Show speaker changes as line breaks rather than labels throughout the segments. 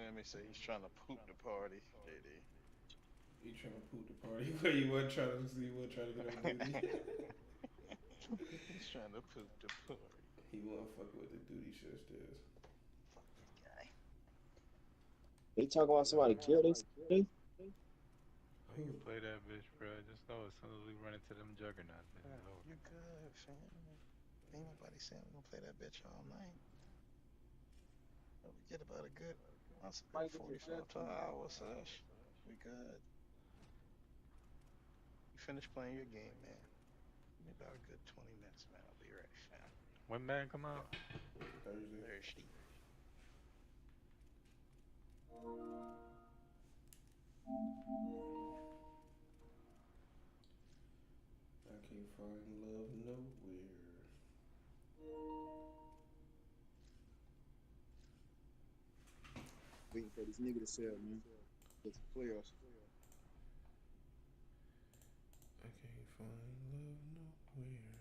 Sammy say he's trying to poop the party.
You trying to poop the party where you wasn't trying to see, wasn't trying to get on duty.
He's trying to poop the party.
He wasn't fucking with the duty shift is.
Fuck this guy.
They talk about somebody killed they.
Oh, you
Who?
can play that bitch, bro. Just know as soon as we run into them juggernauts,
Yeah,
it's over.
you good, fam. Ain't nobody saying we gonna play that bitch all night. But we get about a good, that's a good 45 to an hour, Sash. We good. You finish playing your game, man. Give me about a good 20 minutes, man. I'll be ready, fam.
When man come out?
Thursday.
Thirsty.
I can't find love nowhere.
Waiting for this nigga to sell, man. It's the playoffs.
I can't find love nowhere.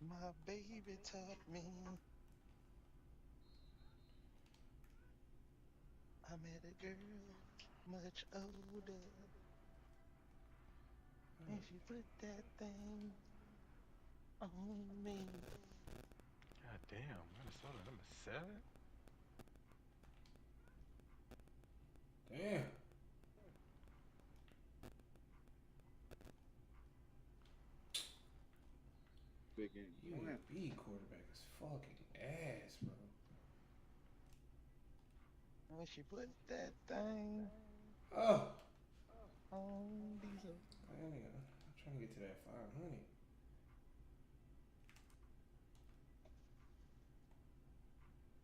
My baby taught me I met a girl much older, and she put that thing on me.
God damn, Minnesota number 7?
Damn.
Big game.
UAB quarterback is fucking ass, bro.
When she put that thing
Oh,
on Diesel.
man, I'm trying to get to that 500.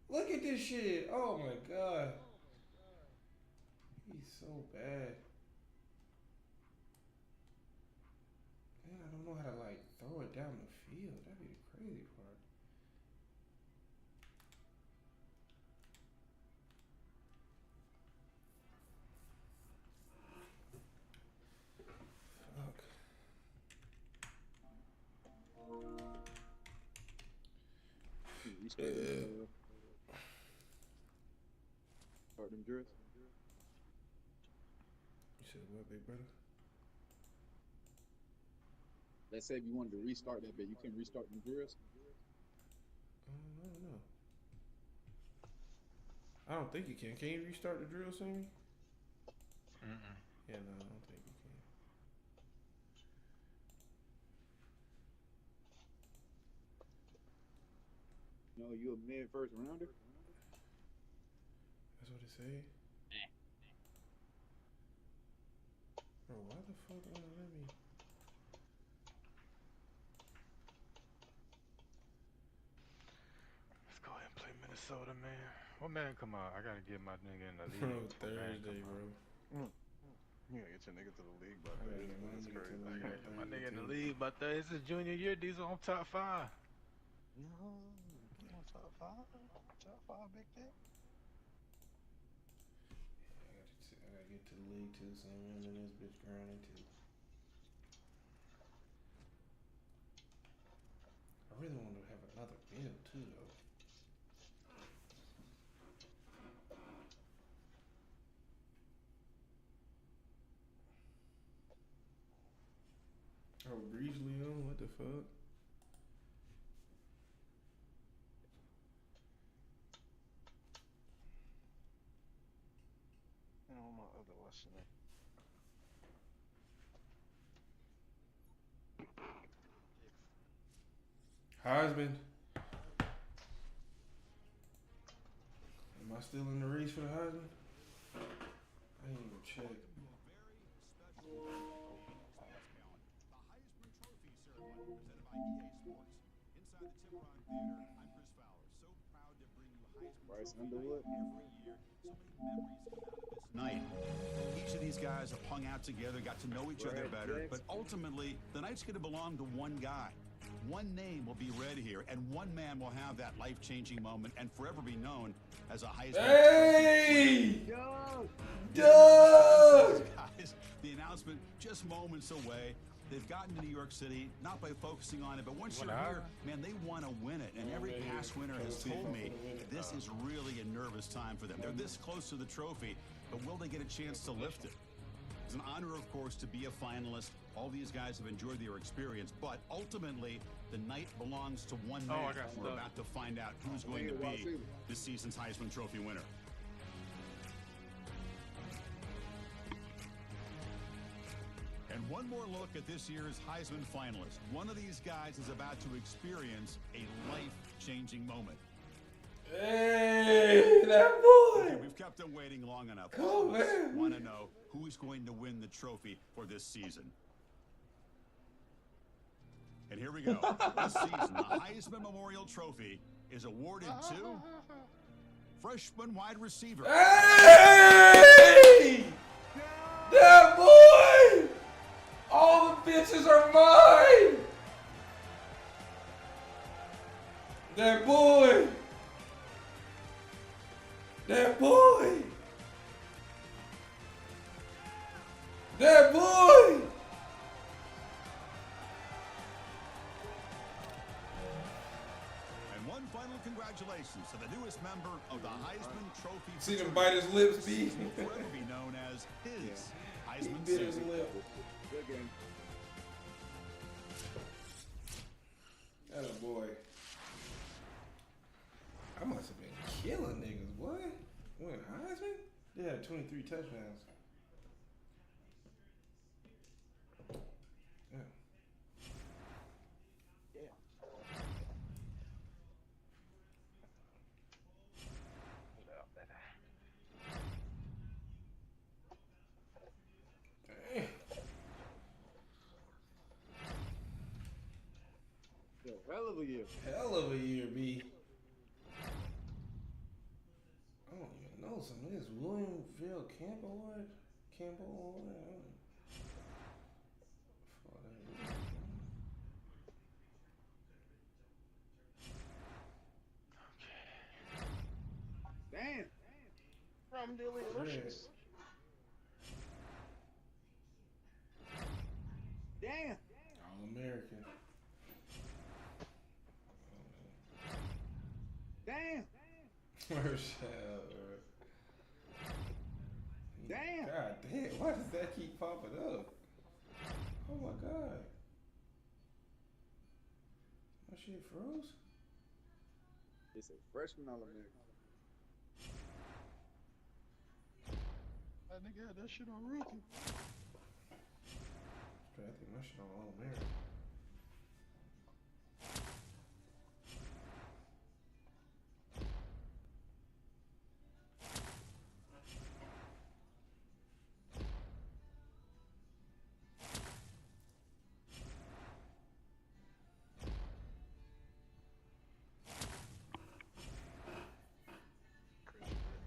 Look at this shit. Oh my god. He's so bad. Man, I don't know how to like throw it down the field. That'd be the crazy part. Fuck.
You start them, start them drills.
You said what, big brother?
Let's say if you wanted to restart that bit, you can restart them drills.
I don't know. I don't think you can. Can you restart the drill, Sammy?
Mm-mm.
Yeah, no, I don't think you can.
No, you a mid first rounder.
That's what it say. Bro, why the fuck don't it let me?
Let's go ahead and play Minnesota, man. What man come out? I gotta get my nigga in the
Bro,
league. What man
Thursday,
come
bro.
out?
You gotta get your nigga to the league by
I gotta
Thursday.
get my
That's
nigga to the
crazy.
I
league by
gotta get my
Thursday
nigga in the
too.
league by Thursday. It's his junior year. These are on top 5.
No, you on top five? Top five, big dick?
I gotta get to the league too, Sammy. I'm in this bitch grinding too. I really want to have another build too, though. Oh, Breeze Leon, what the fuck?
You know, my other what's the name?
Heisman. Am I still in the race for the Heisman? I didn't even check.
Bryce Underwood.
Night. Each of these guys have hung out together, got to know each other better,
Jackson.
but ultimately, the night's going to belong to one guy. One name will be read here, and one man will have that life-changing moment and forever be known as a Heisman
Hey!
Yo!
Doug!
Guys, the announcement just moments away. They've gotten to New York City not by focusing on it, but once
What
you're here,
hour?
man, they want to win it. And every past winner has told me this is really a nervous time for them. They're this close to the trophy, but will they get a chance to lift it? It's an honor, of course, to be a finalist. All these guys have enjoyed their experience, but ultimately, the night belongs to one man.
I got
We're
stuck.
about to find out who's going to be this season's Heisman Trophy winner. And one more look at this year's Heisman finalist. One of these guys is about to experience a life-changing moment.
Hey, that boy!
Okay, we've kept them waiting long enough.
Come on.
Want to know who's going to win the trophy for this season. And here we go. This season, the Heisman Memorial Trophy is awarded to freshman wide receiver.
Hey! That boy! All the bitches are mine! That boy! That boy! That boy!
And one final congratulations to the newest member of the Heisman Trophy.
See them bite his lips, B?
This will forever be known as his
He
Heisman
bit his
season.
lip.
Good game.
That a boy. I must have been killing niggas, boy. When Heisman? They had 23 touchdowns. Yeah. Damn.
Yo, hell of a year.
Hell of a year, B. I don't even know some of this. Williamville Campbell Award? Campbell Award? I don't know.
Damn.
From Delicious.
Damn.
All American.
Damn.
Marshall.
Damn.
God damn, why does that keep popping up? Oh my god. My shit froze?
It's a freshman All-American.
That nigga had that shit on rookie.
I think my shit on All American.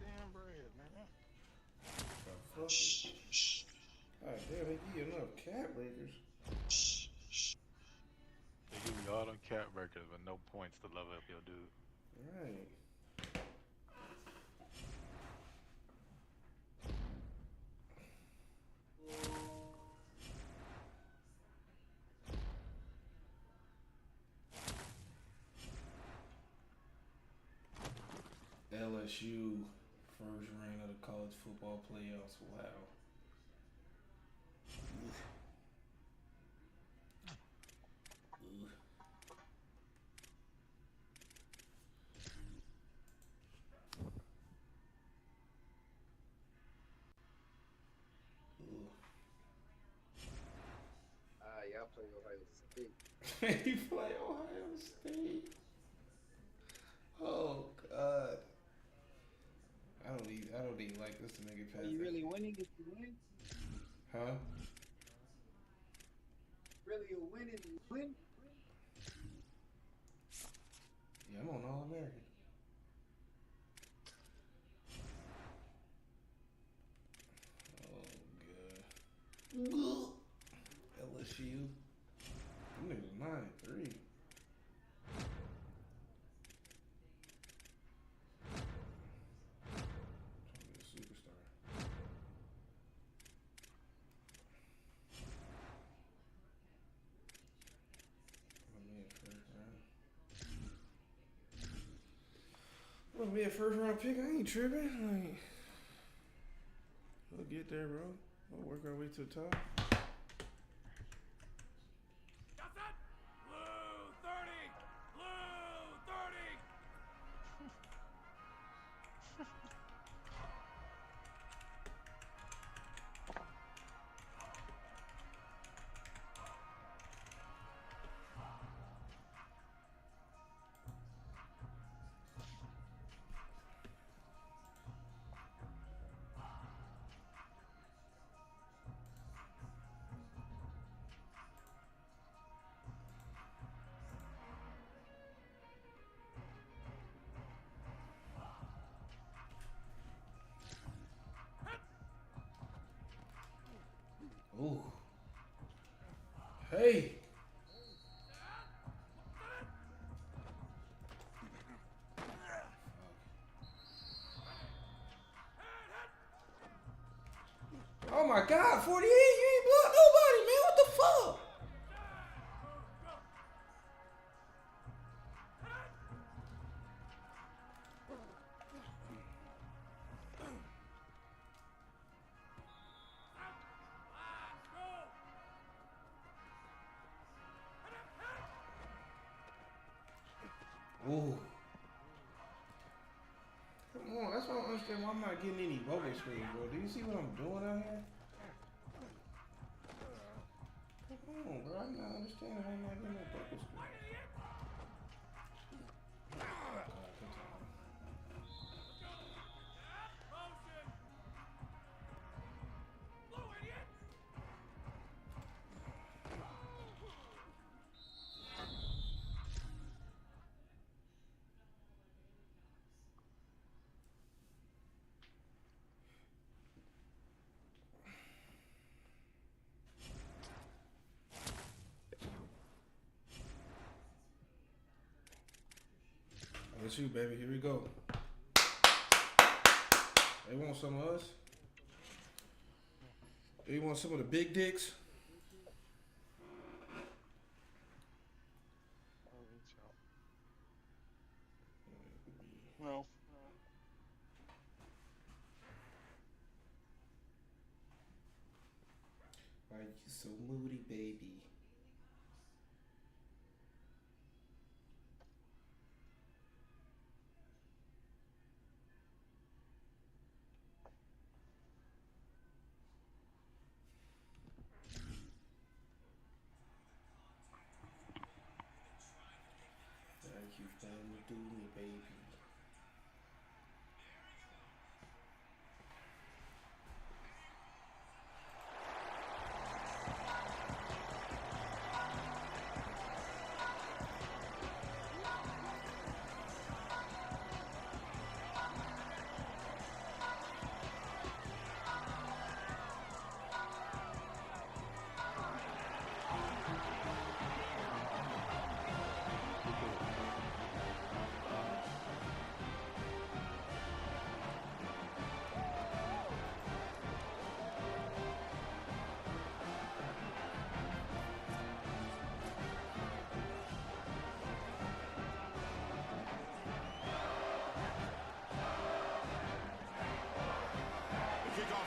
Damn bread, man.
God damn, they give you enough cat breakers.
They give you all them cat breakers with no points to level up your dude.
Right. LSU first round of the college football playoffs. Wow. Ugh.
Y'all play Ohio State.
He play Ohio State. Oh God. I don't even like this to make it past.
Are you
that.
really winning if you win?
Huh?
Really a winning if you win?
Yeah, I'm on All American. Oh God. LSU. Them niggas 9-3. Superstar. gonna be a first round pick. I ain't tripping. Like, we'll get there, bro. We'll work our way to the top. Ooh. Hey. Oh my God, 48, you ain't blocked nobody, man. What the fuck? Ooh. Come on, that's why I don't understand why I'm not getting any bubble screens, bro. Do you see what I'm doing out here? Come on, bro. I'm not understanding why I'm not getting no bubble screen. That's you, baby. Here we go. They want some of us? They want some of the big dicks?
No.
Why you so moody, baby? Like you finally do me, baby.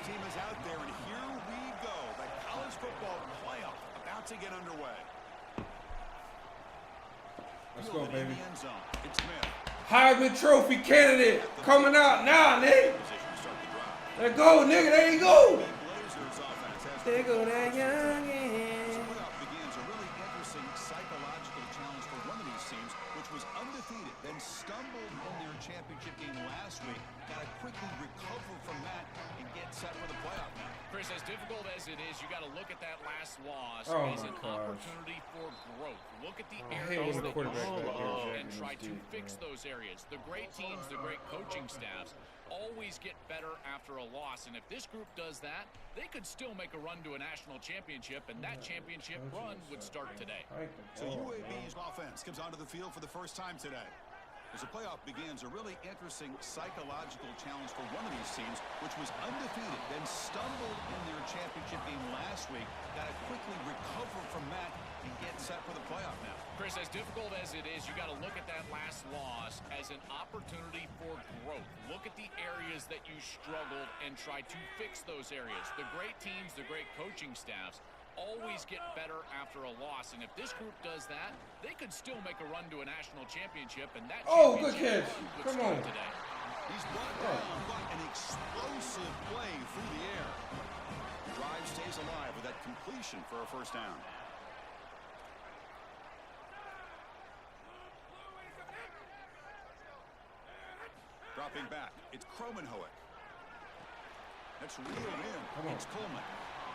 Team is out there, and here we go. The college football playoff about to get underway.
Let's go, baby.
It's Smith.
Heisman Trophy candidate coming out now, nigga. There go, nigga. There you go. There go that youngin'.
Begins a really interesting psychological challenge for one of these teams, which was undefeated, then stumbled in their championship game last week. Got to quickly recover from that and get set for the playoff.
Chris, as difficult as it is, you got to look at that last loss as an opportunity for growth. Look at the areas that and try to fix those areas. The great teams, the great coaching staffs always get better after a loss, and if this group does that, they could still make a run to a national championship, and that championship run would start today.
So UAB's offense comes onto the field for the first time today. As the playoff begins, a really interesting psychological challenge for one of these teams, which was undefeated, then stumbled in their championship game last week. Got to quickly recover from that and get set for the playoff now.
Chris, as difficult as it is, you got to look at that last loss as an opportunity for growth. Look at the areas that you struggled and try to fix those areas. The great teams, the great coaching staffs always get better after a loss, and if this group does that, they could still make a run to a national championship, and that
good catch. Come on.
Today. He's brought down, but an explosive play through the air. The drive stays alive with that completion for a first down. Dropping back, it's Kromenhoek. That's reeled in. It's Coleman.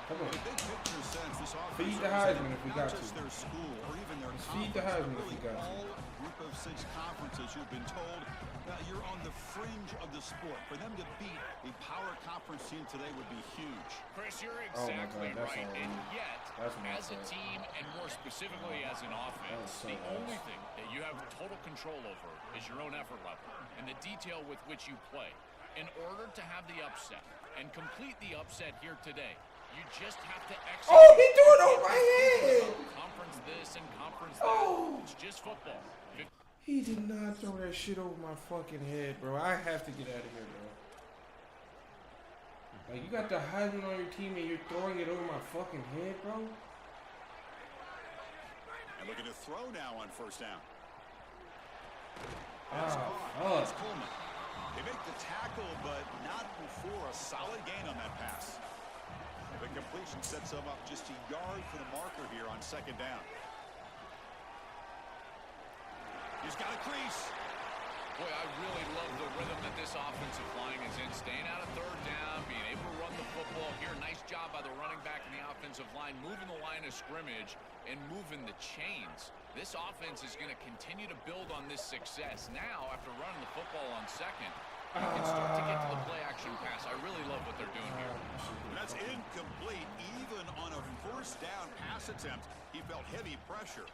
Come on.
In a big picture sense, this offense
Feed the Heisman if we got to.
not just their school or even their
Feed the Heisman if we
really
got to.
all group of 6 conferences who've been told that you're on the fringe of the sport. For them to beat a power conference team today would be huge.
Chris, you're exactly right. And yet, as a team, and more specifically as an offense, the only thing that you have total control over is your own effort level and the detail with which you play. In order to have the upset and complete the upset here today, you just have to execute.
Oh, he threw it over my head.
Conference this and conference that.
Oh.
It's just football.
He did not throw that shit over my fucking head, bro. I have to get out of here, bro. Like, you got the Heisman on your team and you're throwing it over my fucking head, bro?
And looking to throw now on first down.
Fuck.
Coleman. They make the tackle, but not before a solid gain on that pass. The completion sets them up just a yard for the marker here on second down. He's got a crease.
Boy, I really love the rhythm that this offensive line is in. Staying out of third down, being able to run the football here. Nice job by the running back and the offensive line, moving the line of scrimmage and moving the chains. This offense is going to continue to build on this success. Now, after running the football on second, you can start to get to the play-action pass. I really love what they're doing here.
That's incomplete. Even on a first down pass attempt, he felt heavy pressure.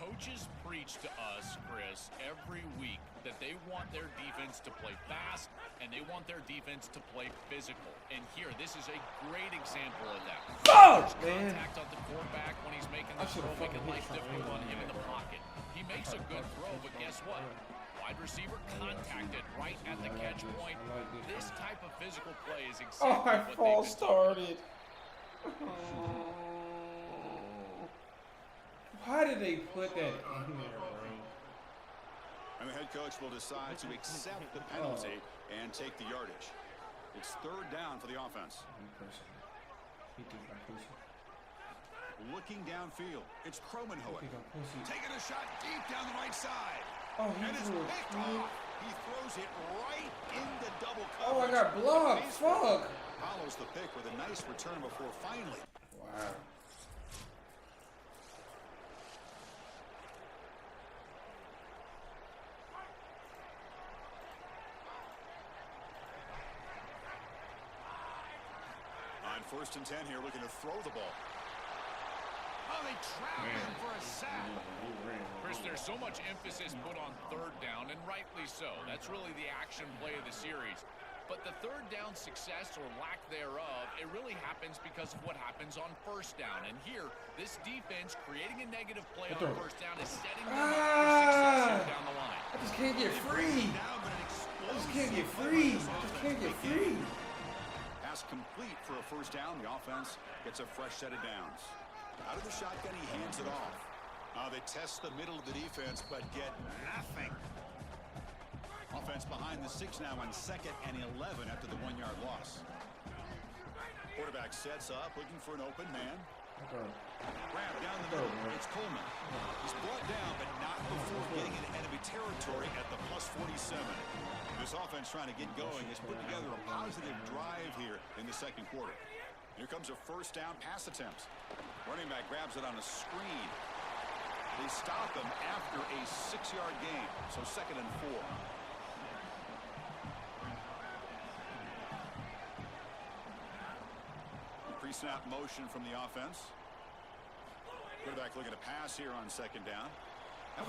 Coaches preach to us, Chris, every week that they want their defense to play fast and they want their defense to play physical. And here, this is a great example of that.
Fuck, man.
Contact on the quarterback when he's making the throw, making life difficult on him in the pocket. He makes a good throw, but guess what? Wide receiver contacted right at the catch point. This type of physical play is exactly
my
what
fall
they've been
started. Why did they put that in there, bro?
And the head coach will decide to accept the penalty and take the yardage. It's third down for the offense. Looking downfield, it's Kromenhoek. Taking a shot deep down the right side.
Oh,
and it's picked off. He throws it right into double coverage.
Oh, I got blocked. Fuck.
Follows the pick with a nice return before finally.
Wow.
On 1st and 10 here, looking to throw the ball.
Oh, they trap him for a sack. Chris, there's so much emphasis put on third down, and rightly so. That's really the action play of the series. But the third down success or lack thereof, it really happens because of what happens on first down. And here, this defense creating a negative play on first down is setting them up for success down the line.
I just can't get free. I just can't get free. I just can't get free.
Pass complete for a first down. The offense gets a fresh set of downs. Out of the shotgun, he hands it off. They test the middle of the defense, but get nothing. Offense behind the 6 now on 2nd and 11 after the 1-yard loss. Quarterback sets up, looking for an open man. Grab down the middle. It's Coleman. He's brought down, but not before getting into enemy territory at the +47. This offense trying to get going has put together a positive drive here in the second quarter. Here comes a first down pass attempt. Running back grabs it on a screen. They stop him after a 6-yard gain, so 2nd and 4. Pre-snap motion from the offense. Quarterback looking to pass here on 2nd down.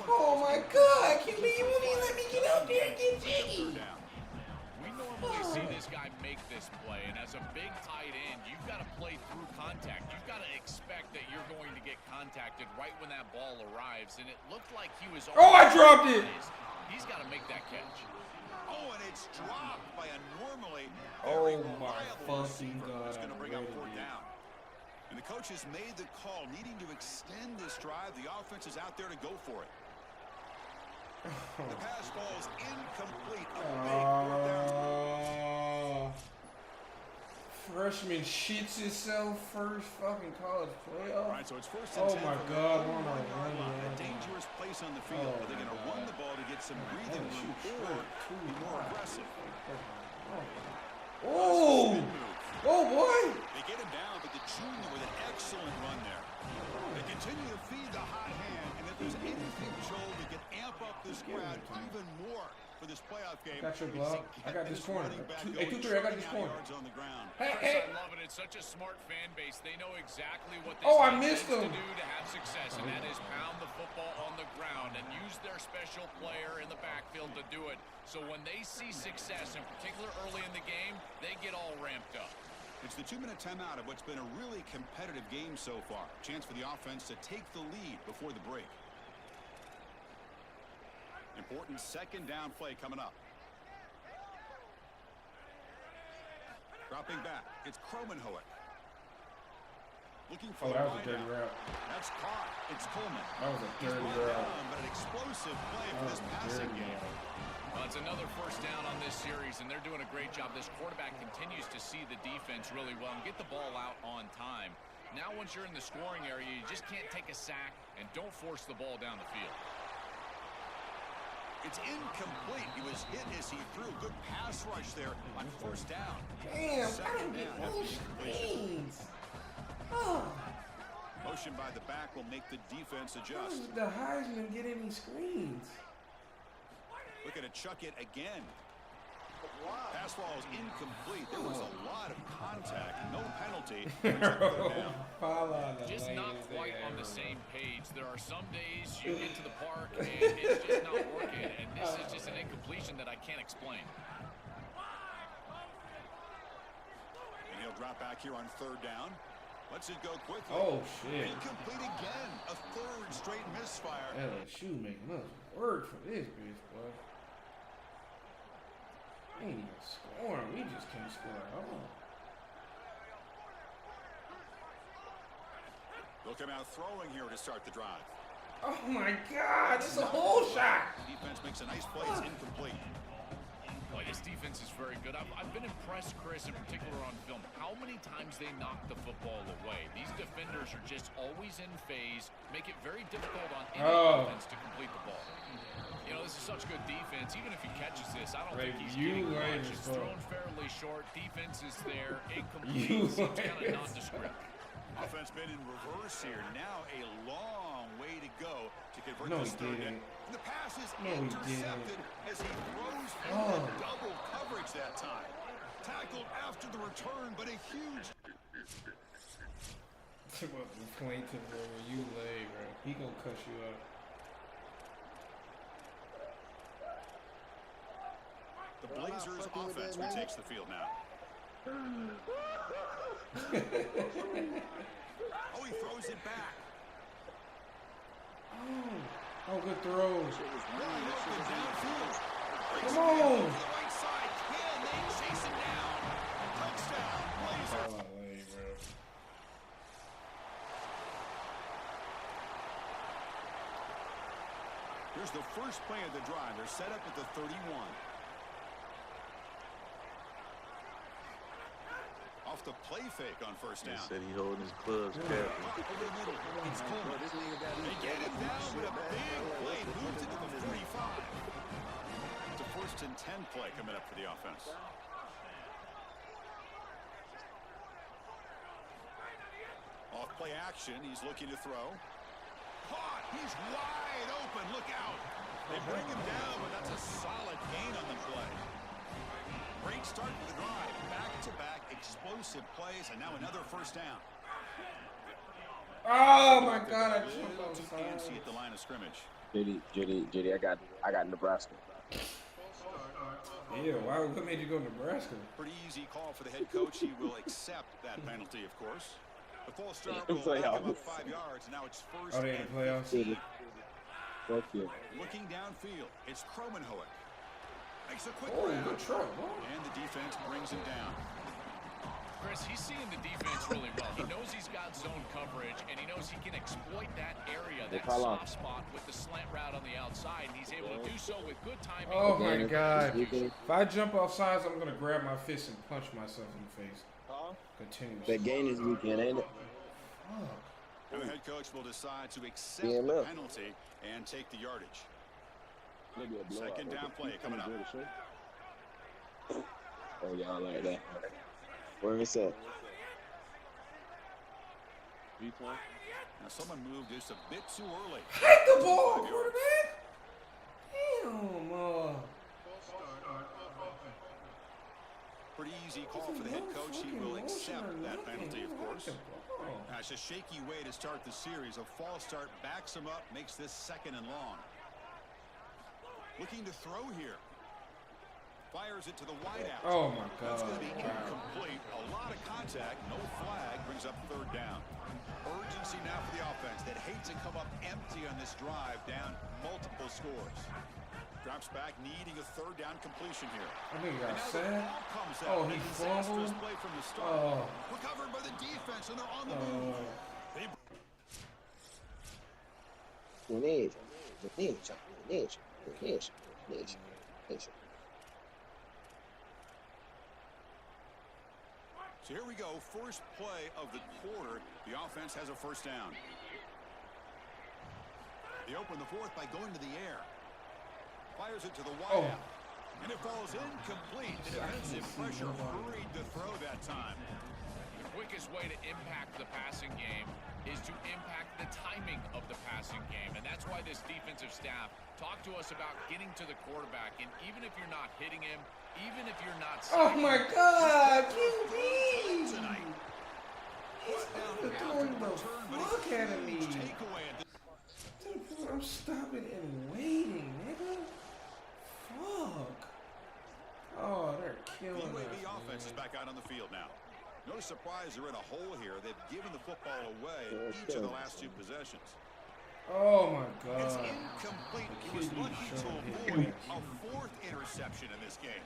Oh my God, QB, you won't even let me get out there and get jiggy.
We normally see this guy make this play, and as a big tight end, you've got to play through contact. You've got to expect that you're going to get contacted right when that ball arrives, and it looked like he was.
Oh, I dropped it.
He's got to make that catch.
Oh, and it's dropped by a normally
very reliable receiver who's
going to bring up 4th down. And the coach has made the call, needing to extend this drive. The offense is out there to go for it. The pass ball is incomplete.
Freshman shits himself first fucking college playoff.
All right, so it's 1st and 10.
Oh my God,
a dangerous place on the field. Are they going to run the ball to get some breathing room or be more aggressive?
Oh! Oh boy!
They get him down, but the junior with an excellent run there. They continue to feed the hot hand, and if there's anything, Joel, we can amp up this crowd even more for this playoff game.
Got your glove. I got this corner. 2-3, I got this corner.
Hey. I love it. It's such a smart fan base. They know exactly what they
I missed
to do to have success, and that is pound the football on the ground and use their special player in the backfield to do it. So when they see success, in particular early in the game, they get all ramped up.
It's the 2-minute timeout of what's been a really competitive game so far. Chance for the offense to take the lead before the break. Important 2nd down play coming up. Dropping back. It's Kromenhoek. Looking for
that was a dirty route.
That's caught. It's Coleman.
That was a dirty route.
But an explosive play for this passing game.
Well, it's another 1st down on this series, and they're doing a great job. This quarterback continues to see the defense really well and get the ball out on time. Now, once you're in the scoring area, you just can't take a sack and don't force the ball down the field.
It's incomplete. He was hit as he threw. Good pass rush there on 1st down.
Damn, I don't get no screens. Oh.
Motion by the back will make the defense adjust.
The Heisman get any screens?
Looking to chuck it again. Pass ball is incomplete. There was a lot of contact. No penalty.
Just not quite on the same page. There are some days you get to the park and it's just not working. And this is just an incompletion that I can't explain.
And he'll drop back here on 3rd down. Lets it go quickly.
Oh, shit.
Incomplete again. A 3rd straight misfire.
LSU making us work for this bitch, boy. We ain't even scoring. We just can't score at all.
They'll come out throwing here to start the drive.
Oh my God, it's a whole shot.
Defense makes a nice play. It's incomplete.
Boy, this defense is very good. I've been impressed, Chris, in particular on film, how many times they knock the football away. These defenders are just always in phase, make it very difficult on any offense to complete the ball. You know, this is such good defense. Even if he catches this, I don't think he's getting much. It's thrown fairly short. Defense is there. Incomplete. It's kind of nondescript.
Offense been in reverse here. Now a long way to go to convert this 3rd down. The pass is intercepted as he throws for double coverage that time. Tackled after the return, but a huge.
What the point to where you lay, bro? He gonna cuss you up.
The Blazers offense takes the field now. Oh, he throws it back.
Oh, good throws.
Wide open downfield.
Come on.
To the right side. Can they chase him down? Touchdown, Blazers. Here's the first play of the drive. They're set up at the 31. Off the play fake on 1st down.
He said he holding his clubs careful.
Over the middle. It's Coleman. They get him down with a big play. Moves it to the 45. It's a 1st and 10 play coming up for the offense. Off play action. He's looking to throw. Caught. He's wide open. Look out. They bring him down, but that's a solid gain on the play. Great start to the drive. Back-to-back explosive plays, and now another 1st down.
Oh my God! I jumped
To
outside.
PNC at the line of scrimmage.
JD, I got Nebraska.
Yeah, what made you go to Nebraska?
Pretty easy call for the head coach. He will accept that penalty, of course. The false start
In
will back him
playoffs.
up 5 yards. Now it's first
Oh, they in
and
the playoffs?
15.
Fuck you.
Looking downfield, it's Kromenhoek. Makes a quick
Oh,
grab.
good try, bro.
And the defense brings him down.
Chris, he's seeing the defense really well. He knows he's got zone coverage, and he knows he can exploit that area, that soft spot with the slant route on the outside, and he's able to do so with good timing.
Oh my God! If I jump off sides, I'm gonna grab my fist and punch myself in the face. Continuously.
That game is weekend, ain't it?
And the head coach will decide to accept the penalty and take the yardage. Second down play coming up.
Oh, y'all like that. Where is that?
Now someone moved just a bit too early.
Hit the ball, quarterback! Damn,
Pretty easy call for the head coach. He will accept that penalty, of course. Now, it's a shaky way to start the series. A false start backs him up, makes this 2nd and long. Looking to throw here. Fires it to the wideout.
Oh my God!
That's going to be incomplete. A lot of contact, no flag, brings up 3rd down. Urgency now for the offense that hates to come up empty on this drive, down multiple scores. Drops back, needing a 3rd down completion here.
I think he got sacked. Oh, he fumbled.
Play from the start.
Oh.
Recovered by the defense, and they're on the move. So here we go, first play of the quarter. The offense has a 1st down. They open the 4th by going to the air. Fires it to the wideout. And it falls incomplete. The defensive pressure hurried to throw that time.
The quickest way to impact the passing game is to impact the timing of the passing game. And that's why this defensive staff talk to us about getting to the quarterback. And even if you're not hitting him, even if you're not...
Oh my God! QB! He's throwing the fuck out of me. I'm stopping and waiting, nigga. Fuck. Oh, they're killing us.
The offense is back out on the field now. No surprise they're in a hole here. They've given the football away each of the last 2 possessions.
Oh my God.
It's incomplete. He was lucky to avoid a 4th interception in this game.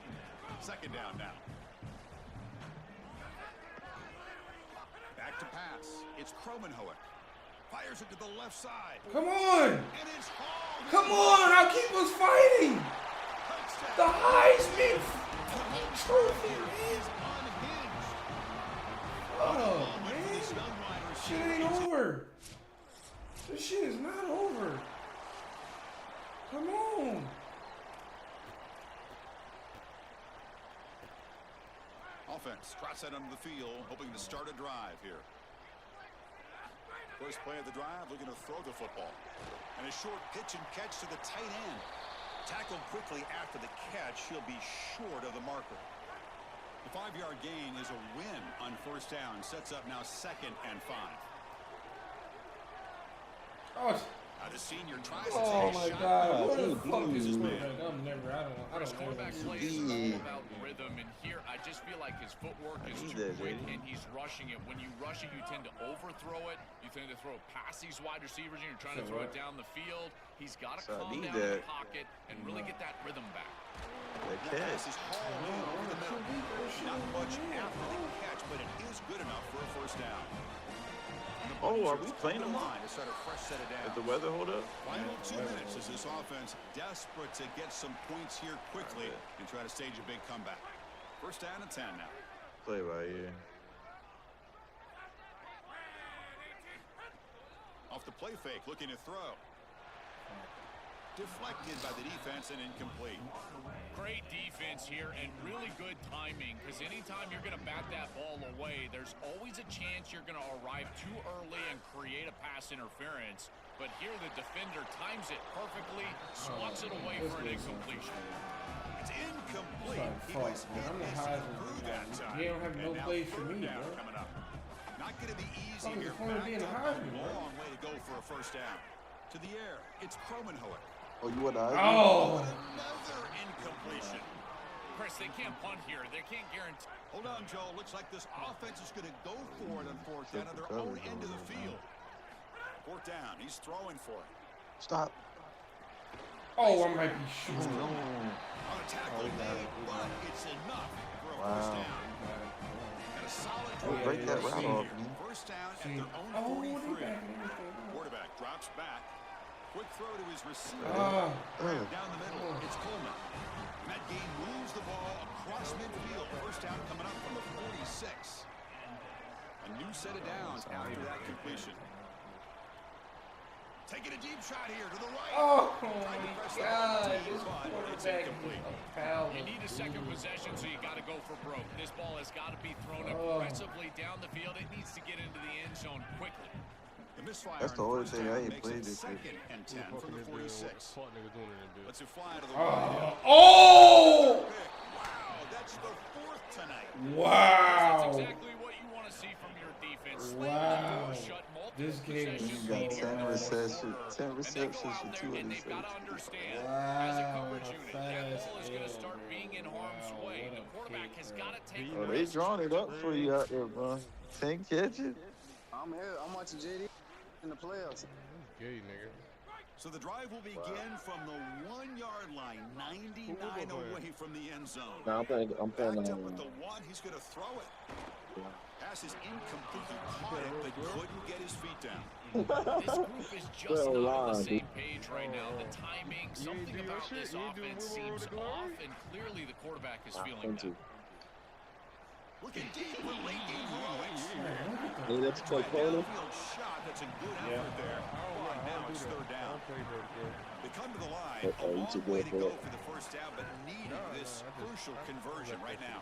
2nd down now. Back to pass. It's Kromenhoek. Fires it to the left side.
Come on.
And it's hauled.
Come on. I'll keep us fighting. The Heisman Trophy, man. Oh, man. Shit ain't over. This shit is not over. Come on.
Offense trots that onto the field, hoping to start a drive here. First play of the drive, looking to throw the football. And a short pitch and catch to the tight end. Tackled quickly after the catch, he'll be short of the marker. The 5-yard gain is a win on 1st down. Sets up now 2nd and 5.
Oh,
the senior tries to
oh
take a
my
shot.
God. What the fuck
Is
is
his
this
man.
man? I don't
Quarterback
know.
play is all about rhythm, and here I just feel like his footwork is too quick and he's rushing it. When you rush it, you tend to overthrow it. You tend to throw it past these wide receivers, and you're trying to throw it down the field. He's got to calm down in the pocket and really get that rhythm back.
The pass is hauled in over the middle. Not much after the catch, but it is good enough for a 1st down.
Oh, are we playing them
line to start a fresh set of downs?
At the weather hold up?
Final 2 minutes as this offense desperate to get some points here quickly and try to stage a big comeback. 1st down and 10 now.
Play by ear.
Off the play fake, looking to throw. Deflected by the defense and incomplete.
Great defense here and really good timing, because anytime you're going to bat that ball away, there's always a chance you're going to arrive too early and create a pass interference. But here the defender times it perfectly, swats it away for an incompletion.
It's incomplete. He was
I'm the Heisman. He don't have no place for me, bro.
Not not going to be easy
Oh,
here.
the phone being high.
Long way to go for a first down. To the air, it's Kromenhoek.
Oh, you want to
Oh.
Another incompletion.
Chris, they can't punt here. They can't guarantee.
Hold on, Joe. Looks like this offense is going to go for it on fourth down at their own end of the field. Fourth down. He's throwing for it.
Stop.
Oh, I might be shooting.
On a tackle made, but it's enough for a first down. Got a solid drive.
Break that route off, man.
First down at their own 43. Quarterback drops back. Quick throw to his receiver. Down the middle, it's Coleman. That game moves the ball across midfield. First down coming up from the 46. A new set of downs after that completion. Taking a deep shot here to the right.
Oh my God! This quarterback is a pal.
You need a second possession, so you got to go for broke. This ball has got to be thrown aggressively down the field. It needs to get into the end zone quickly.
The misfire.
That's the only thing I ain't
makes
played
it
this year.
second and 10 from the 46. Let's it fly to the
Oh!
Wow, that's the fourth tonight.
That's
Wow!
exactly what you want to see from your defense.
Wow.
Shut multiple
This game is
possessions
You got
lead.
10 receptions, 10
And they go
receptions
out
for
there
2
and they've got to
interceptions.
understand, as a
Wow,
coverage unit, that
fast
ball is going to
L.
start being in harm's
Wow,
way.
what
The
a
quarterback
kick,
has
bro.
got to take
Oh, they drawing it up for you out there, bro. 10 catches?
I'm here. I'm watching JD in the playoffs.
Gay, nigga.
So the drive will begin from the 1-yard line, 99 away from the end zone.
No, I'm playing.
Backed up at the 1, he's going to throw it. Pass is incomplete. He caught it, but couldn't get his feet down.
This group is just not on the same page right now. The timing, something about this offense seems off, and clearly the quarterback is feeling that.
Looking deep for late game heroics.
Hey, that's Troy Coleman.
Downfield shot. That's a good effort there. On now it's third down. They come to the line. A long way to go for the first down, but needing this crucial conversion right now.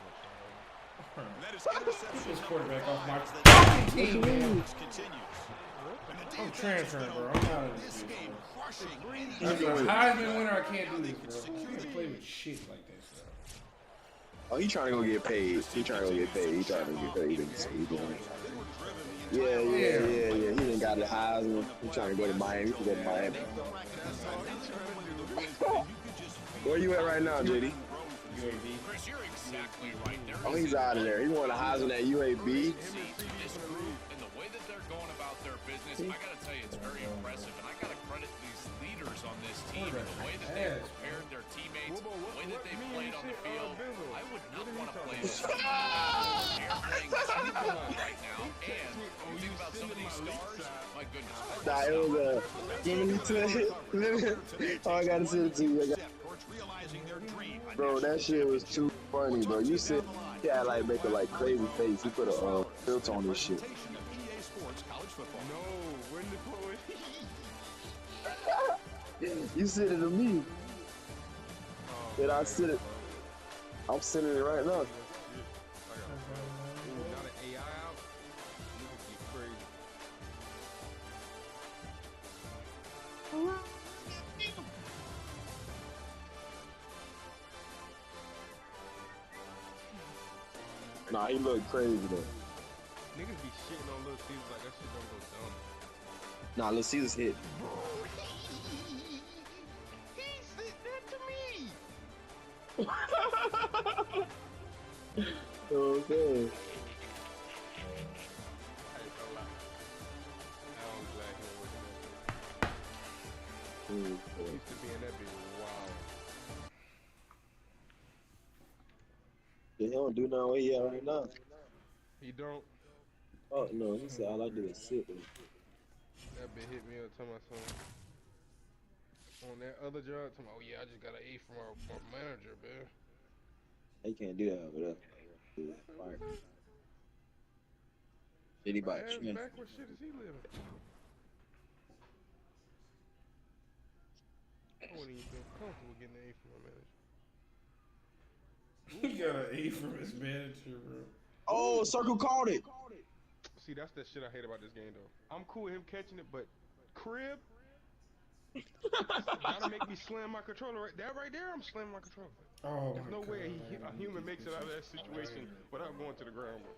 And that is interception
This quarterback off my
as the
fucking team, man.
continues. And the
I'm
defense
transferring,
has
bro.
been
I'm out of
this
this
game,
game,
crushing any
As a Heisman winner, I can't do this, bro. I can't play with shit like this, bro.
Oh, he trying to go get paid. He trying to go get paid. He trying to get paid. He doing it. Yeah. He didn't got the Heisman. He trying to go to Miami. He can go to Miami. Where you at right now, JD?
Chris, you're exactly right. There
Oh,
is
he's out of there. He won a Heisman at UAB.
see this group and the way that they're going about their business. I got to tell you, it's very impressive, and I got to credit these leaders on this team and the way that they've prepared their teammates, the way that they've played on the field. I would not want to play this team. They're playing Super Bowl right now, and when you think about some of these stars, my goodness.
Nah, it was oh, I gotta send it to you. Bro, that shit was too funny, bro. You said he had like make a like crazy face. He put a filter on this shit. You sent it to me. Did I send it? I'm sending it right now. Nah, he look crazy though.
Niggas be shitting on Little Caesars like that shit don't go dumb.
Nah, Lil Caesar's hit. Okay.
Used to be in that bitch. Wow.
He don't do nothing where he at right now.
He don't.
Oh no, he said all I do is sit. Man.
That bitch hit me up telling my son. On that other job, telling me, oh yeah, I just got an A from our manager, man.
He can't do that over there. Fire. Shitty
My
bike.
ass back, what shit is he living? I wouldn't even feel comfortable getting an A from my manager.
He got an A from his manager, bro.
Oh, Circle called it.
See, that's the shit I hate about this game, though. I'm cool with him catching it, but crib gotta make me slam my controller. That right there, I'm slamming my controller.
Oh
There's
my
no
God.
way a human makes it out of that situation without going to the ground. Bro.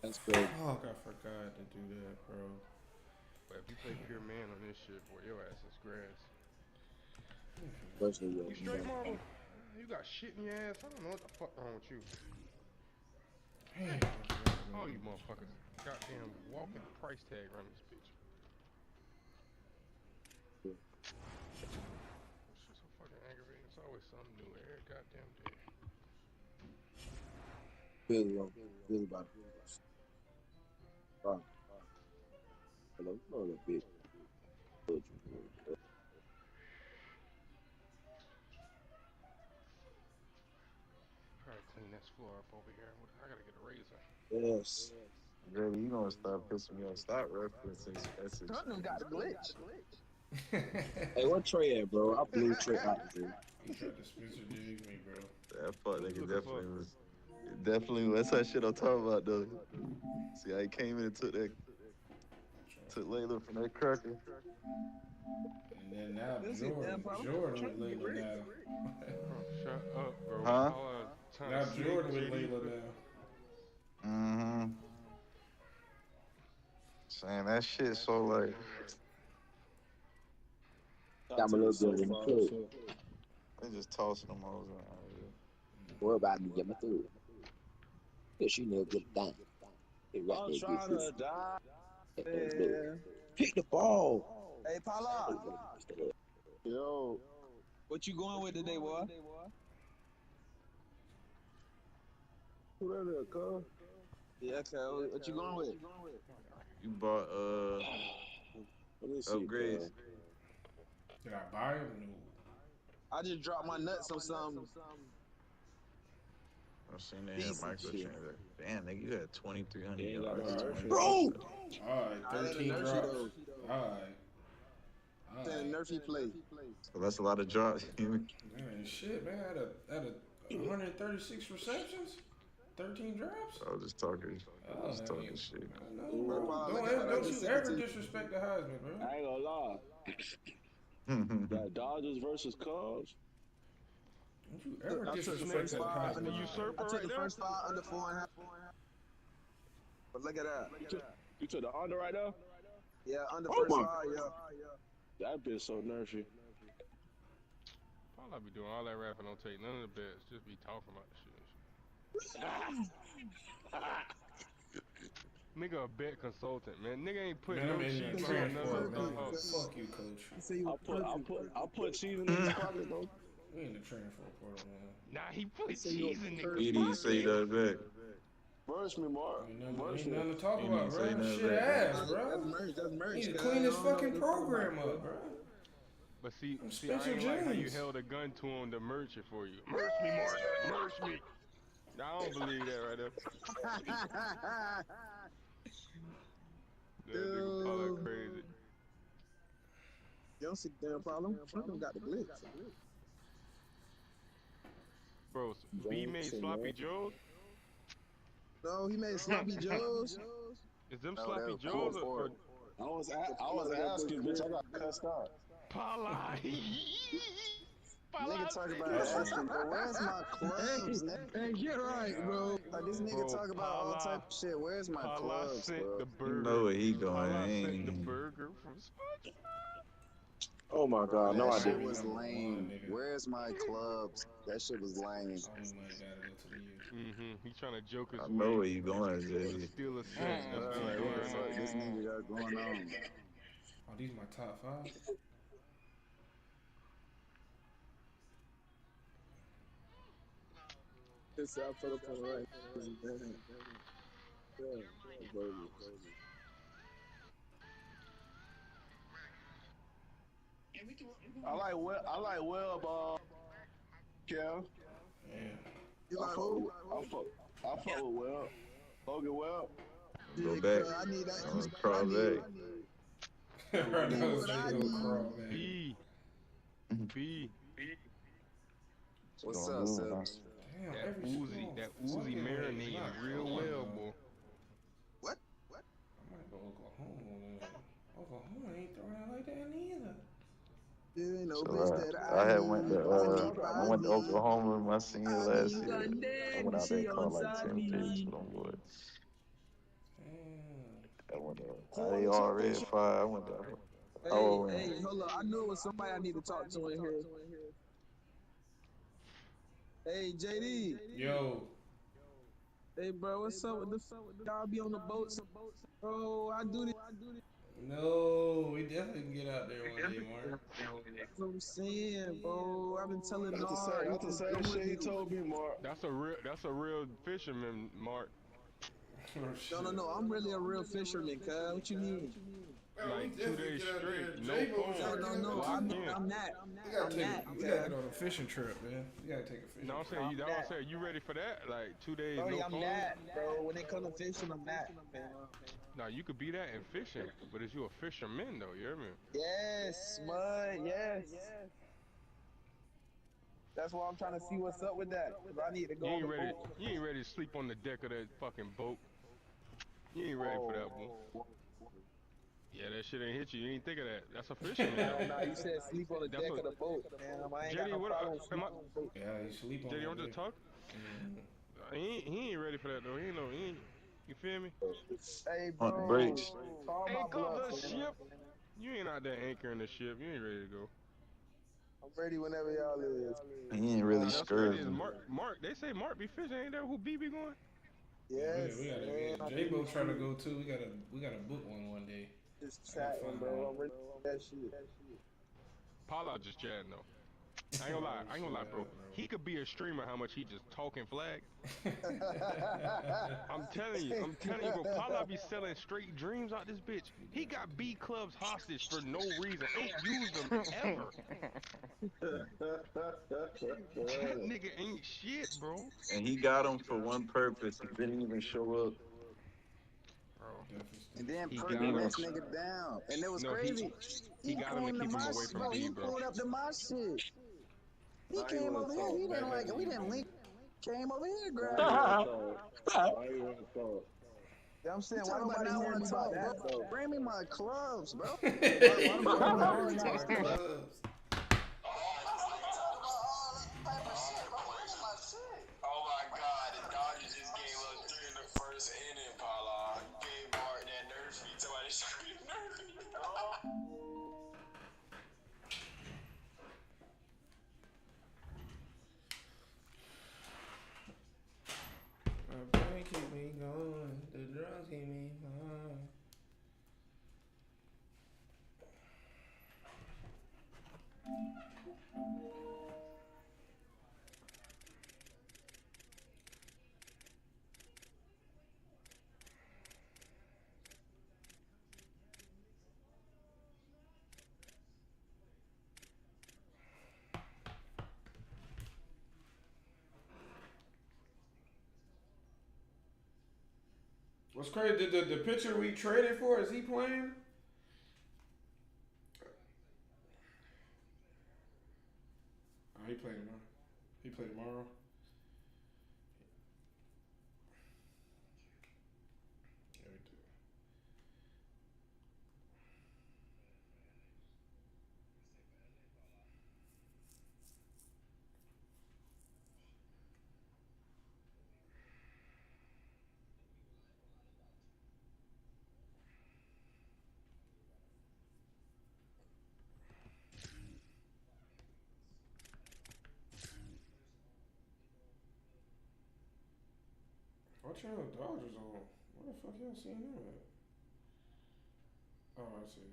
That's crazy.
Fuck, I forgot to do that, bro.
But if you play pure man on this shit, boy, your ass is grass.
Especially
You straight, mama? You got shit in your ass. I don't know what the fuck wrong with you. All you motherfuckers. Goddamn walking price tag around this bitch. It's just so fucking aggravating. It's always something new every goddamn day.
Really about it. Wow. Hello, little bitch.
Alright, clean this floor up over here. I gotta get a razor.
Yes. Really, you gonna start pissing me off. Stop referencing message.
Tottenham got a glitch. Hey, what Trey at, bro? I blew Trey out, dude.
He tried to Spencer dig me, bro.
That fuck nigga definitely was. Definitely, that's that shit I'm talking about, though. See how he came in and took Layla from that cracker.
And then now Jordan with Layla now.
Bro, shut up, bro.
Huh?
Now Jordan with Layla now.
Mm-hmm. Saying that shit so like.
Got my little girl in the club.
They just tossing them hoes around.
What about me? Get my through. Yeah, she never get it done. I'm trying to die. Pick the ball. Hey, Paula. Yo. What you going with today, boy? Who that is, cuz? Yeah, cuz. What you going with?
You bought upgrades.
Did I buy them? No.
I just dropped my nuts on something.
I've seen they have microtransactions. Damn, nigga, you had 2,300 yards.
Bro!
Alright, 13 drops. Alright.
Nerfy play.
So that's a lot of drops.
Man, shit, man. I had 136 receptions, 13 drops.
I was just talking. Shit.
Don't you ever disrespect the Heisman, bro.
I ain't gonna lie. That Dodgers versus Cubs.
Don't you ever disrespect the Heisman?
I took the first 5 under 4.5. But look at that.
You took the under right now?
Yeah, under first 5, yeah.
That bitch so nerfy.
All I be doing all that rapping, don't take none of the bets, just be talking about the shit. Nigga a bet consultant, man. Nigga ain't putting no cheese on nothing.
Fuck you, coach.
I put cheese in his pocket, though.
We in the transfer portal, man.
Nah, he put cheese in niggas.
He didn't say that back.
Verse me, Mark.
Ain't nothing to talk about, bro. Shit ass, bro.
That's merch.
Need to clean this fucking program up, bro.
But see, I
Spencer
ain't like how you
James.
held a gun to him to merch it for you. Merch me, Mark. Merch me. I don't believe that right there. That nigga call that crazy.
You don't see the damn problem. Trump got the glitch.
Bro, B made sloppy joes?
No, he made sloppy joes.
Is them sloppy joes or
I was asking, bitch. I got cussed out.
Pala?
Nigga talk about asking, bro. Where's my clubs? Hey, get right, bro. Like this nigga talk about all type of shit. Where's my clubs, bro?
You know where he going.
Sent the burger from SpongeBob.
Oh my god, no, I
That shit
didn't.
was lame. Where's my clubs? That shit was lame.
He trying to joke us.
I know where you going, Jay.
Steal a set.
This nigga got going on.
Oh, these my top 5.
This I put up on the right.
I like Webb, Kel.
You like who?
I fuck with Webb. Logan Webb.
Go back.
I need that.
Crawl back.
B. B.
What's up, sir?
That Uzi marinating real well, boy.
What?
I might go Oklahoma. Oklahoma ain't throwing out like that neither.
There ain't no
So
bitch that
I had went to Oklahoma my senior last year. I went out there and caught like 10 fish for them boys. They already 5. I went down.
Hey, hold up. I knew it was somebody I need to talk to in here. Hey, JD.
Yo.
Hey, bro, what's up with the y'all be on the boats? Bro, I do this.
No, we definitely can get out there one day, Mark.
That's what I'm saying, bro. I've been telling
That's the same shit he told me, Mark.
That's a real fisherman, Mark.
No. I'm really a real fisherman, cuz. What you mean?
Like 2 days straight, no phone.
No. I'm not.
We gotta get on a fishing trip, man. We gotta take a fishing trip.
No, I'm saying you ready for that? Like 2 days,
Bro,
no
I'm
phone?
not, bro. When it comes to fishing, I'm not, man.
Now you could be that in fishing, but is you a fisherman though? You hear me?
Yes, Mud, yes. That's why I'm trying to see what's up with that. Cause I need to go on the boat.
You ain't ready to sleep on the deck of that fucking boat. You ain't ready for that, boy. Yeah, that shit ain't hit you. You ain't think of that. That's a fisherman.
No, you said sleep on the deck of the boat, man. I ain't got no problem sleeping on the boat.
Yeah, you sleep on
JD, I'm just talking. He ain't ready for that though. He ain't. You feel me?
Hey, bro.
Brakes.
Anchor the ship. You ain't out there anchoring the ship. You ain't ready to go.
I'm ready whenever y'all is.
He ain't really scared.
Mark, they say Mark be fishing. Ain't that who B be going?
Yes.
We gotta get J-Bo trying to go too. We gotta book one day.
Just chatting, bro. I'm ready for that shit.
Paula just chatting though. I ain't gonna lie, bro. He could be a streamer. How much he just talking flag? I'm telling you, bro. Paula be selling straight dreams out this bitch. He got B clubs hostage for no reason. Ain't used them ever. That nigga ain't shit, bro.
And he got him for one purpose. He didn't even show up.
And then put the next nigga down. And it was crazy.
He got him to keep him away from B,
He
bro.
pulled up to my shit. He came over here. He didn't like it. We didn't link. Came over here, grab
Yeah, I'm saying, why nobody hearing me about that, though?
Bring me my clubs, bro.
Oh my God, the Dodgers just gave up 3 in the first inning, Paula. Gave Mark that nerfy. Somebody screamed nerfy.
My brain keep me going, the drugs keep me going. What's crazy? The pitcher we traded for, is he playing? Oh, he played tomorrow. He played tomorrow. Yeah, we do. What channel Dodgers on? Where the fuck y'all seeing them at? Oh, I see it.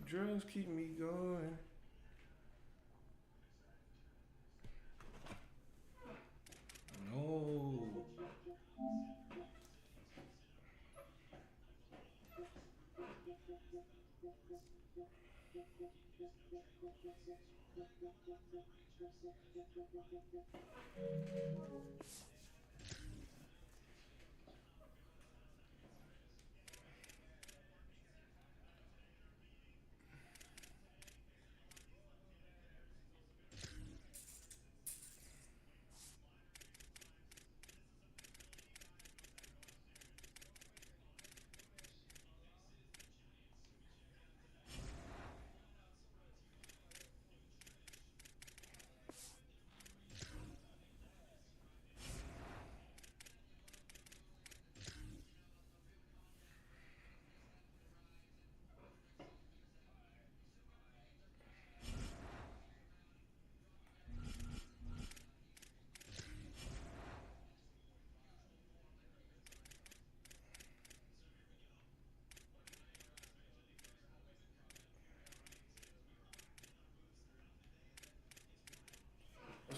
Drugs keep me going. No.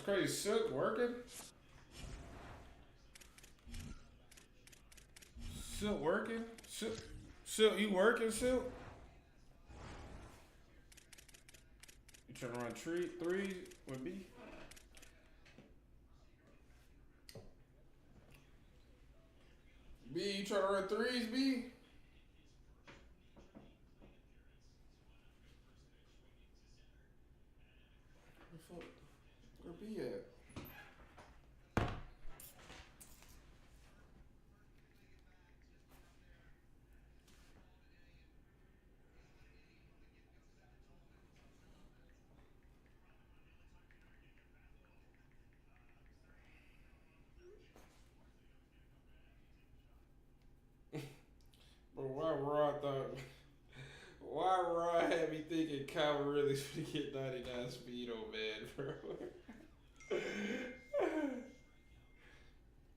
crazy. Silk working? Silk working? Silk, you working, Silk? You trying to run three with B? B, you trying to run threes, B? Where B at? Why Rod had me thinking Kyle Ridley's gonna get 99 speed on man, bro.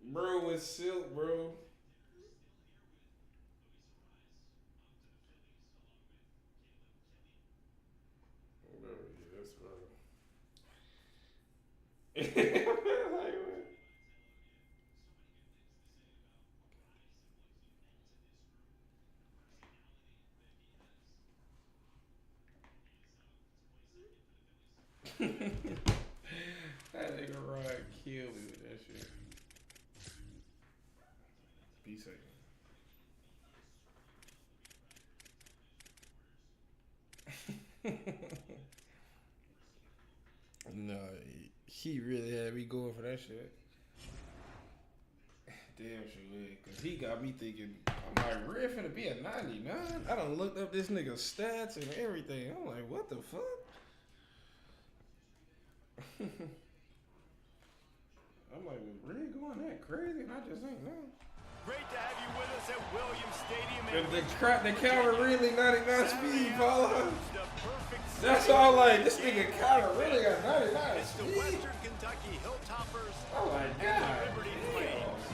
Bro with Silk, bro. Yes, bro. That nigga Rod killed me with that shit. Be safe. No, he really had me going for that shit. Damn sure, cause he got me thinking. I'm like, Red finna be a 99. I done looked up this nigga's stats and everything. I'm like, what the fuck? I'm like, was Red going that crazy? And I just ain't know.
Great to have you with us at Williams Stadium.
The Calvin Ridley 99 speed, Paula. That's all like, this nigga Calvin really got 99 speed.
The Western Kentucky Hilltoppers.
Oh my God.
Liberty Flames.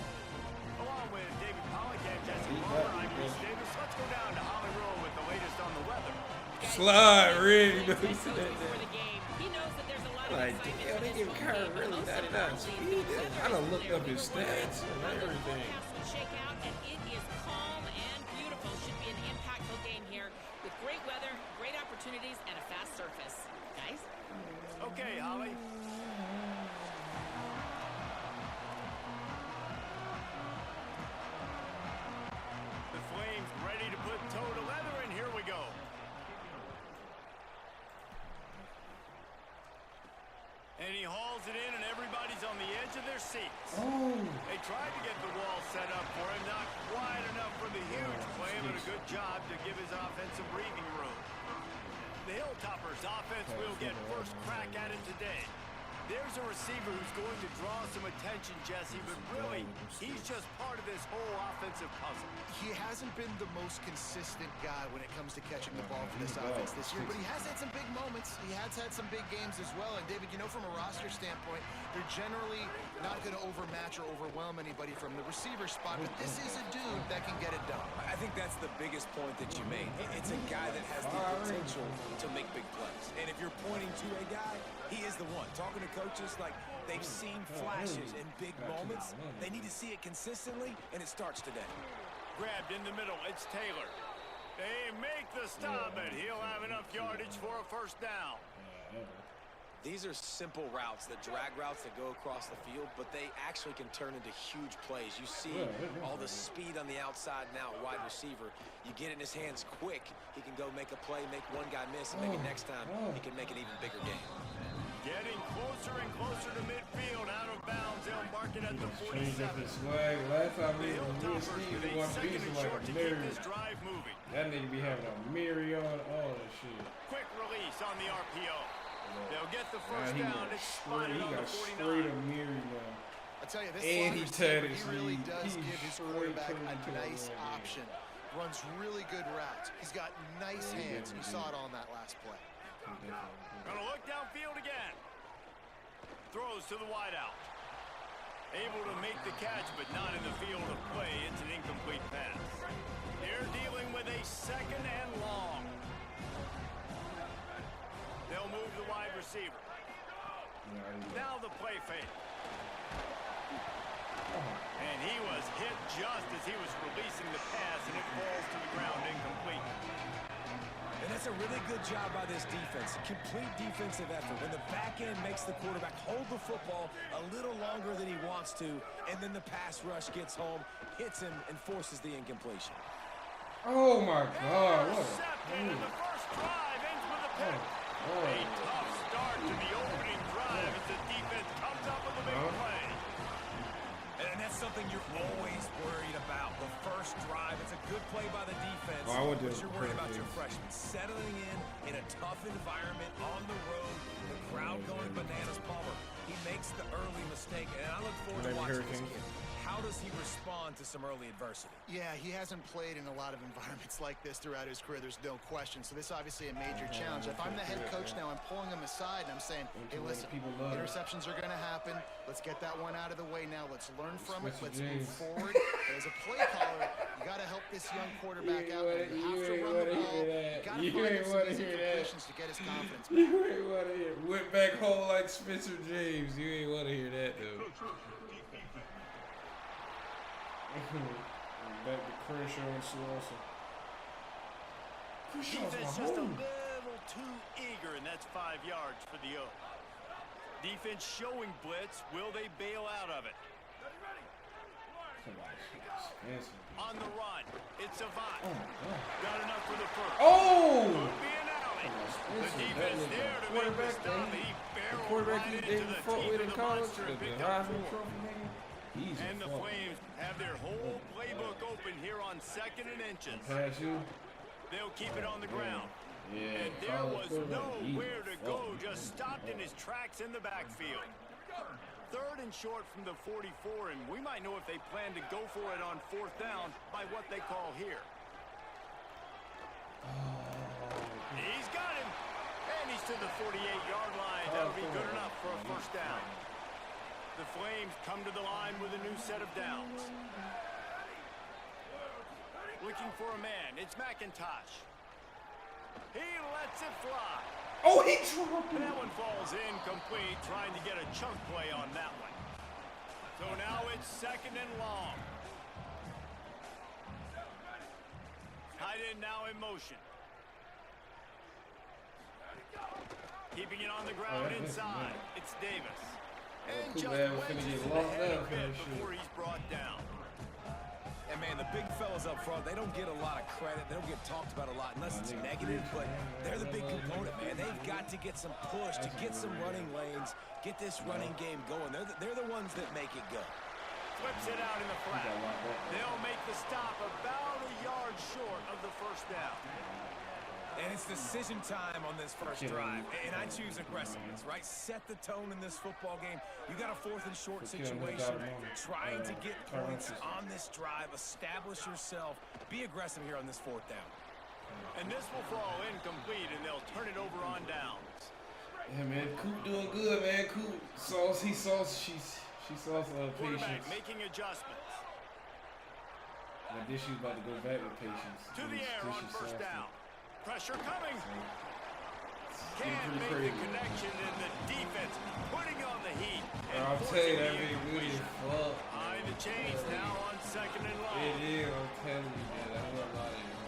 Along with David Pollack and Jesse Palmer, I'm Reese Davis. Let's go down to Holly Rowe with the latest on the weather.
Slide, Red. You know, he said that.
Like,
damn, they give Kyrie really 99 speed. I done looked up his stats and everything.
Shake out, and it is calm and beautiful. Should be an impactful game here with great weather, great opportunities, and a fast surface. Guys?
Okay, Holly. The Flames ready to put toe to leather, and here we go. And he hauls it in, and everybody's on the edge of their seats.
Oh.
They tried to get the wall set up for him, not quite enough for the huge play, but a good job to give his offensive breathing room. The Hilltoppers offense will get first crack at it today. There's a receiver who's going to draw some attention, Jesse, but really, he's just part of this whole offensive puzzle.
He hasn't been the most consistent guy when it comes to catching the ball for this offense this year, but he has had some big moments. He has had some big games as well. And, David, you know, from a roster standpoint, they're generally not going to overmatch or overwhelm anybody from the receiver spot, but this is a dude that can get it done.
I think that's the biggest point that you made. It's a guy that has the potential to make big plays. And if you're pointing to a guy, he is the one. Talking to coaches, like, they've seen flashes in big moments. They need to see it consistently, and it starts today.
Grabbed in the middle, it's Taylor. They make the stop, and he'll have enough yardage for a first down.
These are simple routes, the drag routes that go across the field, but they actually can turn into huge plays. You see all the speed on the outside now, wide receiver. You get it in his hands quick, he can go make a play, make one guy miss, and maybe next time he can make an even bigger game.
Getting closer and closer to midfield, out of bounds. They'll mark it at the 47.
Change up his swag. Last time we were Steve, he wanted to be like a mirror. That nigga be having a mirror on, all that shit.
Quick release on the RPO. They'll get the first down. It's spotted on the 49.
Straight a mirror now.
I tell you, this
and he
really does give his quarterback a nice option. Runs really good routes. He's got nice hands. You saw it on that last play.
Gonna look downfield again. Throws to the wideout. Able to make the catch, but not in the field of play. It's an incomplete pass. They're dealing with a second and long. They'll move the wide receiver. Now the play fake. And he was hit just as he was releasing the pass, and it falls to the ground incomplete.
And that's a really good job by this defense. Complete defensive effort. When the back end makes the quarterback hold the football a little longer than he wants to, and then the pass rush gets home, hits him, and forces the incompletion.
Oh my God! What
Intercepted, and the first drive ends with a pick. A tough start to the opening drive as the defense comes up with a big play.
And that's something you're always worried about. The first drive, it's a good play by the defense, but you're worried about your freshmen settling in a tough environment on the road, the crowd going bananas. Palmer, he makes the early mistake, and I look forward to watching this kid. How does he respond to some early adversity?
Yeah, he hasn't played in a lot of environments like this throughout his career. There's no question. So this is obviously a major challenge. If I'm the head coach now, I'm pulling him aside and I'm saying, hey, listen, interceptions are going to happen. Let's get that one out of the way now. Let's learn from it. Let's move forward. As a play caller, you got to help this young quarterback out. You have to run the ball. You got to find some easy completions to get his confidence back.
You ain't want to hear it. Went back home like Spencer James. You ain't want to hear that, though. Back to Crenshaw and Swanson.
Defense just a little too eager, and that's 5 yards for the O. Defense showing blitz. Will they bail out of it? On the run, it's Avant. Got enough for the first.
Oh!
Could be an alley. The defense there to make the stop. He barreled right into the teeth of the monster and picked up 4. And the Flames have their whole playbook open here on 2nd and inches. They'll keep it on the ground. And there was nowhere to go, just stopped in his tracks in the backfield. 3rd and short from the 44, and we might know if they plan to go for it on 4th down by what they call here. He's got him, and he's to the 48-yard line. That'll be good enough for a first down. The Flames come to the line with a new set of downs. Looking for a man. It's McIntosh. He lets it fly.
Oh, he dropped it.
That one falls incomplete, trying to get a chunk play on that one. So now it's 2nd and long. Tight end now in motion. Keeping it on the ground inside. It's Davis. And just wedges in the head a bit before he's brought down.
And man, the big fellas up front, they don't get a lot of credit. They don't get talked about a lot unless it's negative, but they're the big component, man. They've got to get some push, to get some running lanes, get this running game going. They're the ones that make it go.
Flips it out in the flat. They'll make the stop about a yard short of the first down.
And it's decision time on this first drive. And I choose aggressiveness, right? Set the tone in this football game. You got a 4th and short situation. Trying to get points on this drive. Establish yourself. Be aggressive here on this 4th down.
And this will fall incomplete, and they'll turn it over on downs.
Yeah, man. Coop doing good, man. Coop she saw patience.
Making adjustments.
And this she's about to go back with patience.
To the air on first down. Pressure coming. Can't make
crazy.
the connection, and the defense putting on the heat.
I'll tell you, that be good as fuck.
Behind the chains now on 2nd and long.
It is, I'm telling you, man. That's what a lot of you.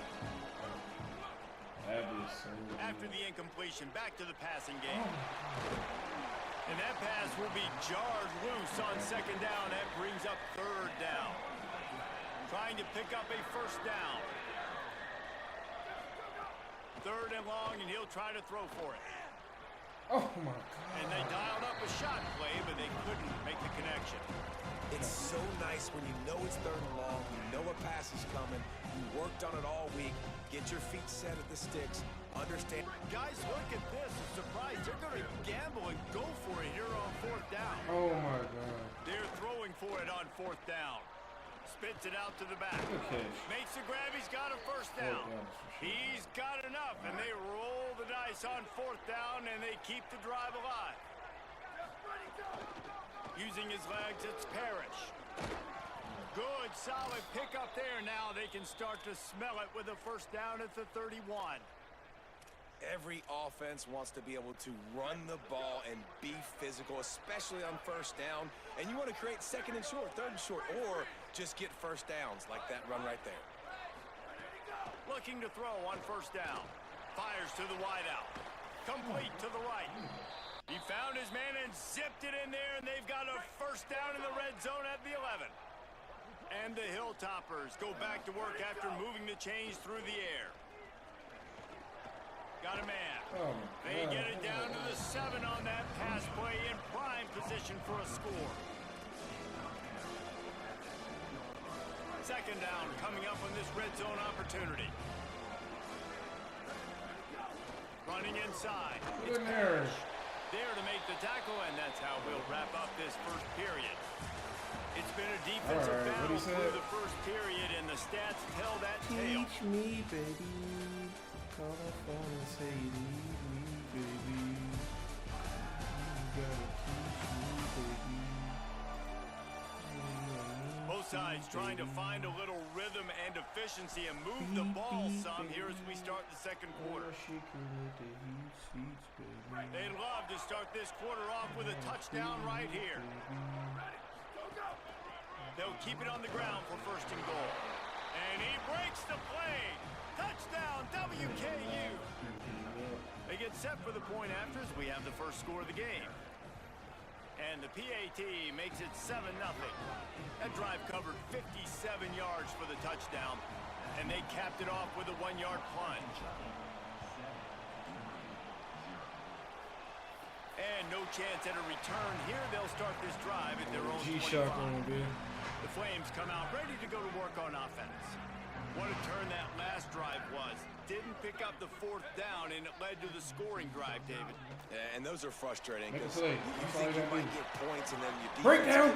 That is so good.
After the incompletion, back to the passing game. And that pass will be jarred loose on 2nd down. That brings up 3rd down. Trying to pick up a first down. 3rd and long, and he'll try to throw for it.
Oh, my God.
And they dialed up a shot play, but they couldn't make the connection.
It's so nice when you know it's 3rd and long, you know a pass is coming, you worked on it all week, get your feet set at the sticks, understand.
Guys, look at this. I'm surprised they're going to gamble and go for it here on 4th down.
Oh, my God.
They're throwing for it on 4th down. Spits it out to the back.
Okay.
Makes the grab. He's got a first down. He's got enough, and they roll the dice on 4th down, and they keep the drive alive. Using his legs, it's Parrish. Good, solid pickup there. Now they can start to smell it with a first down at the 31.
Every offense wants to be able to run the ball and be physical, especially on first down. And you want to create second and short, third and short, or just get first downs like that run right there.
Looking to throw on first down. Fires to the wideout. Complete to the right. He found his man and zipped it in there, and they've got a first down in the red zone at the 11. And the Hilltoppers go back to work after moving the chains through the air. Got a man.
Oh,
they get it down to the 7 on that pass play in prime position for a score. Second down coming up on this red zone opportunity. Running inside. It's there to make the tackle, and that's how we'll wrap up this first period. It's been a defensive battle through the first period, and the stats tell that tale.
Teach me, baby. Call my phone and say you need me, baby. You gotta teach me, baby.
Both sides trying to find a little rhythm and efficiency and move the ball some here as we start the second quarter. They'd love to start this quarter off with a touchdown right here. They'll keep it on the ground for first and goal. And he breaks the play. Touchdown, WKU. They get set for the point after as we have the first score of the game. And the PAT makes it 7-0. That drive covered 57 yards for the touchdown, and they capped it off with a 1-yard plunge. And no chance at a return here. They'll start this drive at their own 25. The Flames come out ready to go to work on offense. What a turn that last drive was. Didn't pick up the fourth down, and it led to the scoring drive, David.
Yeah, and those are frustrating because
play.
you think you might get points and then you
break down.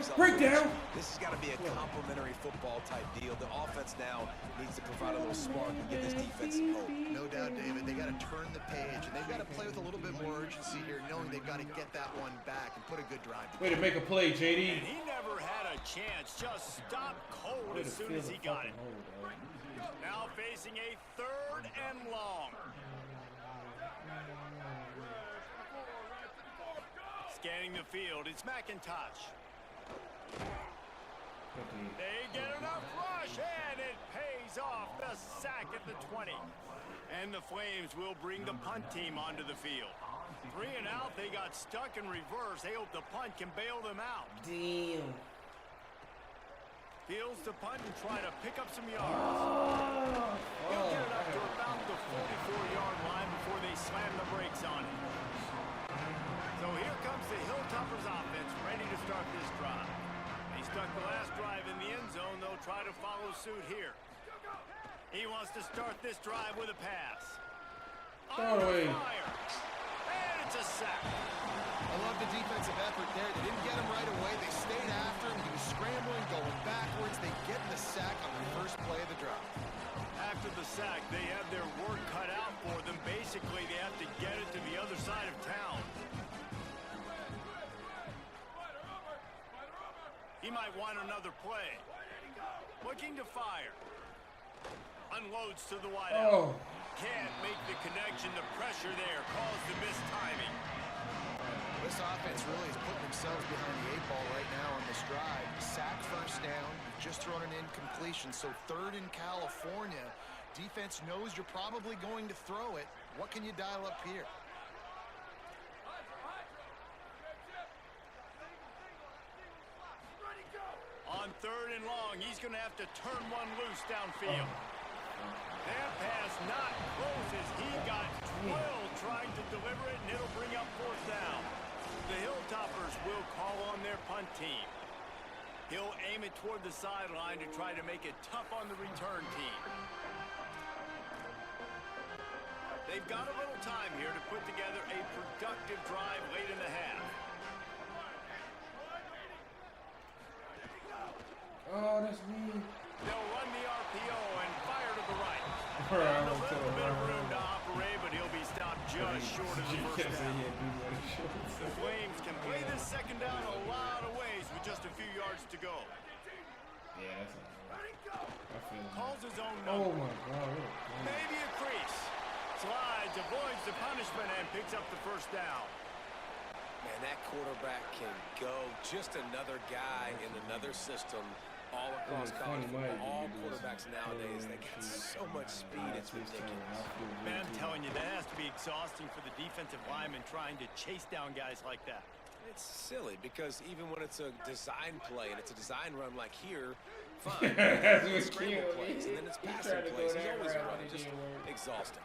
This has got to be a complementary football type deal. The offense now needs to provide a little spark and give this defense some hope.
No doubt, David. They got to turn the page, and they've got to play with a little bit more urgency here, knowing they've got to get that one back and put a good drive together.
Way to make a play, JD.
And he never had a chance. Just stopped cold as soon as he got it. Now facing a third and long. Scanning the field, it's McIntosh. They get enough rush, and it pays off. The sack at the 20. And the Flames will bring the punt team onto the field. 3 and out, they got stuck in reverse. They hope the punt can bail them out.
Damn.
Fields to punt and try to pick up some yards. He'll get it up to about the 44-yard line before they slam the brakes on it. So here comes the Hilltoppers offense ready to start this drive. They stuck the last drive in the end zone. They'll try to follow suit here. He wants to start this drive with a pass. Under fire. And it's a sack.
I love the defensive effort there. They didn't get him right away. They stayed after him. He was scrambling, going backwards. They get the sack on the first play of the drive.
After the sack, they have their work cut out for them. Basically, they have to get it to the other side of town. He might want another play. Looking to fire. Unloads to the wideout. Can't make the connection. The pressure there caused the missed timing.
This offense really is putting themselves behind the 8 ball right now on this drive. Sack first down, just thrown an incompletion. So third in California. Defense knows you're probably going to throw it. What can you dial up here?
On third and long, he's going to have to turn one loose downfield. That pass not close as he got 12 trying to deliver it, and it'll bring up fourth down. The Hilltoppers will call on their punt team. He'll aim it toward the sideline to try to make it tough on the return team. They've got a little time here to put together a productive drive late in the half.
Oh, that's me.
They'll run the RPO and fire to the right. And a little bit of room to operate, but he'll be stopped just short of the first down. The Flames can play this second down a lot of ways with just a few yards to go.
Yeah, that's
Calls his own number.
Oh my God.
Maybe a crease. Slides a avoids the punishment and picks up the first down.
Man, that quarterback can go. Just another guy in another system all across college football. All quarterbacks nowadays, they got so much speed, it's ridiculous.
Man, I'm telling you, that has to be exhausting for the defensive lineman trying to chase down guys like that.
It's silly because even when it's a design play and it's a design run like here, fine. It's scramble plays and then it's passing plays. He's always running, just exhausting.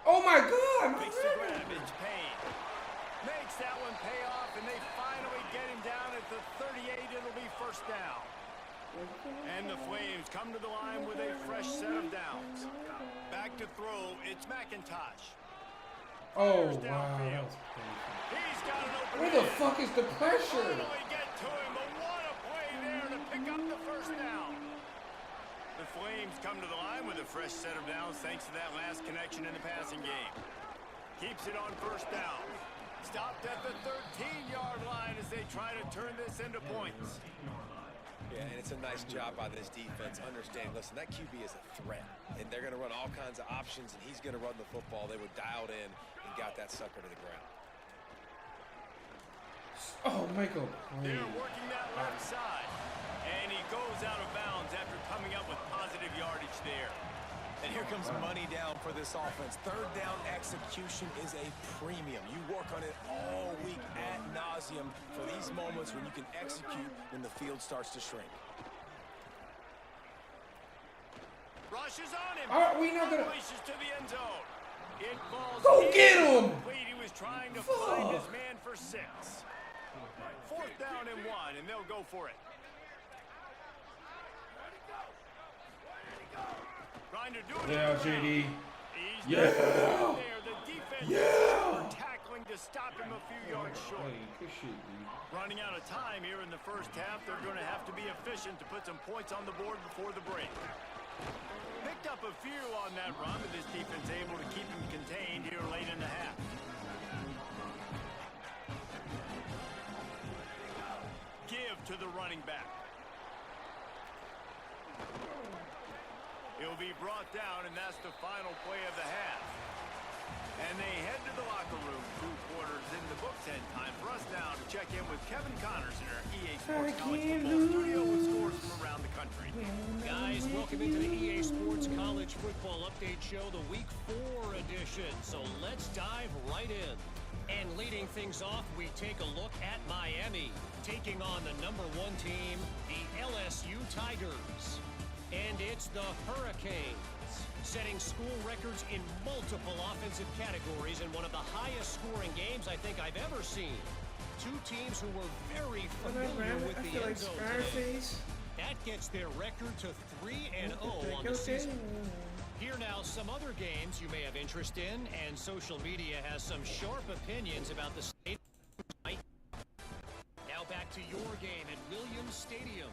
Oh my God!
Makes the grab, it's Payne. Makes that one pay off, and they finally get him down at the 38. It'll be first down. And the Flames come to the line with a fresh set of downs. Back to throw, it's McIntosh.
Oh, wow.
He's got an open
Where the fuck is the pressure?
Finally get to him, but what a play there to pick up the first down. The Flames come to the line with a fresh set of downs thanks to that last connection in the passing game. Keeps it on first down. Stopped at the 13-yard line as they try to turn this into points.
Yeah, and it's a nice job by this defense. Understand, listen, that QB is a threat, and they're going to run all kinds of options, and he's going to run the football. They were dialed in and got that sucker to the ground.
Oh, Michael.
They're working that left side, and he goes out of bounds after coming up with positive yardage there.
And here comes money down for this offense. Third down execution is a premium. You work on it all week ad nauseum for these moments when you can execute when the field starts to shrink.
Rushes on him.
Are we not gonna?
Unleashes to the end zone. It falls.
Go get him!
He was trying to find his man for 6. Fourth down and 1, and they'll go for it.
Yeah, JD.
Yeah.
Yeah.
Tackling to stop him a few yards short. Running out of time here in the first half. They're going to have to be efficient to put some points on the board before the break. Picked up a few on that run, but this defense able to keep him contained here late in the half. Give to the running back. He'll be brought down, and that's the final play of the half. And they head to the locker room, 2 quarters in the books, and time for us now to check in with Kevin Connors in our EA Sports College Football Studio with scores from around the country.
Guys, welcome into the EA Sports College Football Update Show, the Week 4 edition. So let's dive right in. And leading things off, we take a look at Miami, taking on the #1 team, the LSU Tigers. And it's the Hurricanes, setting school records in multiple offensive categories in one of the highest scoring games I think I've ever seen. 2 teams who were very familiar with the end zone today. That gets their record to 3-0 on the season. Here now, some other games you may have interest in, and social media has some sharp opinions about the state. Now back to your game at Williams Stadium.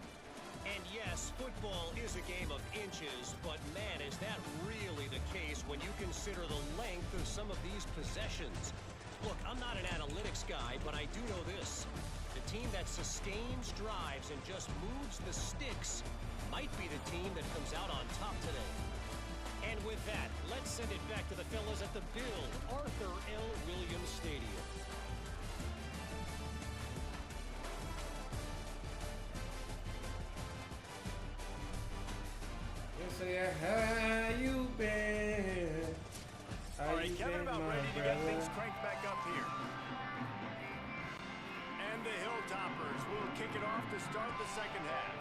And yes, football is a game of inches, but man, is that really the case when you consider the length of some of these possessions. Look, I'm not an analytics guy, but I do know this. The team that sustains drives and just moves the sticks might be the team that comes out on top today. And with that, let's send it back to the fellas at the Bill Arthur L. Williams Stadium.
Say, how you been?
All right, Kevin, about ready to get things cranked back up here. And the Hilltoppers will kick it off to start the second half.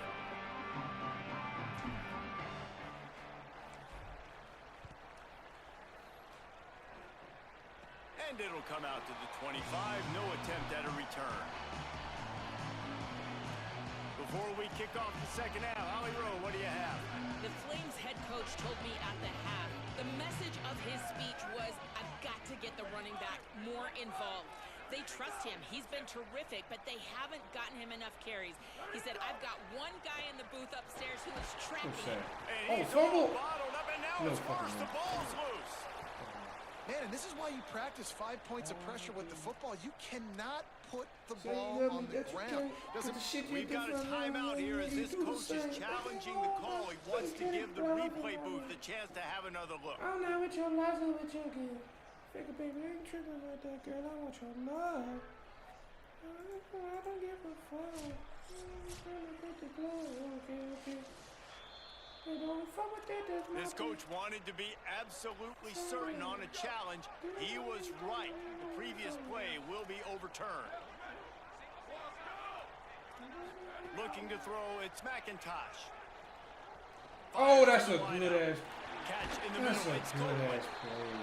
And it'll come out to the 25. No attempt at a return. Before we kick off the second half, Holly Rowe, what do you have?
The Flames head coach told me at the half, the message of his speech was, I've got to get the running back more involved. They trust him. He's been terrific, but they haven't gotten him enough carries. He said, I've got one guy in the booth upstairs who is tracking him.
And he's all bottled up, and now it's worse. The ball's loose.
Man, and this is why you practice 5 points of pressure with the football. You cannot put the ball on the ground.
We've got a timeout here as this coach is challenging the call. He wants to give the replay booth the chance to have another look.
I'm not with your life, with your game. Figure, baby, I ain't tripping about that, girl. I want your love. I don't give a fuck. Okay.
This coach wanted to be absolutely certain on a challenge. He was right. The previous play will be overturned. Looking to throw, it's McIntosh.
Oh, that's a good ass.
Catch in the middle. It's good.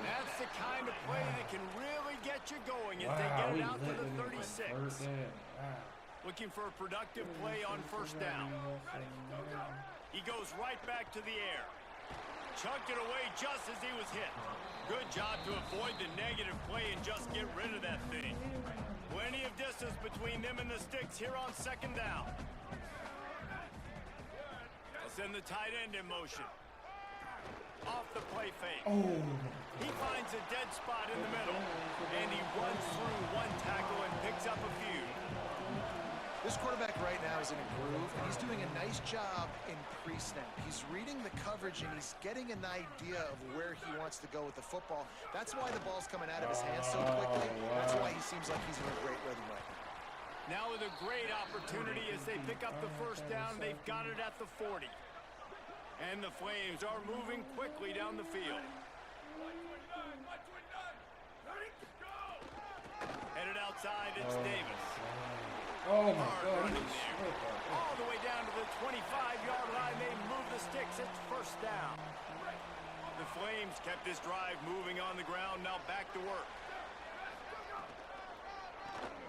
That's the kind of play that can really get you going as they get it out to the 36. Looking for a productive play on first down. He goes right back to the air. Chucked it away just as he was hit. Good job to avoid the negative play and just get rid of that thing. Plenty of distance between them and the sticks here on second down. They'll send the tight end in motion. Off the play fake.
Oh.
He finds a dead spot in the middle, and he runs through one tackle and picks up a few.
This quarterback right now is in a groove, and he's doing a nice job in pre-snap. He's reading the coverage, and he's getting an idea of where he wants to go with the football. That's why the ball's coming out of his hands so quickly. That's why he seems like he's in a great rhythm right now.
Now with a great opportunity as they pick up the first down, they've got it at the 40. And the Flames are moving quickly down the field. Headed outside, it's Davis.
Oh my God.
All the way down to the 25-yard line. They move the sticks. It's first down. The Flames kept this drive moving on the ground. Now back to work.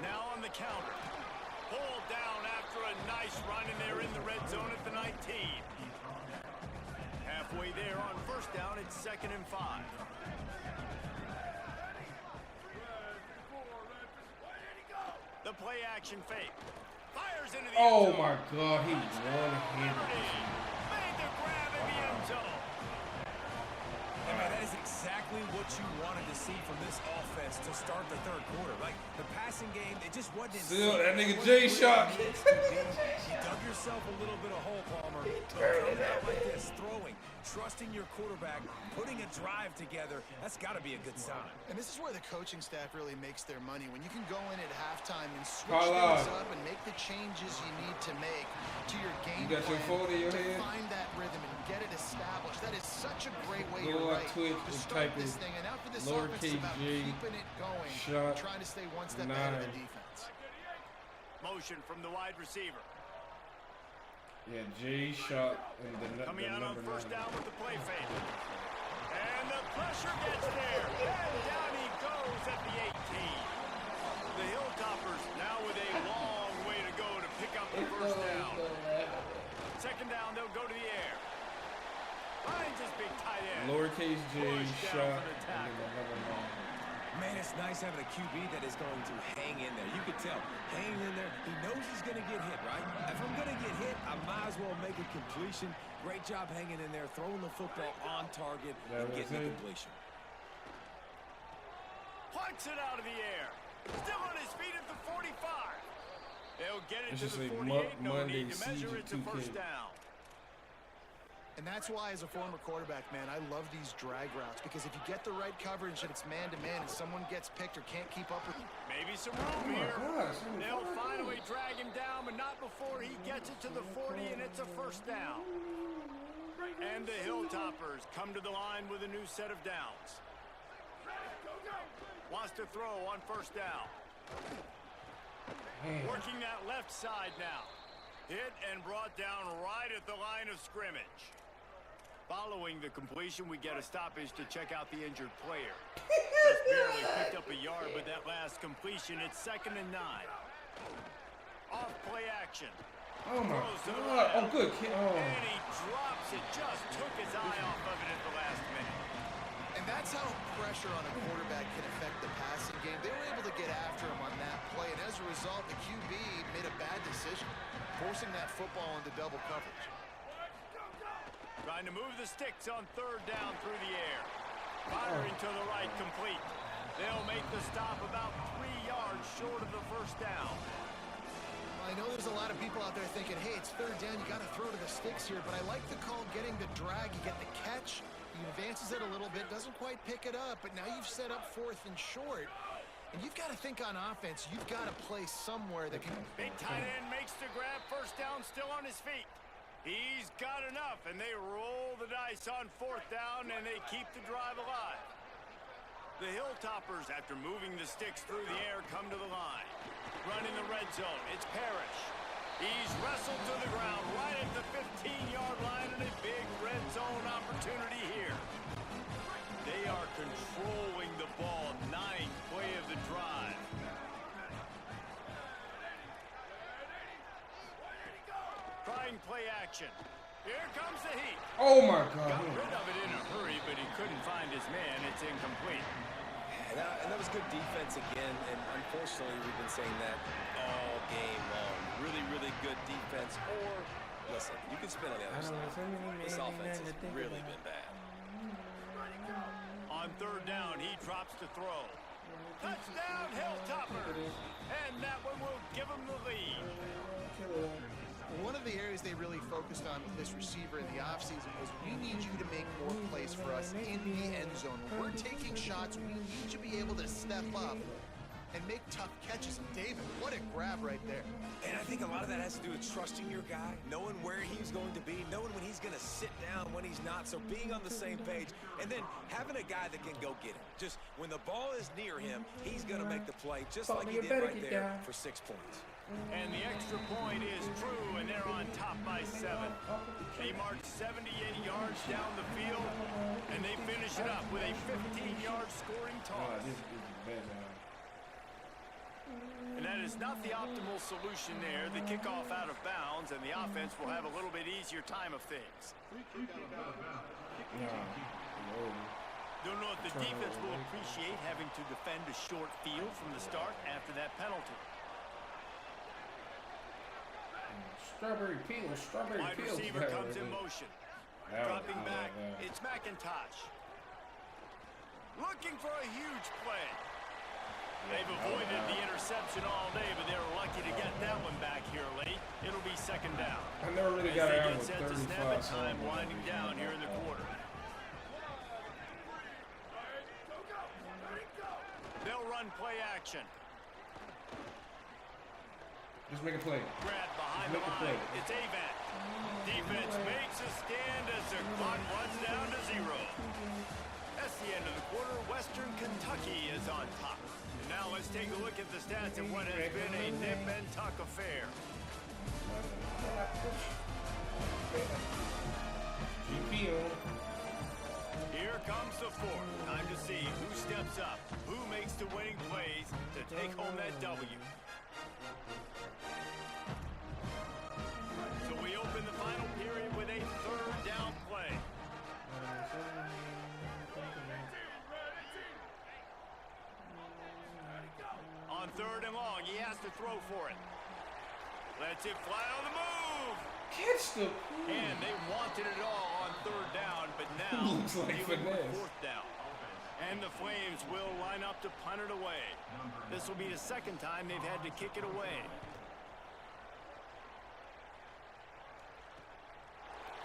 Now on the counter. Pulled down after a nice run, and they're in the red zone at the 19. Halfway there on first down, it's 2nd and 5. The play action fake. Fires into the end zone.
My God, he one-handed.
Made the grab in the end zone.
I mean, that is exactly what you wanted to see from this offense to start the third quarter. Like, the passing game, it just wasn't
Still, that nigga J-Shock.
You dug yourself a little bit of hole, Palmer. Coming out like this, throwing, trusting your quarterback, putting a drive together, that's got to be a good sign.
And this is where the coaching staff really makes their money. When you can go in at halftime and switch things up and make the changes you need to make to your game plan to find that rhythm and get it established. That is such a great way to start this thing. And now for this offense, it's about keeping it going, trying to stay one step ahead of the defense.
Motion from the wide receiver.
Yeah, J-Shock and the
coming out on first down with the play fake. And the pressure gets there. And down he goes at the 18. The Hilltoppers now with a long way to go to pick up the first down. Second down, they'll go to the air. Finds his big tight end.
Lowercase J-Shock and then another long.
Man, it's nice having a QB that is going to hang in there. You can tell, hanging in there, he knows he's going to get hit, right? If I'm going to get hit, I might as well make a completion. Great job hanging in there, throwing the football on target and getting the completion.
Plucks it out of the air. Still on his feet at the 45. They'll get it to the 48. No need to measure it to first down.
And that's why, as a former quarterback, man, I love these drag routes, because if you get the right coverage and it's man-to-man and someone gets picked or can't keep up with you.
Maybe some room here. They'll finally drag him down, but not before he gets it to the 40, and it's a first down. And the Hilltoppers come to the line with a new set of downs. Wants to throw on first down. Working that left side now. Hit and brought down right at the line of scrimmage. Following the completion, we get a stoppage to check out the injured player. Just barely picked up a yard with that last completion. It's 2nd and 9. Off play action.
Oh my God! Oh, good kid. Oh.
And he drops it. Just took his eye off of it at the last minute.
And that's how pressure on a quarterback can affect the passing game. They were able to get after him on that play, and as a result, the QB made a bad decision, forcing that football into double coverage.
Trying to move the sticks on third down through the air. Firing to the right, complete. They'll make the stop about 3 yards short of the first down.
I know there's a lot of people out there thinking, hey, it's third down, you got to throw to the sticks here, but I like the call getting the drag, you get the catch, you advance chances it a little bit, doesn't quite pick it up, but now you've set up 4th and short. And you've got to think on offense, you've got to play somewhere that can...
Big tight end makes the grab, first down, still on his feet. He's got enough, and they roll the dice on 4th down, and they keep the drive alive. The Hilltoppers, after moving the sticks through the air, come to the line. Running the red zone, it's Parrish. He's wrestled to the ground right at the 15-yard line, and a big red zone opportunity here. They are controlling the ball, 9th play of the drive. Trying play action. Here comes the heat.
Oh my God.
Got rid of it in a hurry, but he couldn't find his man. It's incomplete.
And that was good defense again, and unfortunately we've been saying that all game long. Really, really good defense. Or, listen, you can spin on the other side. This offense has really been bad.
On 3rd down, he drops to throw. Touchdown, Hilltoppers! And that one will give him the lead.
One of the areas they really focused on with this receiver in the offseason was we need you to make more plays for us in the end zone. When we're taking shots, we need you to be able to step up and make tough catches. And David, what a grab right there.
And I think a lot of that has to do with trusting your guy, knowing where he's going to be, knowing when he's going to sit down, when he's not, so being on the same page, and then having a guy that can go get him. Just when the ball is near him, he's going to make the play, just like he did right there for 6 points.
And the extra point is true, and they're on top by 7. They march 78 yards down the field, and they finish it up with a 15-yard scoring toss. And that is not the optimal solution there. The kickoff out of bounds, and the offense will have a little bit easier time of things. Don't know if the defense will appreciate having to defend a short field from the start after that penalty.
Strawberry peel, strawberry
wide
peel.
Receiver comes in motion. Dropping back, it's McIntosh. Looking for a huge play. They've avoided the interception all day, but they were lucky to get that one back here late. It'll be 2nd down.
I never really got around with 35.
Snap and time winding down here in the quarter. They'll run play action.
Just make a play.
Grab behind the line. It's Avant. Defense makes a stand as the clock runs down to 0. That's the end of the quarter. Western Kentucky is on top. And now let's take a look at the stats of what has been a nip and tuck affair. Here comes the 4th. Time to see who steps up, who makes the winning plays to take home that W. So we open the final period with a 3rd down play. On 3rd and long, he has to throw for it. Lets it fly on the move.
Catch the...
And they wanted it all on 3rd down, but now
looks like finesse.
4th down. And the Flames will line up to punt it away. This will be the 2nd time they've had to kick it away.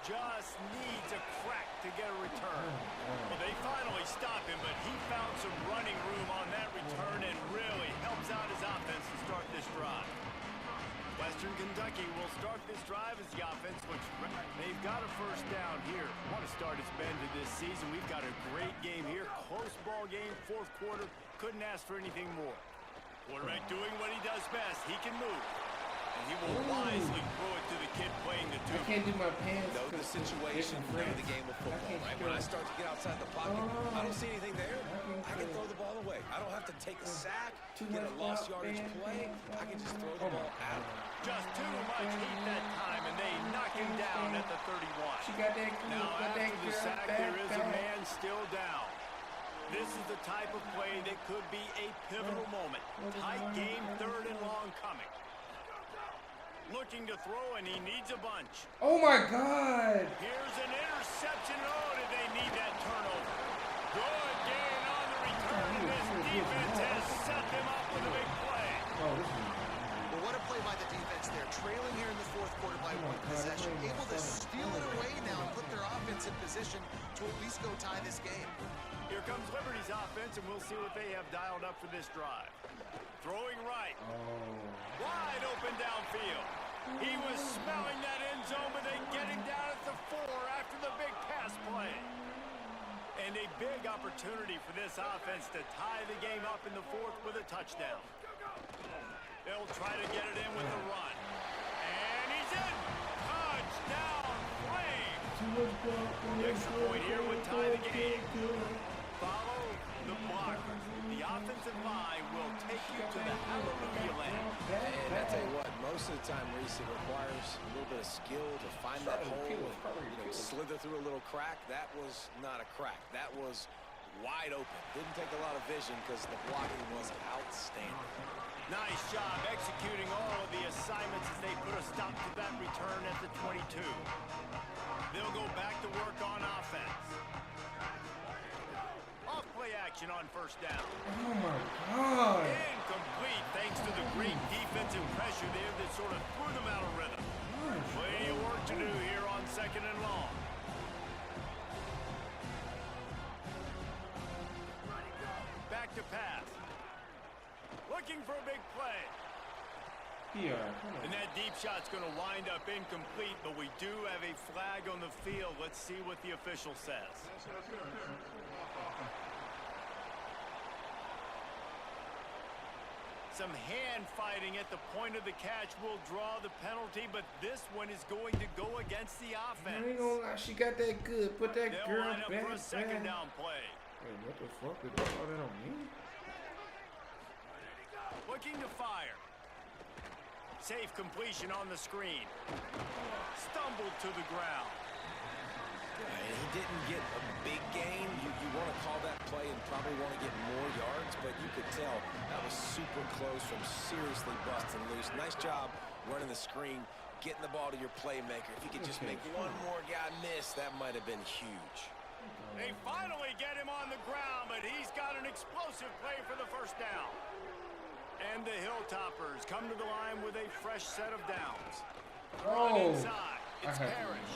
Just needs a crack to get a return. Well, they finally stop him, but he found some running room on that return and really helps out his offense to start this drive. Western Kentucky will start this drive as the offense looks ready. They've got a 1st down here. What a start it's been to this season. We've got a great game here. Close ball game, 4th quarter. Couldn't ask for anything more. Quarterback doing what he does best. He can move. And he will wisely throw it to the kid playing the 2.
I can't do my pants.
Know the situation, know the game of football, right? When I start to get outside the pocket, I don't see anything there. I can throw the ball away. I don't have to take a sack, get a lost yardage play. I can just throw the ball out.
Just too much heat that time, and they knock him down at the 31.
She got that cool,
now after the sack, there is a man still down. This is the type of play that could be a pivotal moment. Tight game, 3rd and long coming. Looking to throw, and he needs a bunch.
Oh my God!
Here's an interception. Oh, did they need that turnover? Good gain on the return. This defense has set them up with a big play.
Well, what a play by the defense there. Trailing here in the 4th quarter by 1 possession. Able to steal it away now and put their offense in position to at least go go tie this game.
Here comes Liberty's offense, and we'll see what they have dialed up for this drive. Throwing right. Wide open downfield. He was smelling that end zone, but they get him down at the 4 after the big pass play. And a big opportunity for this offense to tie the game up in the 4th with a touchdown. They'll try to get it in with the run. And he's in. Touchdown, Flames. The extra point here would tie the game. Follow the blocker. The offensive line will take you to the hallelujah land.
And I tell you what, most of the time, Reese, it requires a little bit of skill to find that hole and slither through a little crack. That was not a crack. That was wide open. Didn't take a lot of vision because the blocking was outstanding.
Nice job executing all of the assignments as they put a stop to that return at the 22. They'll go back to work on offense. Off-play action on first down.
Oh, my God.
Incomplete thanks to the great defensive pressure there that sort of threw them out of rhythm. Plenty of work to do here on 2nd and long. Back to pass. Looking for a big play. And that deep shot's going to wind up incomplete, but we do have a flag on the field. Let's see what the official says. Some hand fighting at the point of the catch will draw the penalty, but this one is going to go against the offense.
I ain't gonna lie, she got that good. Put that
They'll
girl
line up
back.
for a second down play.
Hey, what the fuck? Did they call that on me?
Looking to fire. Safe completion on the screen. Stumbled to the ground.
He didn't get a big gain. You want to call that play and probably want to get more yards, but you could tell that was super close from seriously busting loose. Nice job running the screen, getting the ball to your playmaker. If you could just make one more guy miss, that might have been huge.
They finally get him on the ground, but he's got an explosive play for the first down. And the Hilltoppers come to the line with a fresh set of downs. Run inside. It's Parrish.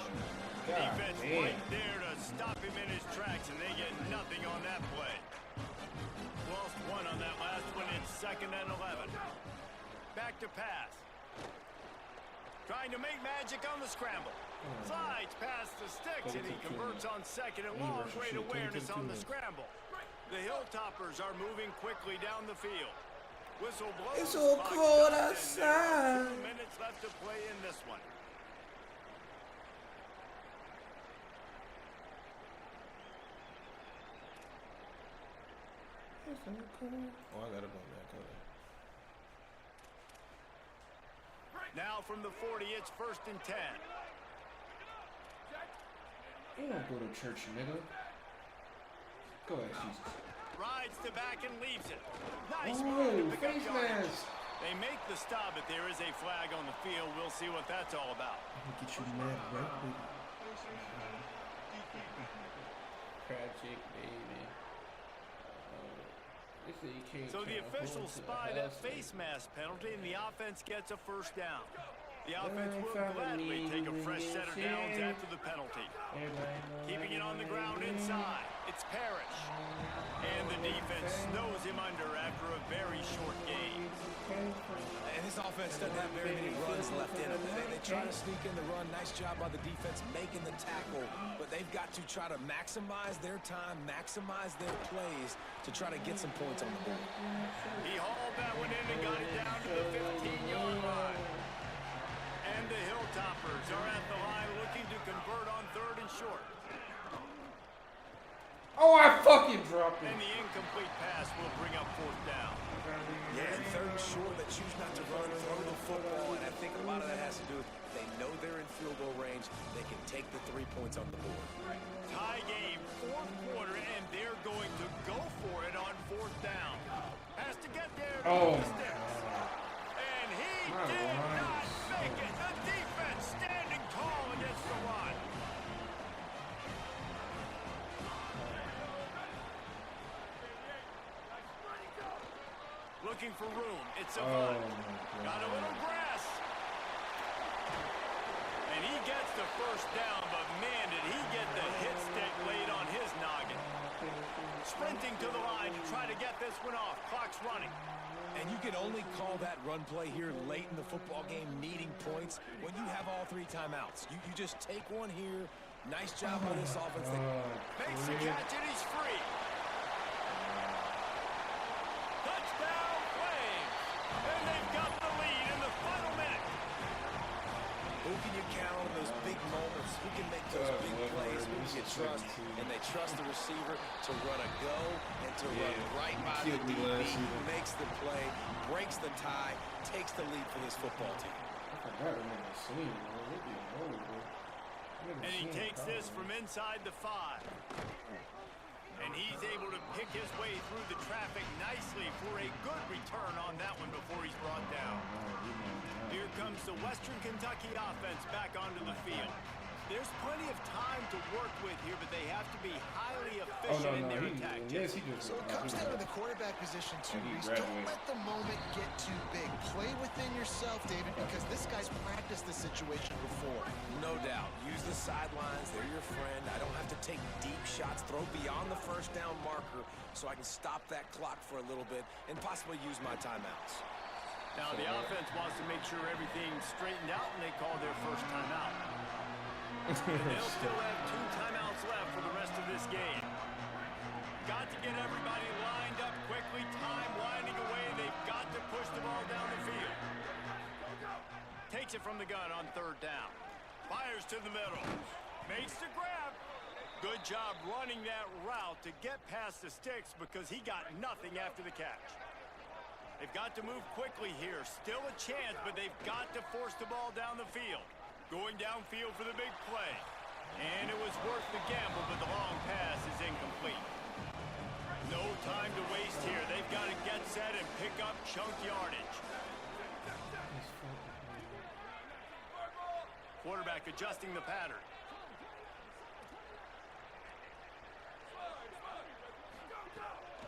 Defense right there to stop him in his tracks, and they get nothing on that play. Lost one on that last one. It's 2nd and 11. Back to pass. Trying to make magic on the scramble. Slides past the sticks, and he converts on 2nd and long. Great awareness on the scramble. The Hilltoppers are moving quickly down the field. Whistle blows.
It's so cold outside.
2 minutes left to play in this one.
Oh, I got it on that color.
Now from the 40, it's 1st and 10.
You don't go to church, nigga. Go ahead, Jesus.
Rides to back and leaves it. Nice
move
to pick
face
up yardage.
mask.
They make the stop, but there is a flag on the field. We'll see what that's all about.
Get you mad right quick. Tragic, baby.
So the officials spy that face mask penalty, and the offense gets a first down. The offense will gladly take a fresh set of downs after the penalty. Keeping it on the ground inside. It's Parrish. And the defense snows him under after a very short game.
And this offense doesn't have very many runs left in it. They try to sneak in the run. Nice job by the defense making the tackle. But they've got to try to maximize their time, maximize their plays to try to get some points on the board.
He hauled that one in and got it down to the 15-yard line. And the Hilltoppers are at the line looking to convert on 3rd and short.
Oh, I fucking dropped it.
And the incomplete pass will bring up 4th down.
Yeah, and 3rd and short, they choose not to run, throw the football, and I think a lot of that has to do with they know they're in field goal range. They can take the 3 points on the board.
Tie game, 4th quarter, and they're going to go for it on 4th down. Has to get there.
Oh.
And he did not make it. The defense standing tall against the run. Looking for room. It's a Got a little grass. And he gets the first down, but man, did he get the hit stick laid on his noggin. Sprinting to the line to try to get this one off. Clock's running.
And you can only call that run play here late in the football game needing points when you have all 3 timeouts. You just take one here. Nice job by this offense.
Makes the catch and he's free. Touchdown Flames. And they've got the lead in the final minute.
Who can you count on those big moments? Who can make those big plays? Who can you trust? And they trust the receiver to run a go and to run right by the DB. Makes the play, breaks the tie, takes the lead for this football team.
And he takes this from inside the 5. And he's able to pick his way through the traffic nicely for a good return on that one before he's brought down. Here comes the Western Kentucky offense back onto the field. There's plenty of time to work with here, but they have to be highly efficient in their attack.
So it comes down to the quarterback position too, Reese. Don't let the moment get too big. Play within yourself, David, because this guy's practiced this situation before.
No doubt. Use the sidelines. They're your friend. I don't have to take deep shots, throw beyond the first down marker so I can stop that clock for a little bit and possibly use my timeouts.
Now the offense wants to make sure everything's straightened out, and they call their first timeout. And they'll still have 2 timeouts left for the rest of this game. Got to get everybody lined up quickly. Time winding away. They've got to push the ball down the field. Takes it from the gun on 3rd down. Fires to the middle. Makes the grab. Good job running that route to get past the sticks because he got nothing after the catch. They've got to move quickly here. Still a chance, but they've got to force the ball down the field. Going downfield for the big play. And it was worth the gamble, but the long pass is incomplete. No time to waste here. They've got to get set and pick up chunk yardage. Quarterback adjusting the pattern.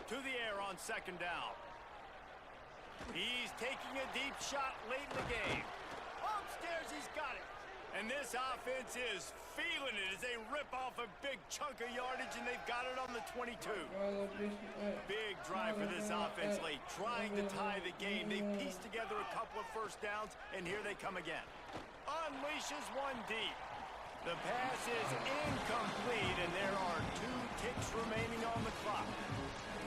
To the air on 2nd down. He's taking a deep shot late in the game. Upstairs, he's got it. And this offense is feeling it as they rip off a big chunk of yardage, and they've got it on the 22. Big drive for this offense late, trying to tie the game. They've pieced together a couple of first downs, and here they come again. Unleashes one deep. The pass is incomplete, and there are 2 ticks remaining on the clock.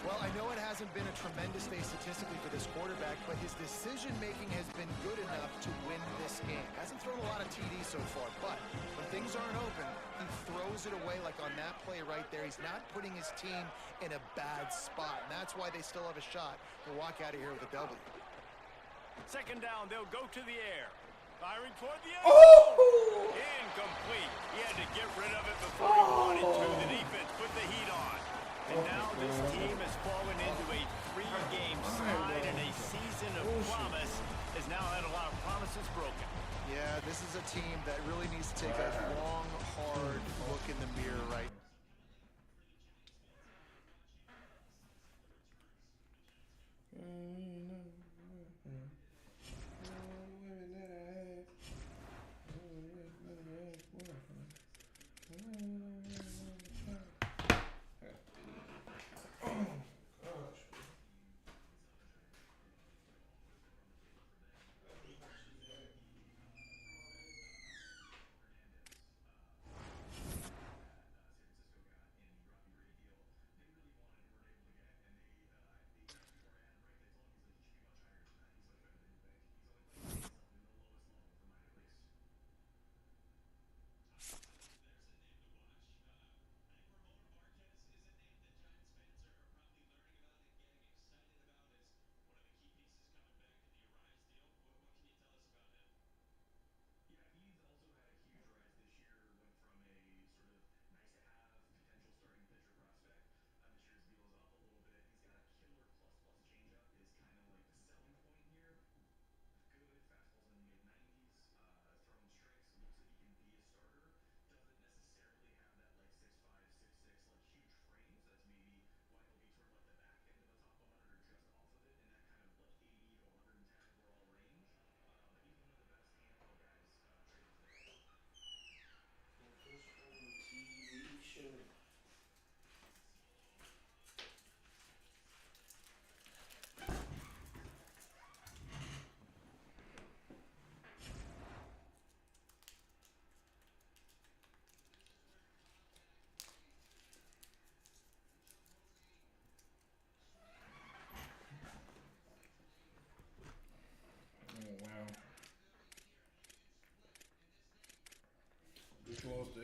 Well, I know it hasn't been a tremendous day statistically for this quarterback, but his decision-making has been good enough to win this game. Hasn't thrown a lot of TDs so far, but when things aren't open, he throws it away like on that play right there. He's not putting his team in a bad spot, and that's why they still have a shot to walk out of here with a W.
2nd down, they'll go to the air. Firing toward the end zone. Incomplete. He had to get rid of it before he wanted to. The defense put the heat on. And now this team has fallen into a 3-game slide, and a season of promise has now had a lot of promises broken.
Yeah, this is a team that really needs to take a long, hard look in the mirror right now.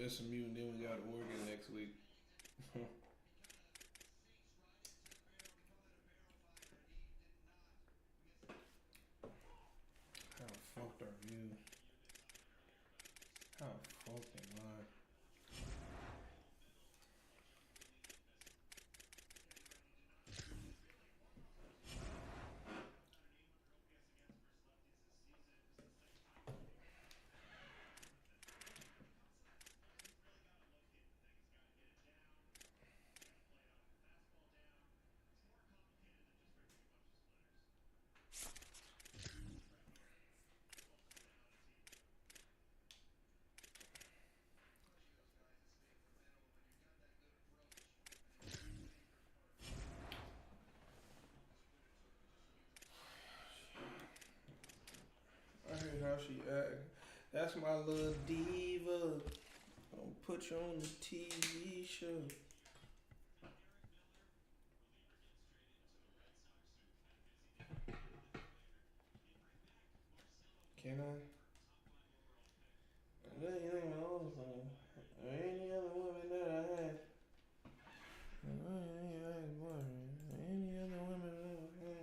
SMU, and then we got Oregon next week. How fucked are you? How fucked am I? I heard how she act. That's my little diva. I'll put you on the TV show. Can I? You ain't my own phone. Or any other woman that I had. Any other woman that I had.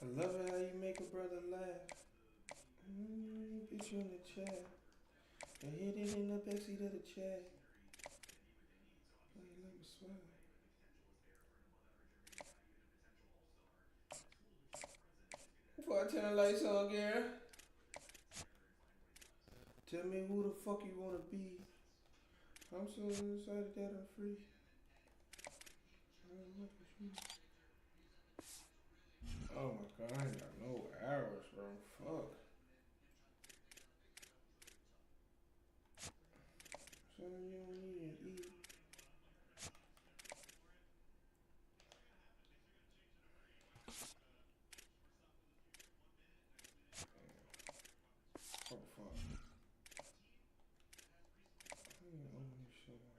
I love it how you make a brother laugh. Picture in the chat. And hit it in the backseat of the chat. Let me swag. Before I turn the lights on, girl. Tell me who the fuck you wanna be. I'm so excited that I'm free. Oh my god, I ain't got no hours, bro. Fuck. Something you don't need to eat. Oh fuck. I need to open this shit up.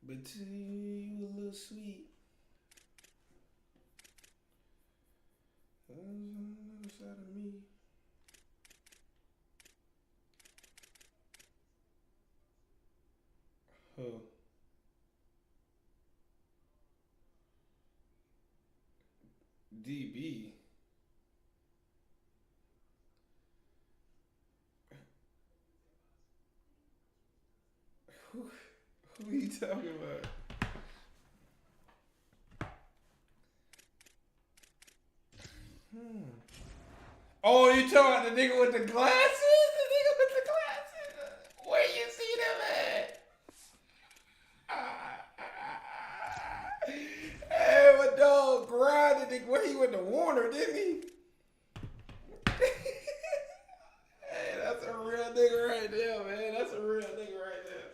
But to you a little sweet. There's another side of me. Huh. DB. Who are you talking about? Oh, you talking about the nigga with the glasses? The nigga with the glasses? Where you see them at? Hey, my dog grinded. Where he went to Warner, didn't he? Hey, that's a real nigga right there, man. That's a real nigga right there.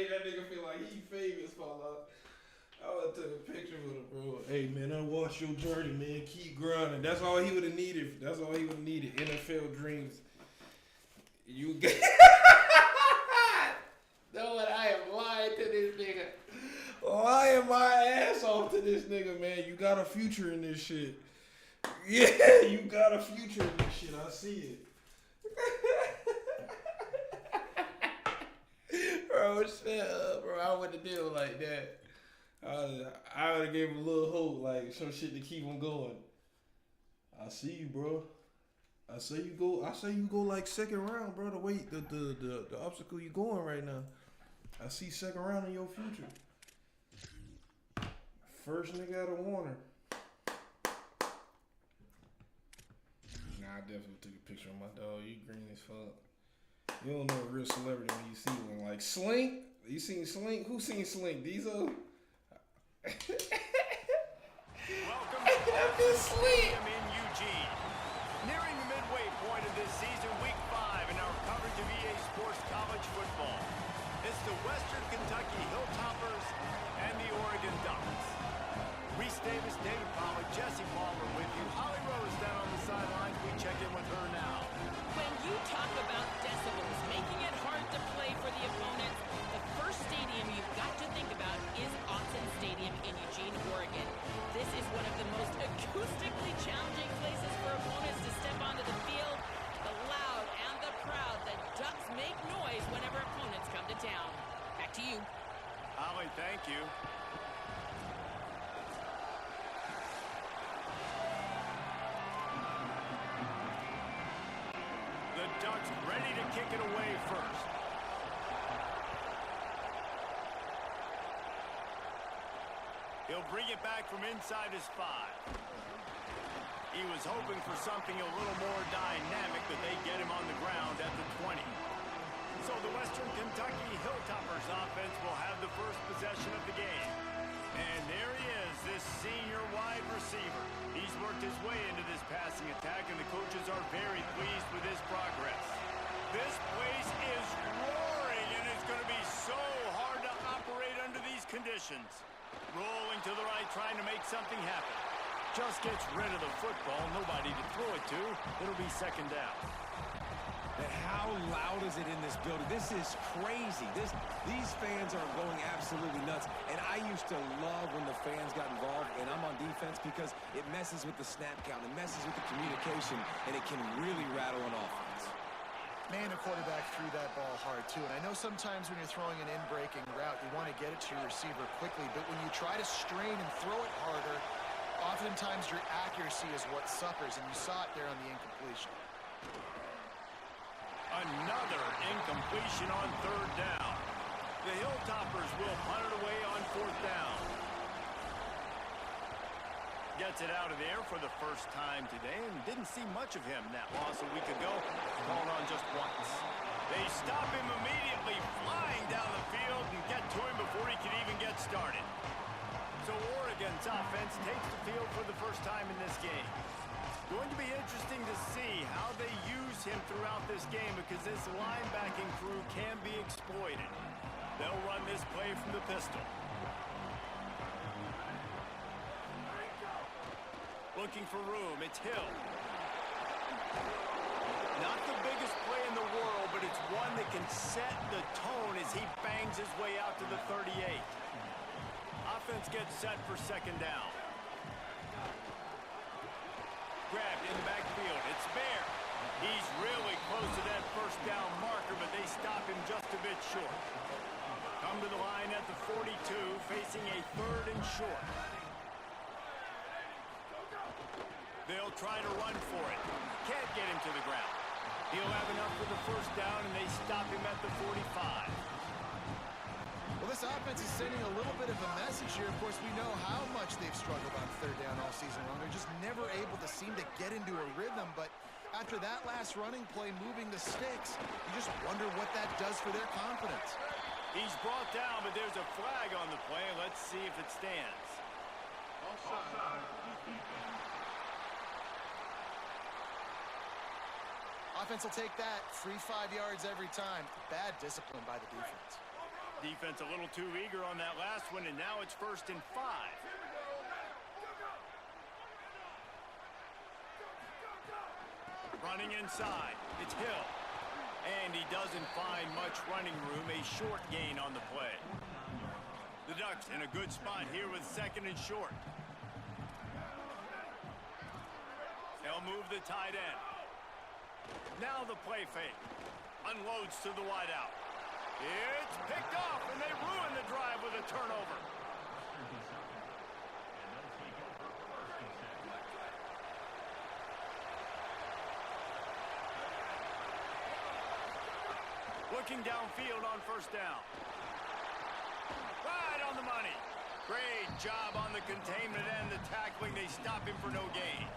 made that nigga feel like he famous, fella. I would have took a picture with him, bro. Hey, man, unwatch your journey, man. Keep grinding. That's all he would have needed. That's all he would have needed. NFL dreams. You get... No, I am lying to this nigga. Lying my ass off to this nigga, man. You got a future in this shit. Yeah, you got a future in this shit. I see it. Bro, shut up, bro. I wouldn't deal like that. I would have gave him a little hope, like some shit to keep him going. I see you, bro. I say you go like second round, bro. The way the obstacle you going right now. I see second round in your future. First nigga out of Warner. Nah, I definitely took a picture of my dog. You green as fuck. You don't know a real celebrity when you see one. Like Slink. You seen Slink? Who seen Slink? Diesel?
Welcome to Stadium in Eugene. Nearing the midway point of this season, week 5 in our coverage of EA Sports College football. It's the Western Kentucky Hilltoppers and the Oregon Ducks. Reese Davis, David Pollack, Jesse Palmer with you. Holly Rose down on the sidelines. We check in with her now.
When you talk about decibels, making it hard to play for the opponents, the first stadium you've got to think about is Autzen Stadium in Eugene, Oregon. This is one of the most acoustically challenging places for opponents to step onto the field. The loud and the proud, the Ducks make noise whenever opponents come to town. Back to you.
Holly, thank you. The Ducks ready to kick it away first. He'll bring it back from inside his 5. He was hoping for something a little more dynamic, but they get him on the ground at the 20. So the Western Kentucky Hilltoppers offense will have the first possession of the game. And there he is, this senior wide receiver. He's worked his way into this passing attack, and the coaches are very pleased with his progress. This place is roaring, and it's going to be so hard to operate under these conditions. Rolling to the right, trying to make something happen. Just gets rid of the football, nobody to throw it to. It'll be second down.
How loud is it in this building? This is crazy. These fans are going absolutely nuts. And I used to love when the fans got involved, and I'm on defense because it messes with the snap count, it messes with the communication, and it can really rattle an offense.
Man, the quarterback threw that ball hard, too. And I know sometimes when you're throwing an in-breaking route, you want to get it to your receiver quickly. But when you try to strain and throw it harder, oftentimes your accuracy is what suffers. And you saw it there on the incompletion.
Another incompletion on third down. The Hilltoppers will punt it away on fourth down. Gets it out of there for the first time today, and didn't see much of him that loss a week ago. Called on just once. They stop him immediately, flying down the field and get to him before he can even get started. So Oregon's offense takes the field for the first time in this game. Going to be interesting to see how they use him throughout this game because this linebacking crew can be exploited. They'll run this play from the pistol. Looking for room, it's Hill. Not the biggest play in the world, but it's one that can set the tone as he bangs his way out to the 38. Offense gets set for second down. Grabbed in the backfield, it's Bear. He's really close to that first down marker, but they stop him just a bit short. Come to the line at the 42, facing a third and short. They'll try to run for it. Can't get him to the ground. He'll have enough for the first down, and they stop him at the 45.
Well, this offense is sending a little bit of a message here. Of course, we know how much they've struggled on third down all season long. They're just never able to seem to get into a rhythm. But after that last running play, moving the sticks, you just wonder what that does for their confidence.
He's brought down, but there's a flag on the play. Let's see if it stands.
Offense will take that. Free 5 yards every time. Bad discipline by the defense.
Defense a little too eager on that last one, and now it's 1st and 5. Running inside, it's Hill. And he doesn't find much running room, a short gain on the play. The Ducks in a good spot here with 2nd and short. They'll move the tight end. Now the play fake. Unloads to the wideout. It's picked off, and they ruin the drive with a turnover. Looking downfield on 1st down. Right on the money. Great job on the containment and the tackling. They stop him for no gain.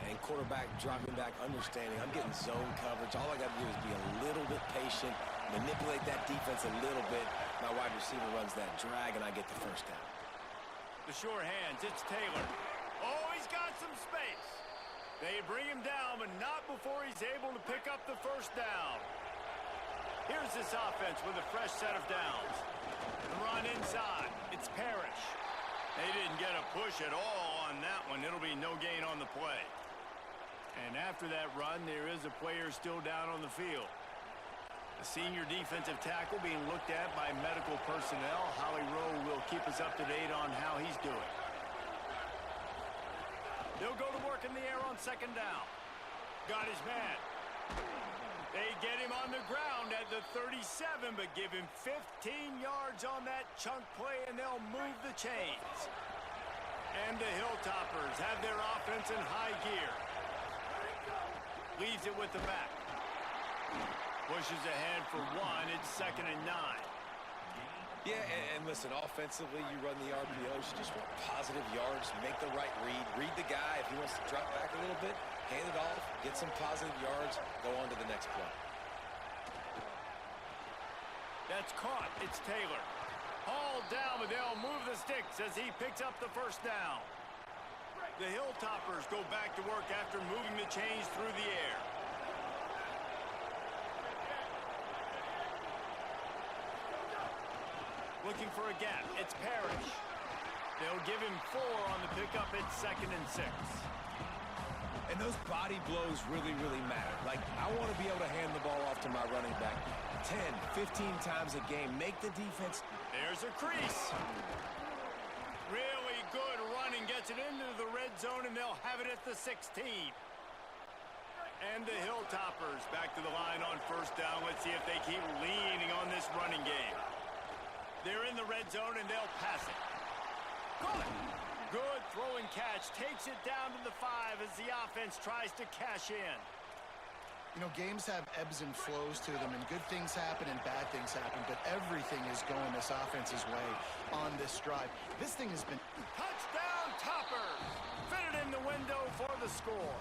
And quarterback dropping back, understanding I'm getting zone coverage. All I got to do is be a little bit patient, manipulate that defense a little bit. My wide receiver runs that drag, and I get the 1st down.
The sure hands, it's Taylor. Oh, he's got some space. They bring him down, but not before he's able to pick up the 1st down. Here's this offense with a fresh set of downs. The run inside, it's Parrish. They didn't get a push at all on that one. It'll be no gain on the play. And after that run, there is a player still down on the field. The senior defensive tackle being looked at by medical personnel. Holly Rowe will keep us up to date on how he's doing. They'll go to work in the air on 2nd down. Got his man. They get him on the ground at the 37, but give him 15 yards on that chunk play, and they'll move the chains. And the Hilltoppers have their offense in high gear. Leaves it with the back. Pushes ahead for 1. It's 2nd and 9.
Yeah, and listen, offensively, you run the RPOs. You just want positive yards, make the right read. Read the guy. If he wants to drop back a little bit, hand it off, get some positive yards, go on to the next play.
That's caught. It's Taylor. Hauled down, but they'll move the sticks as he picks up the 1st down. The Hilltoppers go back to work after moving the chains through the air. Looking for a gap. It's Parrish. They'll give him 4 on the pickup. It's 2nd and 6.
And those body blows really, really matter. Like, I want to be able to hand the ball off to my running back 10, 15 times a game. Make the defense.
There's a crease. Really good running. Gets it into the red zone, and they'll have it at the 16. And the Hilltoppers back to the line on 1st down. Let's see if they keep leaning on this running game. They're in the red zone, and they'll pass it. Good. Good throwing catch. Takes it down to the 5 as the offense tries to cash in.
You know, games have ebbs and flows to them, and good things happen and bad things happen, but everything is going this offense's way on this drive. This thing has been...
Touchdown, Toppers! Fitted in the window for the score.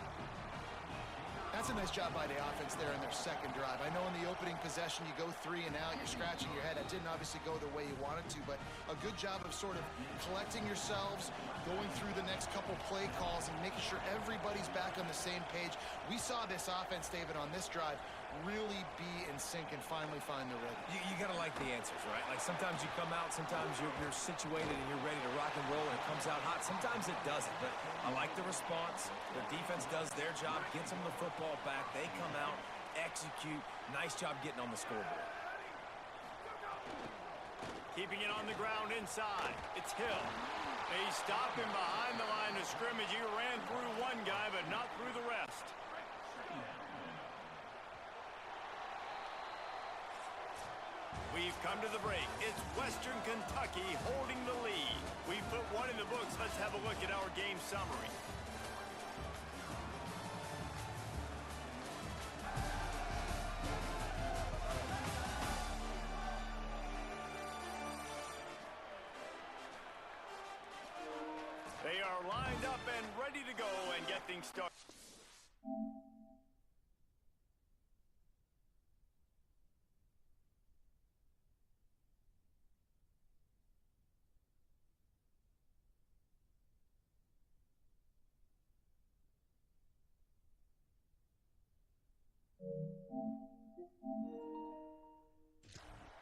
That's a nice job by the offense there in their 2nd drive. I know in the opening possession you go 3 and out, you're scratching your head. That didn't obviously go the way you wanted to, but a good job of sort of collecting yourselves, going through the next couple play calls, and making sure everybody's back on the same page. We saw this offense, David, on this drive really be in sync and finally find the rhythm.
You got to like the answers, right? Like sometimes you come out, sometimes you're situated and you're ready to rock and roll and it comes out hot. Sometimes it doesn't, but I like the response. The defense does their job, gets them the football back. They come out, execute. Nice job getting on the scoreboard.
Keeping it on the ground inside. It's Hill. They stop him behind the line of scrimmage. He ran through one guy, but not through the rest. We've come to the break. It's Western Kentucky holding the lead. We've put 1 in the books. Let's have a look at our game summary. They are lined up and ready to go and get things started.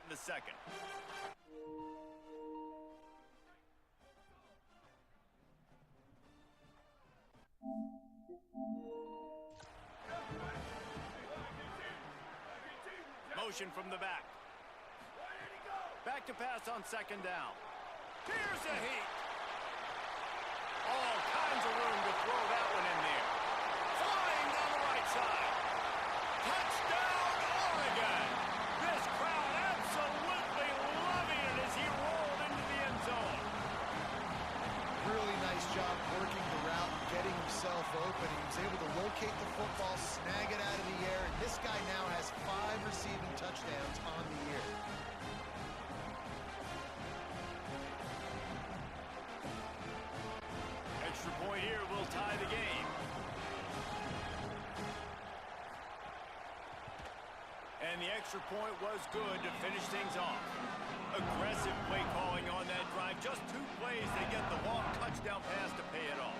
The the second. Motion from the back. Back to pass on second down. Here's a heat. All kinds of room to throw that one in there. Flying down the right side. Touchdown, Oregon. This crowd absolutely loving it as he rolled into the end zone.
Really nice job working the route and getting himself open. He was able to locate the football, snag it out of the air, and this guy now has 5 receiving touchdowns on the year.
Extra point here will tie the game. And the extra point was good to finish things off. Aggressive play calling on that drive. Just 2 plays, they get the long touchdown pass to pay it off.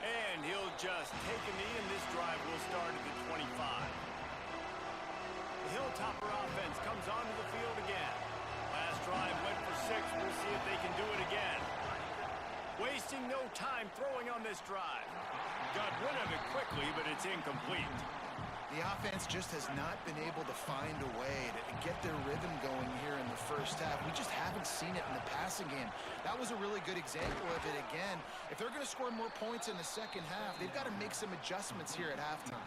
And he'll just take a knee, and this drive will start at the 25. The Hilltopper offense comes onto the field again. Last drive went for 6. We'll see if they can do it again. Wasting no time throwing on this drive. Got rid of it quickly, but it's incomplete.
The offense just has not been able to find a way to get their rhythm going here in the first half. We just haven't seen it in the passing game. That was a really good example of it again. If they're going to score more points in the second half, they've got to make some adjustments here at halftime.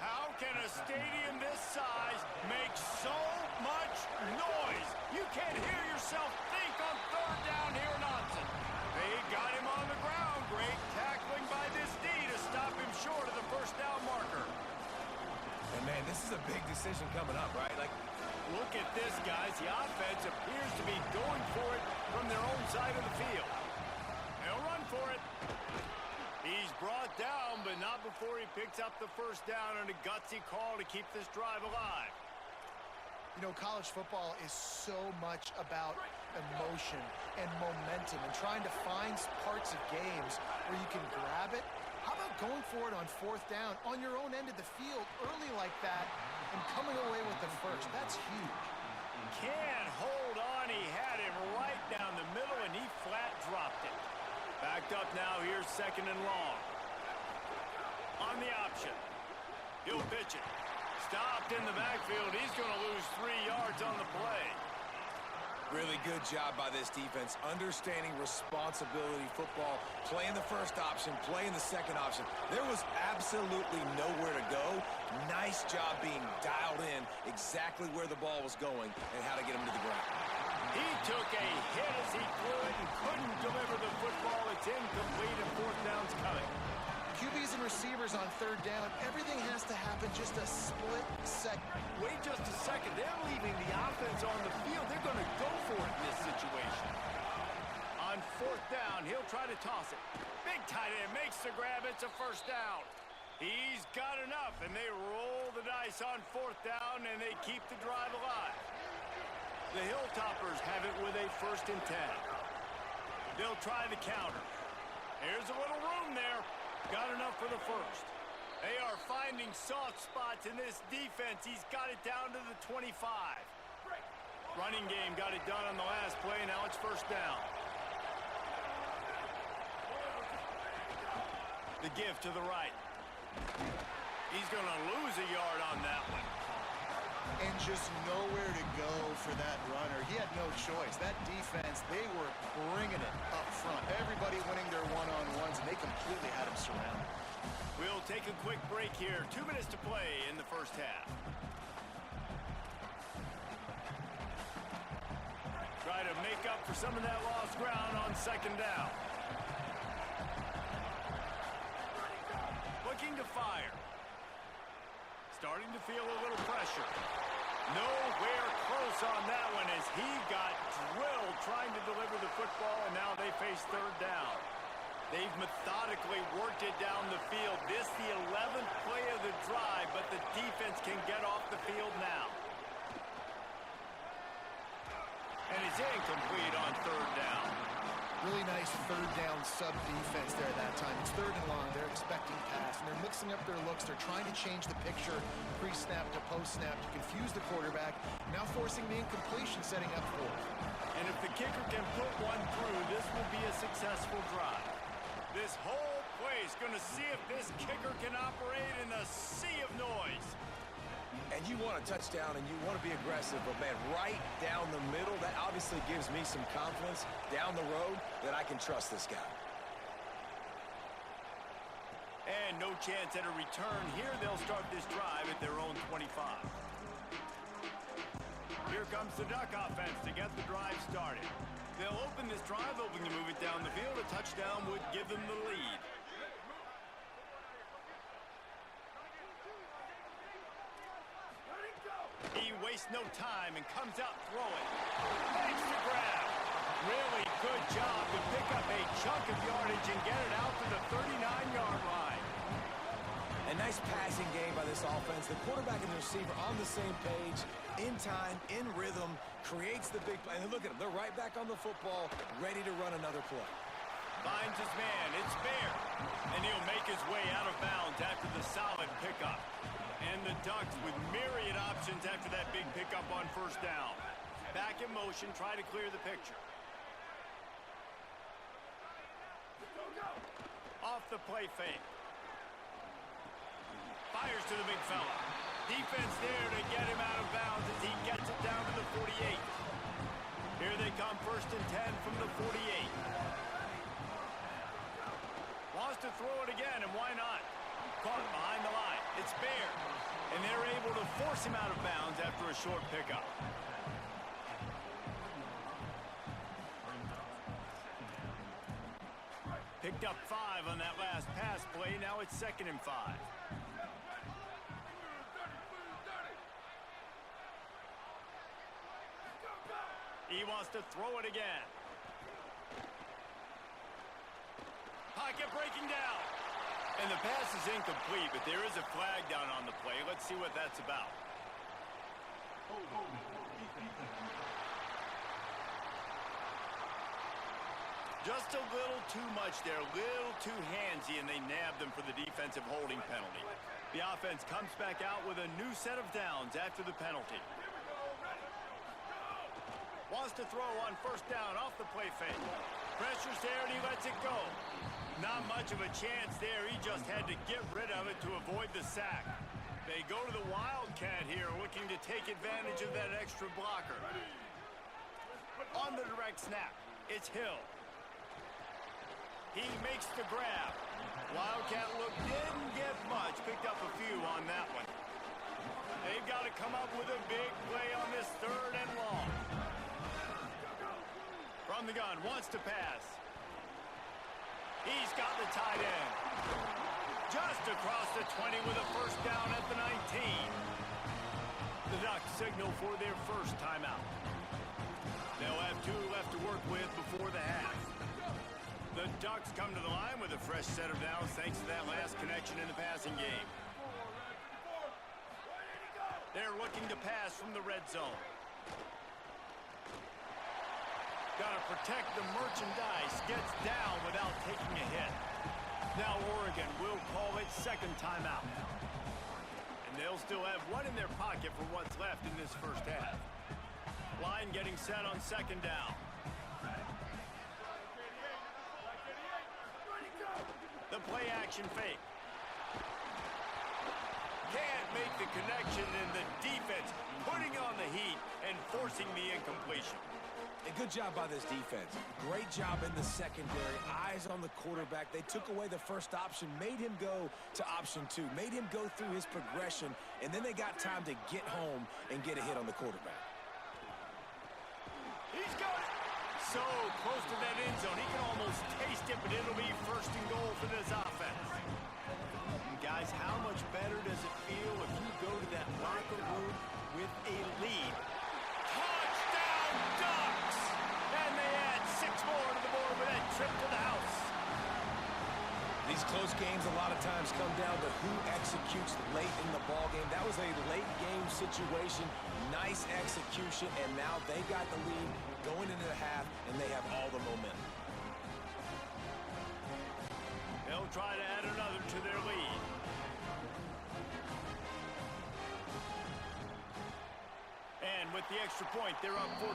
How can a stadium this size make so much noise? You can't hear yourself think on third down here in Autzen. They got him on the ground. Great tackling by this D to stop him short of the first down marker.
And man, this is a big decision coming up, right? Like,
look at this, guys. The offense appears to be going for it from their own side of the field. They'll run for it. He's brought down, but not before he picks up the first down on a gutsy call to keep this drive alive.
You know, college football is so much about emotion and momentum and trying to find parts of games where you can grab it. How about going for it on 4th down on your own end of the field early like that and coming away with the first? That's huge.
Can't hold on. He had him right down the middle, and he flat dropped it. Backed up now. Here's 2nd and long. On the option. He'll pitch it. Stopped in the backfield. He's going to lose 3 yards on the play.
really good job by this defense, understanding responsibility football, playing the first option, playing the second option. There was absolutely nowhere to go. Nice job being dialed in exactly where the ball was going and how to get him to the ground.
He took a hit as he threw it and couldn't deliver the football. It's incomplete and 4th down's coming.
QBs and receivers on 3rd down, everything has to happen just a split second.
Wait just a second. They're leaving the offense on the field. They're going to go for it in this situation. On 4th down, he'll try to toss it. Big tight end makes the grab. It's a 1st down. He's got enough, and they roll the dice on 4th down, and they keep the drive alive. The Hilltoppers have it with a 1st and 10. They'll try the counter. Here's a little room there. Got enough for the 1st. They are finding soft spots in this defense. He's got it down to the 25. Running game got it done on the last play. Now it's 1st down. The give to the right. He's going to lose a yard on that one.
And just nowhere to go for that runner. He had no choice. That defense, they were bringing it up front. Everybody winning their one-on-ones, and they completely had him surrounded.
We'll take a quick break here. 2 minutes to play in the 1st half. Try to make up for some of that lost ground on 2nd down. Looking to fire. Starting to feel a little pressure. Nowhere close on that one as he got drilled trying to deliver the football, and now they face 3rd down. They've methodically worked it down the field. This the 11th play of the drive, but the defense can get off the field now. And it's incomplete on third down.
Really nice third down sub defense there that time. It's third and long. They're expecting pass, and they're mixing up their looks. They're trying to change the picture pre-snap to post-snap to confuse the quarterback, now forcing the incompletion, setting up fourth.
And if the kicker can put one through, this will be a successful drive. This whole play is going to see if this kicker can operate in a sea of noise.
And you want a touchdown and you want to be aggressive, but man, right down the middle, that obviously gives me some confidence down the road that I can trust this guy.
And no chance at a return here. They'll start this drive at their own 25. Here comes the Duck offense to get the drive started. They'll open this drive, hoping to move it down the field. A touchdown would give them the lead. He wastes no time and comes out throwing. Makes the grab. Really good job to pick up a chunk of yardage and get it out to the 39-yard line.
A nice passing game by this offense. The quarterback and the receiver on the same page, in time, in rhythm, creates the big play. And look at them. They're right back on the football, ready to run another play.
Finds his man. It's Bear. And he'll make his way out of bounds after the solid pickup. And the Ducks with myriad options after that big pickup on first down. Back in motion, try to clear the picture. Off the play fake. Fires to the big fella. Defense there to get him out of bounds as he gets it down to the 48. Here they come, 1st and 10 from the 48. Wants to throw it again, and why not? Caught behind the line. It's Bear. And they're able to force him out of bounds after a short pickup. Picked up 5 on that last pass play. Now it's 2nd and 5. He wants to throw it again. Pocket breaking down. And the pass is incomplete, but there is a flag down on the play. Let's see what that's about. Just a little too much there, a little too handsy, and they nabbed them for the defensive holding penalty. The offense comes back out with a new set of downs after the penalty. Wants to throw on first down off the play fake. Pressure's there, and he lets it go. Not much of a chance there. He just had to get rid of it to avoid the sack. They go to the Wildcat here, looking to take advantage of that extra blocker. On the direct snap, it's Hill. He makes the grab. Wildcat look didn't get much. Picked up a few on that one. They've got to come up with a big play on this 3rd and long. From the gun, wants to pass. He's got the tight end. Just across the 20 with a first down at the 19. The Ducks signal for their first timeout. They'll have 2 left to work with before the half. The Ducks come to the line with a fresh set of downs thanks to that last connection in the passing game. They're looking to pass from the red zone. Got to protect the merchandise. Gets down without taking a hit. Now Oregon will call it 2nd timeout. And they'll still have 1 in their pocket for what's left in this first half. Line getting set on 2nd down. The play action fake. Can't make the connection, and the defense putting on the heat and forcing the incompletion.
A good job by this defense. Great job in the secondary. Eyes on the quarterback. They took away the first option, made him go to option 2, made him go through his progression, and then they got time to get home and get a hit on the quarterback.
He's got it. So close to that end zone. He can almost taste it, but it'll be 1st and goal for this offense. Guys, how much better does it feel if you go to that locker room with a lead? Touchdown, Ducks! And they add 6 more to the board with that trip to the house.
games a lot of times come down to who executes late in the ball game. That was a late game situation, nice execution, and now they got the lead going into the half, and they have all the momentum.
They'll try to add another to their lead. And with the extra point, they're up 14-10.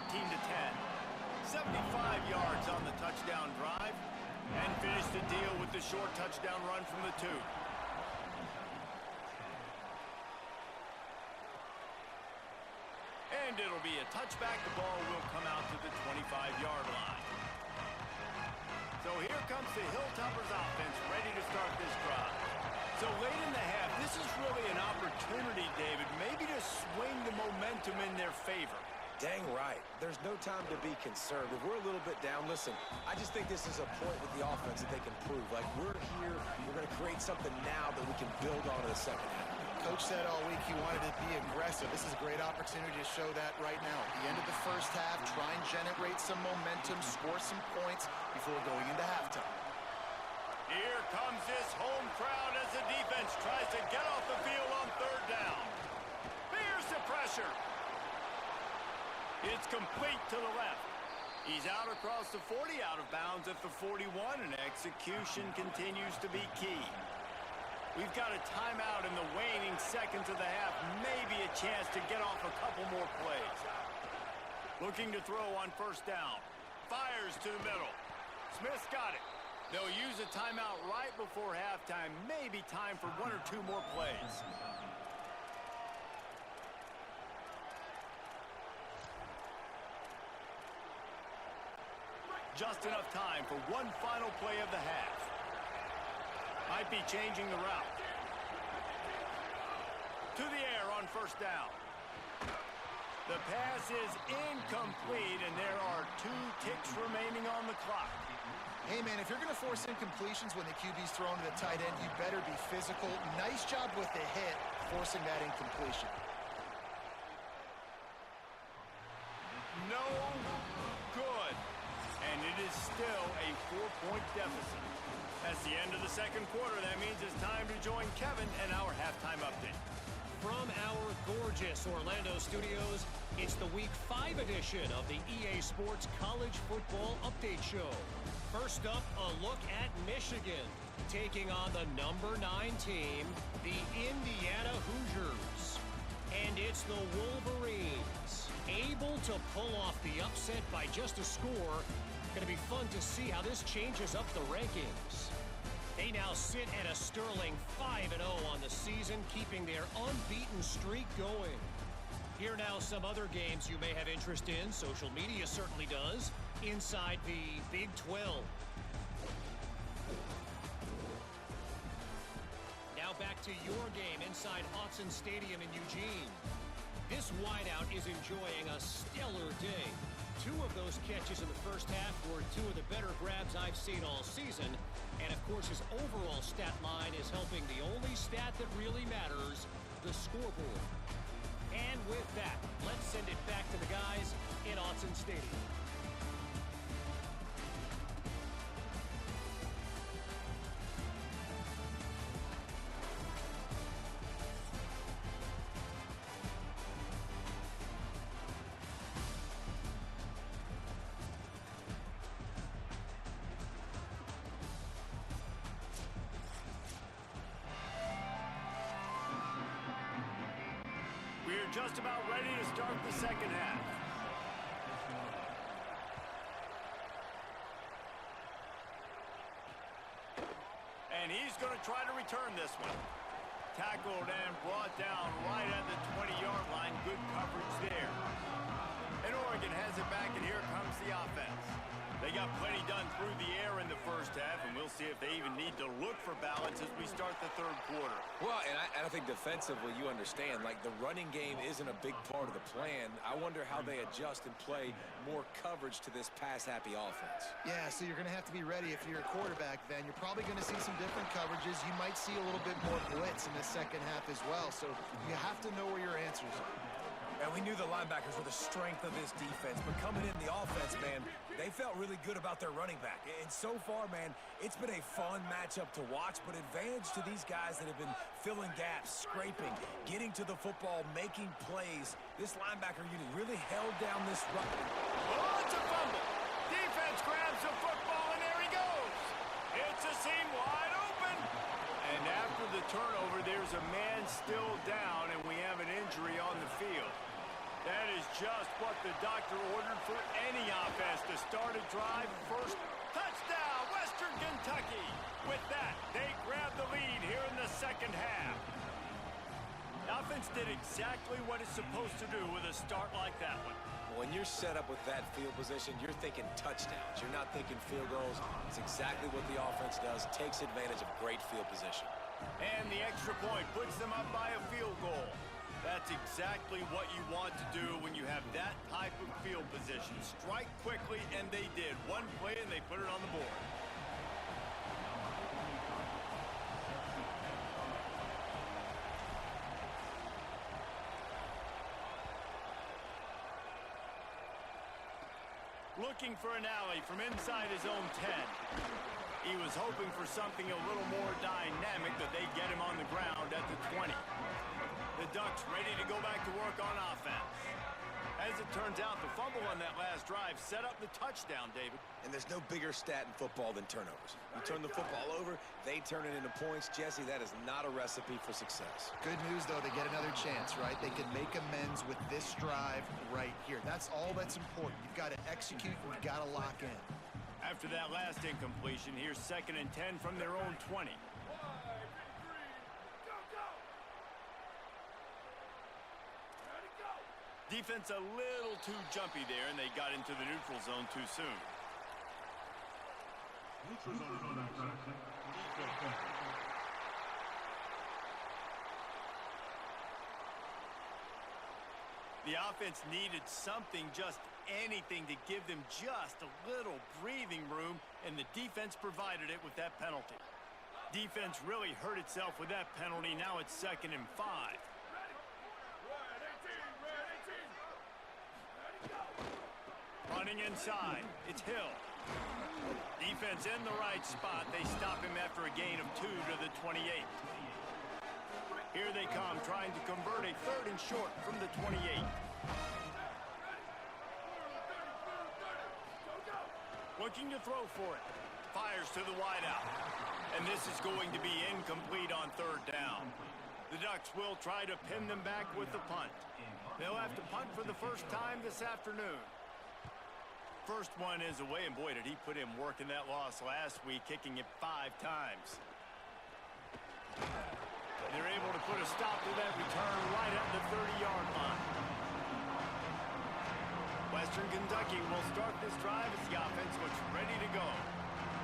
75 yards on the touchdown drive, and finish the deal with the short touchdown run from the 2. And it'll be a touchback. The ball will come out to the 25-yard line. So here comes the Hilltoppers offense ready to start this drive. So late in the half, this is really an opportunity, David, maybe to swing the momentum in their favor.
Dang right. There's no time to be concerned. If we're a little bit down, listen, I just think this is a point with the offense that they can prove. Like, we're here, we're going to create something now that we can build on in the second half.
Coach said all week he wanted to be aggressive. This is a great opportunity to show that right now. At the end of the first half, try and generate some momentum, score some points before going into halftime.
Here comes this home crowd as the defense tries to get off the field on 3rd down. Here's the pressure. It's complete to the left. He's out across the 40, out of bounds at the 41, and execution continues to be key. We've got a timeout in the waning seconds of the half, maybe a chance to get off a couple more plays. Looking to throw on 1st down. Fires to the middle. Smith's got it. They'll use a timeout right before halftime, maybe time for 1 or 2 more plays. Just enough time for one final play of the half. Might be changing the route. To the air on 1st down. The pass is incomplete, and there are 2 ticks remaining on the clock.
Hey, man, if you're going to force incompletions when the QB's thrown to the tight end, you better be physical. Nice job with the hit, forcing that incompletion.
No good. And it is still a 4-point deficit. That's the end of the second quarter. That means it's time to join Kevin and our halftime update.
From our gorgeous Orlando studios, it's the Week 5 edition of the EA Sports College Football Update Show. First up, a look at Michigan, taking on the number 9 team, the Indiana Hoosiers. And it's the Wolverines, able to pull off the upset by just a score. Going to be fun to see how this changes up the rankings. They now sit at a sterling 5-0 on the season, keeping their unbeaten streak going. Here now some other games you may have interest in. Social media certainly does. Inside the Big 12. Now back to your game inside Autzen Stadium in Eugene. This wideout is enjoying a stellar day. 2 of those catches in the first half were 2 of the better grabs I've seen all season. And, of course, his overall stat line is helping the only stat that really matters, the scoreboard. And with that, let's send it back to the guys in Autzen Stadium.
Just about ready to start the second half. And he's going to try to return this one. Tackled and brought down right at the 20-yard line. Good coverage there. And Oregon has it back, and here comes the offense. They got plenty done through the air in the first half, and we'll see if they even need to look for balance as we start the third quarter.
Well, and I think defensively, you understand, like, the running game isn't a big part of the plan. I wonder how they adjust and play more coverage to this pass-happy offense.
Yeah, so you're going to have to be ready if you're a quarterback then. You're probably going to see some different coverages. You might see a little bit more blitz in the second half as well, so you have to know where your answers are.
And we knew the linebackers were the strength of this defense, but coming in the offense, man, they felt really good about their running back. And so far, man, it's been a fun matchup to watch, but advantage to these guys that have been filling gaps, scraping, getting to the football, making plays. This linebacker unit really held down this run.
Oh, it's a fumble. Defense grabs the football, and there he goes. It's a seam wide open. And after the turnover, there's a man still down, and we have an injury on the field. That is just what the doctor ordered for any offense to start a drive. First touchdown, Western Kentucky. With that, they grab the lead here in the second half. The offense did exactly what it's supposed to do with a start like that one.
When you're set up with that field position, you're thinking touchdowns. You're not thinking field goals. It's exactly what the offense does. Takes advantage of great field position.
And the extra point puts them up by a field goal. That's exactly what you want to do when you have that type of field position. Strike quickly, and they did. One play, and they put it on the board. Looking for an alley from inside his own 10. He was hoping for something a little more dynamic, but they get him on the ground at the 20. The Ducks ready to go back to work on offense. As it turns out, the fumble on that last drive set up the touchdown, David.
And there's no bigger stat in football than turnovers. You turn the football over, they turn it into points. Jesse, that is not a recipe for success.
Good news, though, they get another chance, right? They can make amends with this drive right here. That's all that's important. You've got to execute, and you've got to lock in.
After that last incompletion, here's 2nd and 10 from their own 20. Defense a little too jumpy there, and they got into the neutral zone too soon. The offense needed something, just anything, to give them just a little breathing room, and the defense provided it with that penalty. Defense really hurt itself with that penalty. Now it's 2nd and 5. Running inside, it's Hill. Defense in the right spot. They stop him after a gain of 2 to the 28. Here they come, trying to convert a 3rd and short from the 28. Looking to throw for it. Fires to the wideout. And this is going to be incomplete on 3rd down. The Ducks will try to pin them back with the punt. They'll have to punt for the first time this afternoon. First one is away, and boy, did he put in work in that loss last week, kicking it 5 times. They're able to put a stop to that return right at the 30-yard line. Western Kentucky will start this drive as the offense looks ready to go.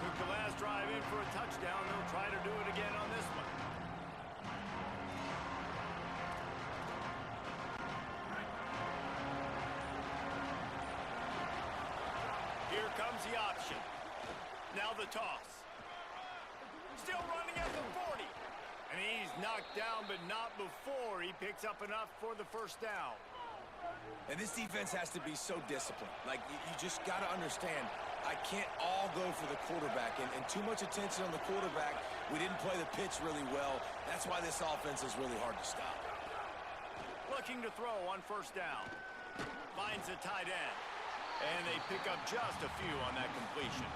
Took the last drive in for a touchdown. They'll try to do it again on this one. Here comes the option. Now the toss. Still running at the 40. And he's knocked down, but not before he picks up enough for the first down.
And this defense has to be so disciplined. Like, you just got to understand, I can't all go for the quarterback. And too much attention on the quarterback. We didn't play the pitch really well. That's why this offense is really hard to stop.
Looking to throw on 1st down. Finds a tight end. And they pick up just a few on that completion.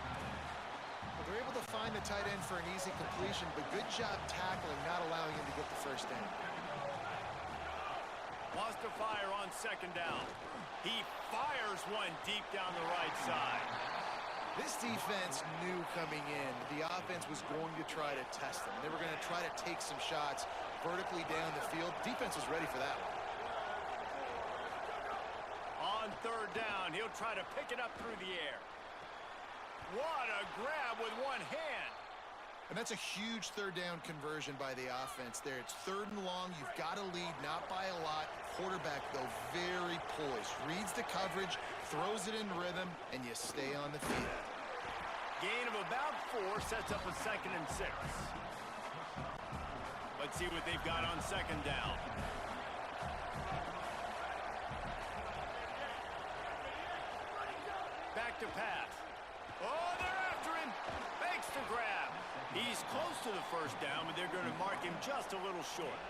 Well, they're able to find the tight end for an easy completion, but good job tackling, not allowing him to get the first down.
Lost a fire on 2nd down. He fires one deep down the right side.
This defense knew coming in the offense was going to try to test them. They were going to try to take some shots vertically down the field. Defense was ready for that one.
On 3rd down, he'll try to pick it up through the air. What a grab with one hand.
And that's a huge 3rd down conversion by the offense there. It's 3rd and long. You've got to lead, not by a lot. Quarterback, though, very poised. Reads the coverage, throws it in rhythm, and you stay on the field.
Gain of about 4 sets up a 2nd and 6. Let's see what they've got on 2nd down. close to the first down, but they're going to mark him just a little short.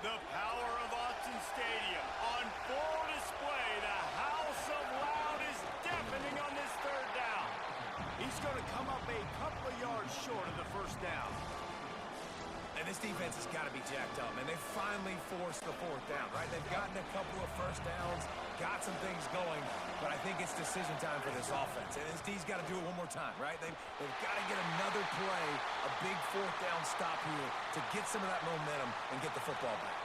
The power of Autzen Stadium on full display. The house of loud is deafening on this third down. He's going to come up a couple of yards short of the first down.
And this defense has got to be jacked up, man. They finally forced the fourth down, right? They've gotten a couple of first downs, got some things going, but I think it's decision time for this offense. And this D's got to do it one more time, right? They've got to get another play, a big fourth down stop here to get some of that momentum and get the football back.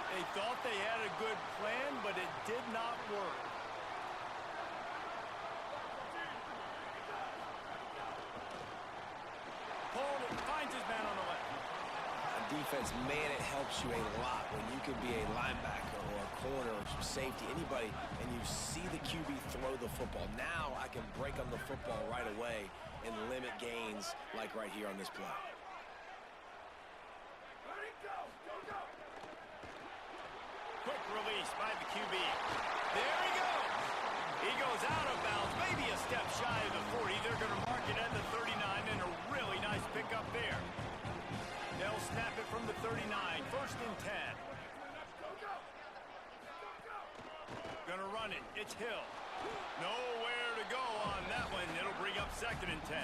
They thought they had a good plan, but it did not work. Paul finds his man on the left.
Defense, man, it helps you a lot when you can be a linebacker or a corner or some safety, anybody, and you see the QB throw the football. Now I can break on the football right away and limit gains like right here on this play.
Quick release by the QB. There he goes. He goes out of bounds, maybe a step shy of the 40. They're going to mark it at the 39, and a really nice pickup there. They'll snap it from the 39, first and 10. Gonna run it, it's Hill. Nowhere to go on that one. It'll bring up second and 10.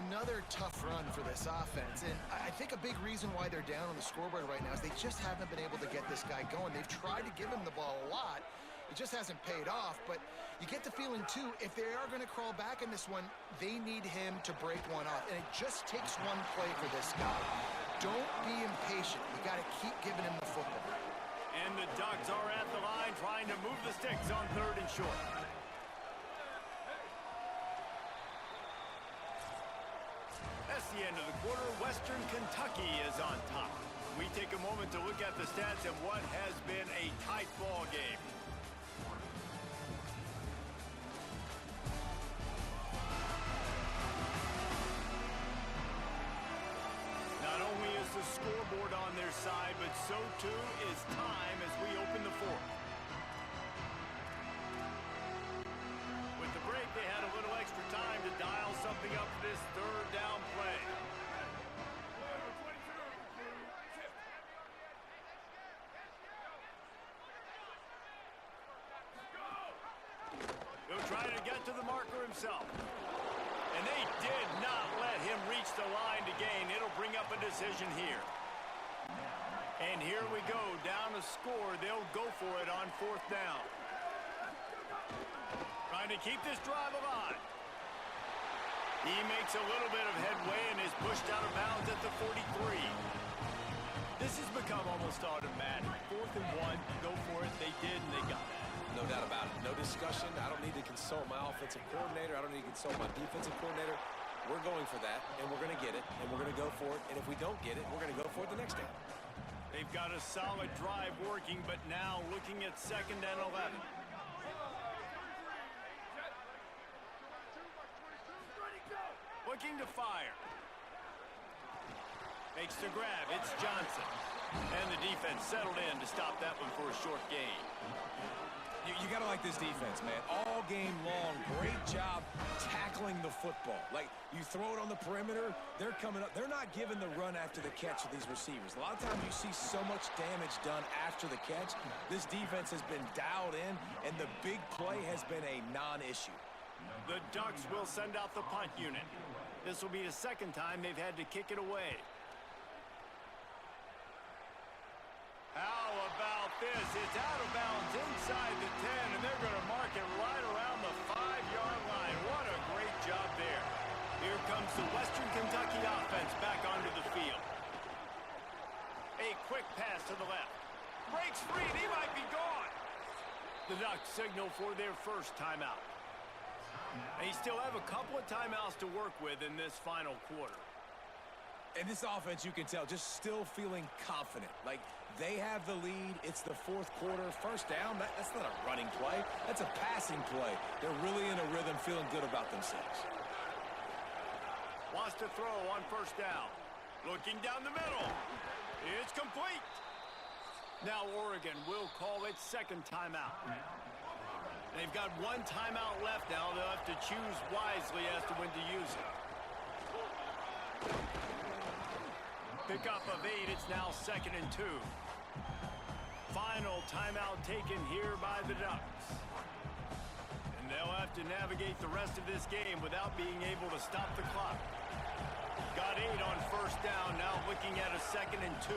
Another tough run for this offense, and I think a big reason why they're down on the scoreboard right now is they just haven't been able to get this guy going. They've tried to give him the ball a lot. It just hasn't paid off, but you get the feeling, too, if they are going to crawl back in this one, they need him to break one off, and it just takes one play for this guy. Don't be impatient. You got to keep giving him the football.
And the Ducks are at the line trying to move the sticks on third and short. That's the end of the quarter. Western Kentucky is on top. We take a moment to look at the stats of what has been a tight ball game. Not only is the scoreboard on their side, but so too is time as we open the fourth. With the break, they had a little extra time to dial something up for this third down play. He'll try to get to the marker himself. And they did not let him reach the line to gain. It'll bring up a decision here. And here we go, down to score. They'll go for it on fourth down. Trying to keep this drive alive. He makes a little bit of headway and is pushed out of bounds at the 43. This has become almost automatic. 4th and 1, go for it. They did, and they got it.
No doubt about it. No discussion. I don't need to consult my offensive coordinator. I don't need to consult my defensive coordinator. We're going for that, and we're going to get it, and we're going to go for it. And if we don't get it, we're going to go for it the next down.
They've got a solid drive working, but now looking at 2nd and 11. Looking to fire. Makes the grab. It's Johnson. And the defense settled in to stop that one for a short gain.
You got to like this defense, man. All game long, great job tackling the football. Like, you throw it on the perimeter, they're coming up. They're not giving the run after the catch of these receivers. A lot of times you see so much damage done after the catch. This defense has been dialed in, and the big play has been a non-issue.
The Ducks will send out the punt unit. This will be the 2nd time they've had to kick it away. How about this? It's out of bounds inside the 10, and they're going to mark it right around the 5-yard line. What a great job there. Here comes the Western Kentucky offense back onto the field. A quick pass to the left. Breaks free, and he might be gone. The Ducks signal for their first timeout. They still have a couple of timeouts to work with in this final quarter.
And this offense, you can tell, just still feeling confident. Like, they have the lead. It's the 4th quarter. First down, that's not a running play. That's a passing play. They're really in a rhythm, feeling good about themselves.
Wants to throw on first down. Looking down the middle. It's complete. Now Oregon will call its 2nd timeout. They've got one timeout left now. They'll have to choose wisely as to when to use it. Pickup of 8. It's now 2nd and 2. Final timeout taken here by the Ducks. And they'll have to navigate the rest of this game without being able to stop the clock. Got 8 on first down. Now looking at a 2nd and 2.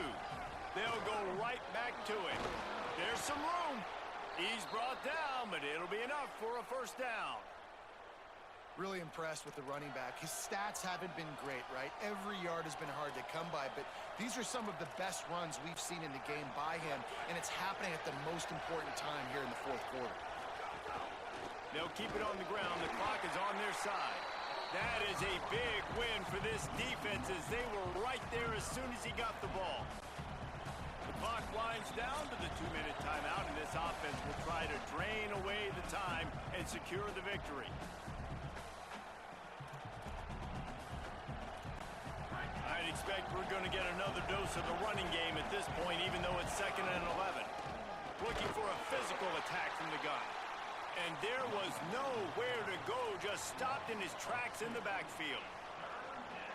They'll go right back to it. There's some room. He's brought down, but it'll be enough for a first down.
Really impressed with the running back. His stats haven't been great, right? Every yard has been hard to come by, but these are some of the best runs we've seen in the game by him, and it's happening at the most important time here in the fourth quarter.
They'll keep it on the ground. The clock is on their side. That is a big win for this defense as they were right there as soon as he got the ball. The clock winds down to the 2-minute timeout, and this offense will try to drain away the time and secure the victory. I'd expect we're going to get another dose of the running game at this point, even though it's 2nd and 11. Looking for a physical attack from the gun. And there was nowhere to go, just stopped in his tracks in the backfield.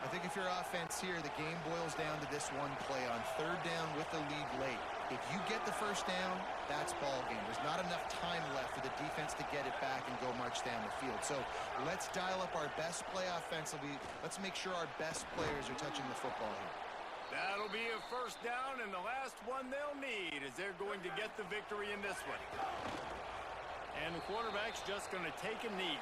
I think if you're offense here, the game boils down to this one play on 3rd down with the lead late. If you get the first down, that's ball game. There's not enough time left for the defense to get it back and go march down the field. So let's dial up our best play offensively. Let's make sure our best players are touching the football here.
That'll be a first down, and the last one they'll need as they're going to get the victory in this one. And the quarterback's just going to take a knee.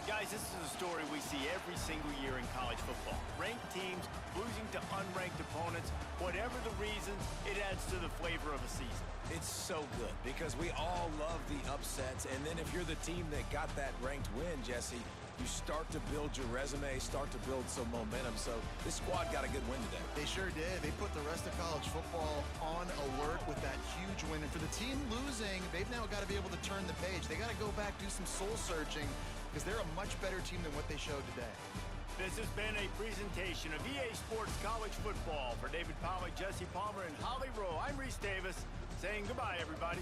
Guys, this is a story we see every single year in college football. Ranked teams losing to unranked opponents. Whatever the reasons, it adds to the flavor of a season.
It's so good because we all love the upsets. And then if you're the team that got that ranked win, Jesse, you start to build your resume, start to build some momentum. So this squad got a good win today.
They sure did. They put the rest of college football on alert with that huge win. And for the team losing, they've now got to be able to turn the page. They got to go back, do some soul searching, because they're a much better team than what they showed today.
This has been a presentation of EA Sports College Football. For David Pollack, Jesse Palmer, and Holly Rowe, I'm Reese Davis, saying goodbye, everybody.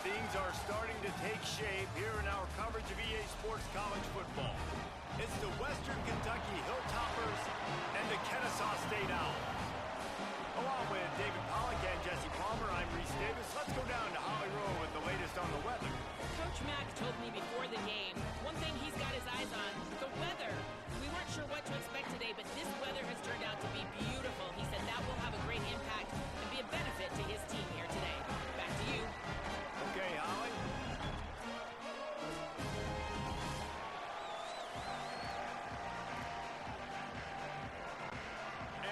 things are starting to take shape here in our coverage of EA Sports College football. It's the Western Kentucky Hilltoppers and the Kennesaw State Owls. Along with David Pollack and Jesse Palmer, I'm Reese Davis. Let's go down to Holly Rowe with the latest on the weather.
Coach Mack told me before the game, one thing he's got his eyes on, the weather. We weren't sure what to expect today, but this weather has turned out to be beautiful. He said that will have a great impact and be a benefit to his team here today. Back to you.
Okay, Holly.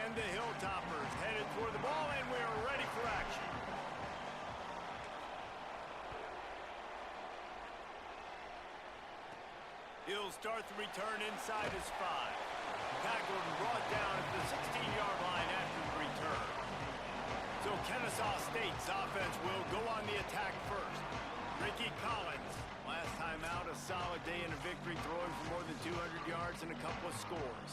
And the Hilltoppers headed toward the ball, and we are ready for action. He'll start the return inside his 5. Tackled and brought down at the 16-yard line after the return. So Kennesaw State's offense will go on the attack first. Ricky Collins, last time out, a solid day in a victory, throwing for more than 200 yards and a couple of scores.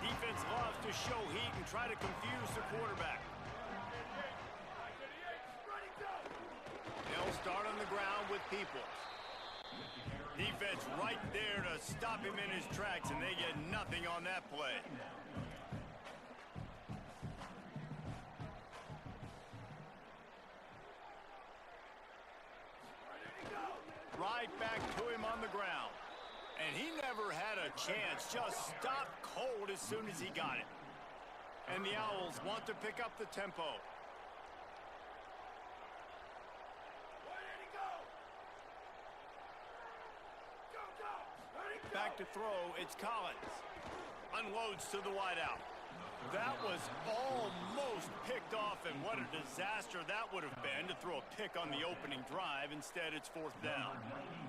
Defense loves to show heat and try to confuse the quarterback. They'll start on the ground with Peoples. Defense right there to stop him in his tracks, and they get nothing on that play. Right back to him on the ground. And he never had a chance, just stopped cold as soon as he got it. And the Owls want to pick up the tempo. Back to throw, it's Collins. Unloads to the wideout. That was almost picked off, and what a disaster that would have been to throw a pick on the opening drive. Instead, it's 4th down.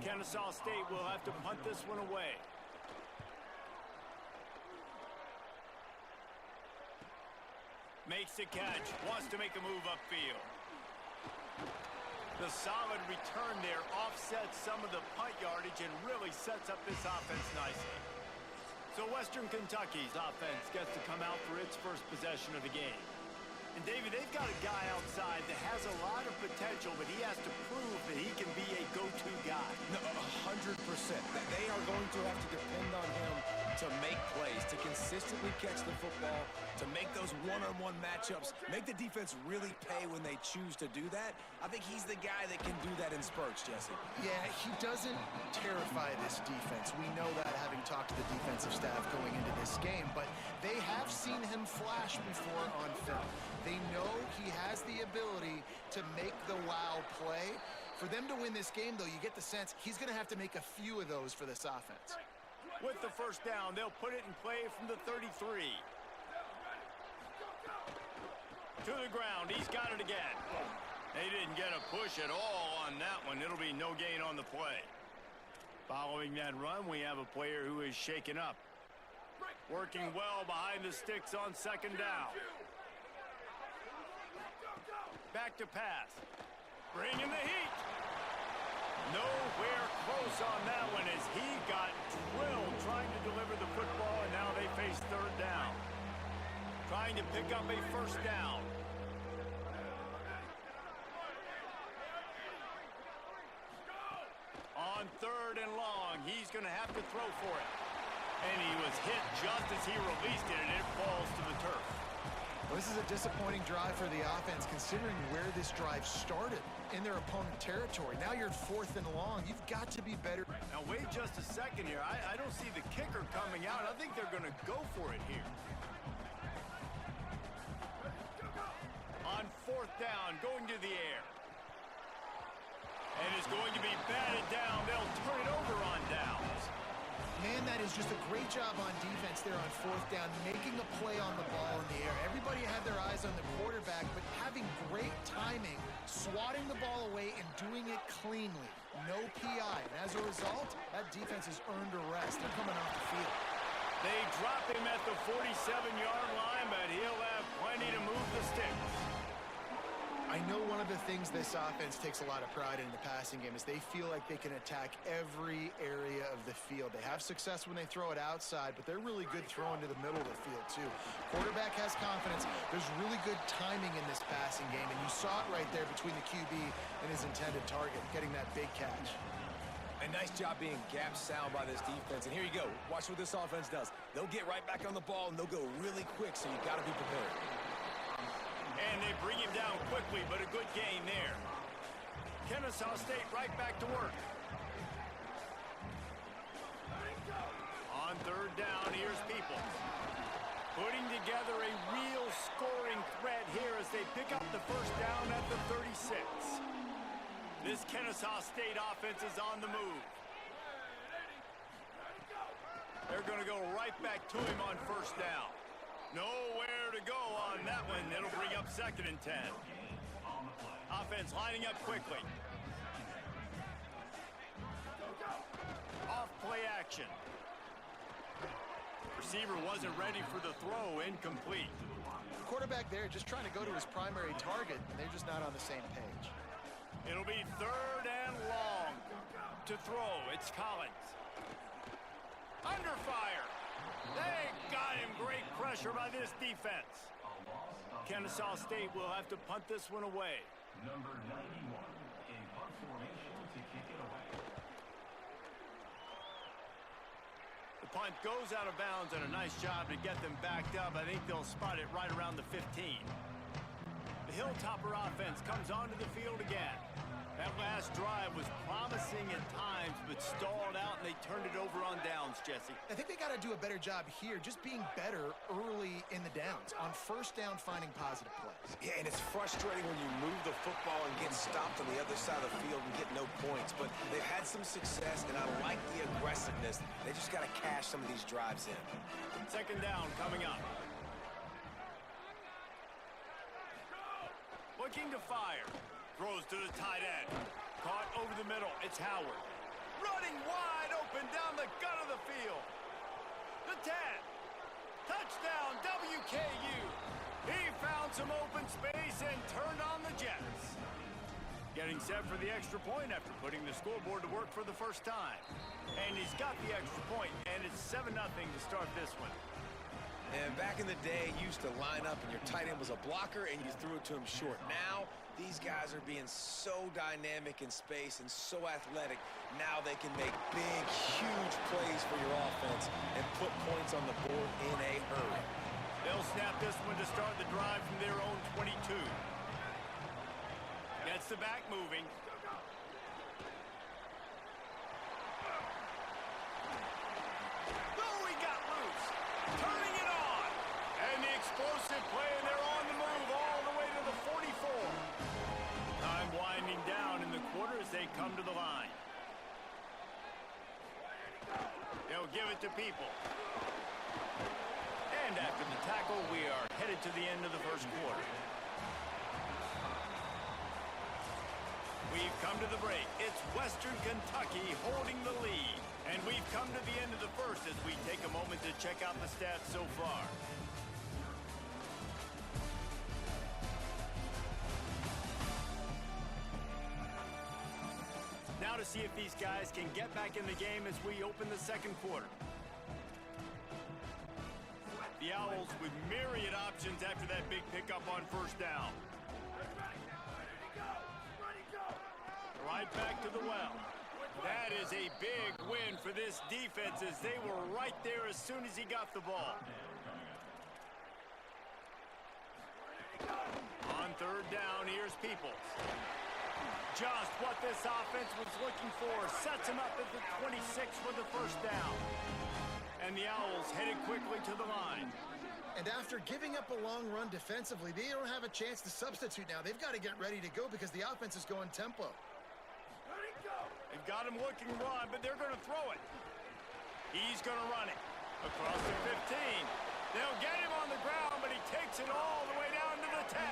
Kennesaw State will have to punt this one away. Makes the catch, wants to make a move upfield. The solid return there offsets some of the punt yardage and really sets up this offense nicely. So Western Kentucky's offense gets to come out for its first possession of the game. And David, they've got a guy outside that has a lot of potential, but he has to prove that he can be a go-to guy.
No, 100%. They are going to have to depend on him to make plays, to consistently catch the football, to make those one-on-one matchups, make the defense really pay when they choose to do that. I think he's the guy that can do that in spurts, Jesse.
Yeah, he doesn't terrify this defense. We know that, having talked to the defensive staff going into this game, but they have seen him flash before on film. They know he has the ability to make the wow play. For them to win this game, though, you get the sense he's going to have to make a few of those for this offense.
With the first down, they'll put it in play from the 33. To the ground, he's got it again. They didn't get a push at all on that one. It'll be no gain on the play. Following that run, we have a player who is shaken up. Working well behind the sticks on 2nd down. Back to pass. Bringing the heat. Nowhere close on that one as he got drilled trying to deliver the football, and now they face 3rd down. Trying to pick up a 1st down. On 3rd and long, he's going to have to throw for it. And he was hit just as he released it, and it falls to the turf.
Well, this is a disappointing drive for the offense, considering where this drive started in their opponent territory. Now you're 4th and long. You've got to be better.
Now, wait just a second here. I don't see the kicker coming out. I think they're going to go for it here. On 4th down, going to the air. And it's going to be batted down. They'll turn it over on downs.
Man, that is just a great job on defense there on 4th down, making a play on the ball in the air. Everybody had their eyes on the quarterback, but having great timing, swatting the ball away and doing it cleanly. No PI. And as a result, that defense has earned a rest. They're coming off the field.
They drop him at the 47-yard line, but he'll have plenty to move the sticks. I
I know one of the things this offense takes a lot of pride in the passing game is they feel like they can attack every area of the field. They have success when they throw it outside, but they're really good throwing to the middle of the field too. Quarterback has confidence. There's really good timing in this passing game, and you saw it right there between the QB and his intended target, getting that big catch.
A nice job being gap sound by this defense. And here you go. Watch what this offense does. They'll get right back on the ball, and they'll go really quick, so you got to be prepared.
And they bring him down quickly, but a good gain there. Kennesaw State right back to work. On third down, here's Peoples. Putting together a real scoring threat here as they pick up the first down at the 36. This Kennesaw State offense is on the move. They're going to go right back to him on first down. Nowhere to go on that one. It'll bring up 2nd and 10. Offense lining up quickly. Off play action. Receiver wasn't ready for the throw. Incomplete.
Quarterback there just trying to go to his primary target, and they're just not on the same page.
It'll be 3rd and long to throw. It's Collins. Under fire. They got him. Great pressure by this defense. Kennesaw State will have to punt this one away.
Number 91 in punt formation to kick it away.
The punt goes out of bounds, and a nice job to get them backed up. I think they'll spot it right around the 15. The Hilltopper offense comes onto the field again. That last drive was promising at times, but stalled out, and they turned it over on downs, Jesse.
I think they got to do a better job here, just being better early in the downs. On first down, finding positive plays.
Yeah, and it's frustrating when you move the football and get stopped on the other side of the field and get no points. But they've had some success, and I like the aggressiveness. They just got to cash some of these drives in.
2nd down coming up. Looking to fire. Throws to the tight end. Caught over the middle. It's Howard. Running wide open down the gut of the field. The 10. Touchdown, WKU. He found some open space and turned on the Jets. Getting set for the extra point after putting the scoreboard to work for the first time. And he's got the extra point, and it's 7-0 to start this one.
And back in the day, you used to line up and your tight end was a blocker and you threw it to him short. Now, these guys are being so dynamic in space and so athletic. Now they can make big, huge plays for your offense and put points on the board in a hurry.
They'll snap this one to start the drive from their own 22. Gets the back moving. Oh, he got loose. Turning it on. And the explosive play, and they're on the move all the way to the 44. Time winding down in the quarter as they come to the line. They'll give it to People. And after the tackle, we are headed to the end of the first quarter. We've come to the break. It's Western Kentucky holding the lead. And we've come to the end of the first as we take a moment to check out the stats so far. Now to see if these guys can get back in the game as we open the second quarter. The Owls with myriad options after that big pickup on first down. Right back to the well. That is a big win for this defense as they were right there as soon as he got the ball. On third down, here's Peoples. Just what this offense was looking for. Sets him up at the 26 for the first down. And the Owls headed quickly to the line.
And after giving up a long run defensively, they don't have a chance to substitute now. They've got to get ready to go because the offense is going tempo.
They've got him looking run, but they're going to throw it. He's going to run it. Across the 15. They'll get him on the ground, but he takes it all the way down to the 10.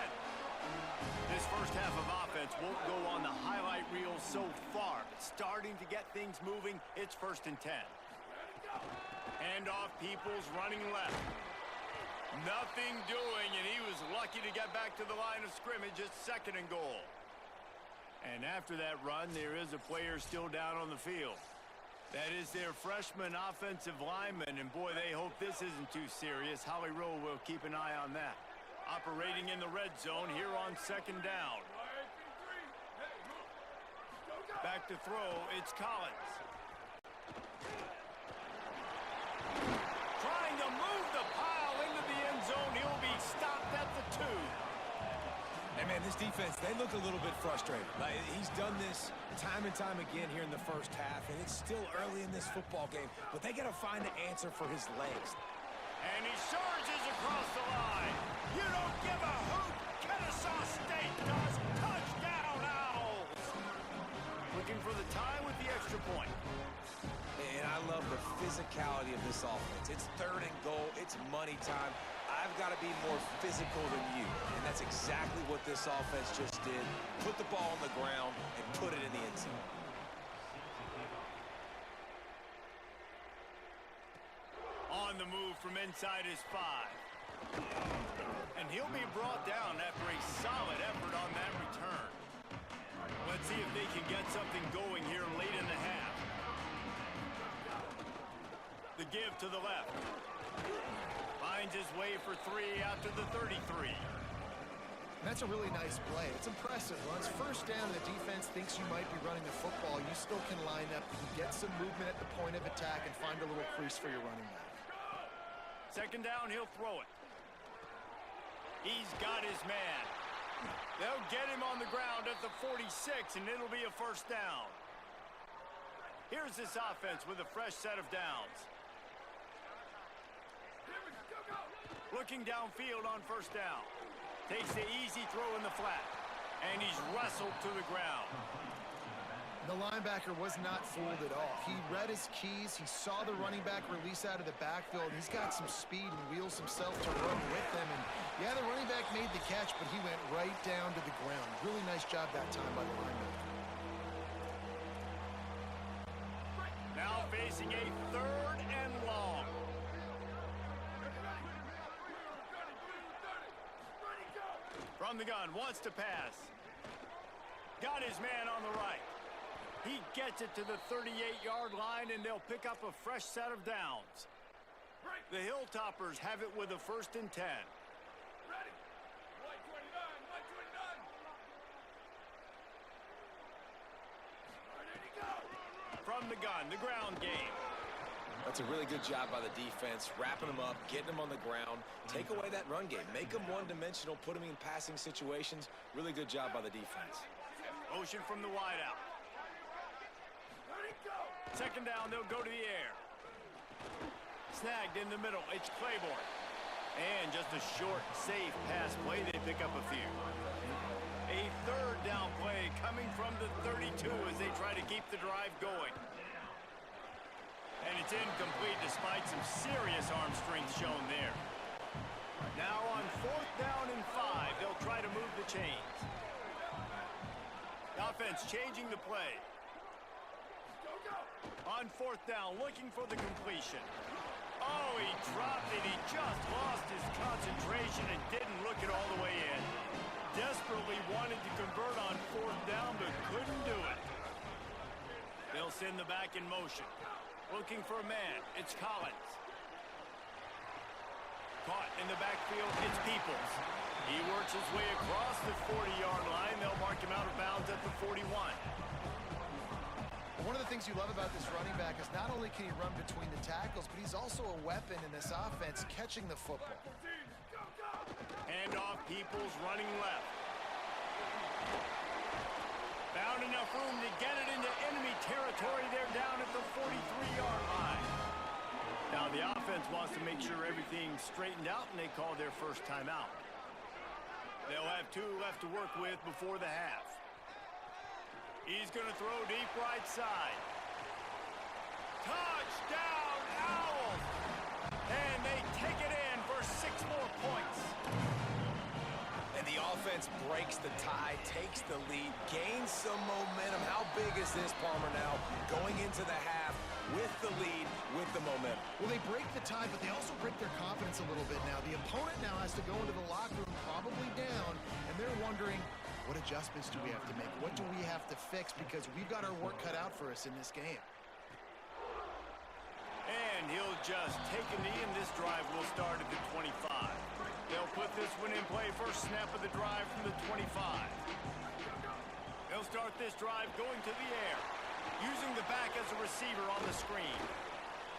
This first half of offense won't go on the highlight reel so far, but starting to get things moving, it's 1st and 10. Hand off, Peoples running left. Nothing doing, and he was lucky to get back to the line of scrimmage at 2nd and goal. And after that run, there is a player still down on the field. That is their freshman offensive lineman, and boy, they hope this isn't too serious. Howie Rowe will keep an eye on that. Operating in the red zone here on 2nd down. Back to throw, it's Collins. Trying to move the pile into the end zone. He'll be stopped at the 2.
And man, this defense, they look a little bit frustrated. Like, he's done this time and time again here in the first half, and it's still early in this football game, but they got to find an answer for his legs.
And he surges across the line. You don't give a hoot. Kennesaw State does. Touchdown, Owls. Looking for the tie with the extra point.
And I love the physicality of this offense. It's 3rd and goal. It's money time. I've got to be more physical than you. And that's exactly what this offense just did. Put the ball on the ground and put it in the end zone.
On the move from inside his 5. And he'll be brought down after a solid effort on that return. Let's see if they can get something going here late in the half. The give to the left. Finds his way for 3 out to the 33.
That's a really nice play. It's impressive. Once first down, the defense thinks you might be running the football. You still can line up. You can get some movement at the point of attack and find a little crease for your running back.
2nd down, he'll throw it. He's got his man. They'll get him on the ground at the 46, and it'll be a first down. Here's this offense with a fresh set of downs. Looking downfield on first down. Takes the easy throw in the flat. And he's wrestled to the ground.
The linebacker was not fooled at all. He read his keys. He saw the running back release out of the backfield. He's got some speed and wheels himself to run with them. And yeah, the running back made the catch, but he went right down to the ground. Really nice job that time by the linebacker.
Now facing a 3rd and long. From the gun, wants to pass. Got his man on the right. He gets it to the 38-yard line, and they'll pick up a fresh set of downs. The Hilltoppers have it with a 1st and 10. From the gun, the ground game.
That's a really good job by the defense, wrapping them up, getting them on the ground. Take away that run game. Make them one-dimensional, put them in passing situations. Really good job by the defense.
Motion from the wideout. 2nd down, they'll go to the air. Snagged in the middle, it's Claiborne. And just a short, safe pass play, they pick up a few. A 3rd down play coming from the 32 as they try to keep the drive going. And it's incomplete despite some serious arm strength shown there. Now on 4th down and 5, they'll try to move the chains. The offense changing the play. On 4th down, looking for the completion. Oh, he dropped it. He just lost his concentration and didn't look it all the way in. Desperately wanted to convert on 4th down, but couldn't do it. They'll send the back in motion. Looking for a man. It's Collins. Caught in the backfield. It's Peoples. He works his way across the 40-yard line. They'll mark him out of bounds at the 41.
One of the things you love about this running back is not only can he run between the tackles, but he's also a weapon in this offense catching the football.
Hand off, Peoples running left. Found enough room to get it into enemy territory. They're down at the 43-yard line. Now the offense wants to make sure everything's straightened out, and they call their first timeout. They'll have 2 left to work with before the half. He's going to throw deep right side. Touchdown, Owls! And they take it in for 6 more points.
And the offense breaks the tie, takes the lead, gains some momentum. How big is this, Palmer, now? Going into the half with the lead, with the momentum.
Well, they break the tie, but they also break their confidence a little bit now. The opponent now has to go into the locker room probably down, and they're wondering, what adjustments do we have to make? What do we have to fix? Because we've got our work cut out for us in this game.
And he'll just take a knee, and this drive will start at the 25. They'll put this one in play. First snap of the drive from the 25. They'll start this drive going to the air, using the back as a receiver on the screen.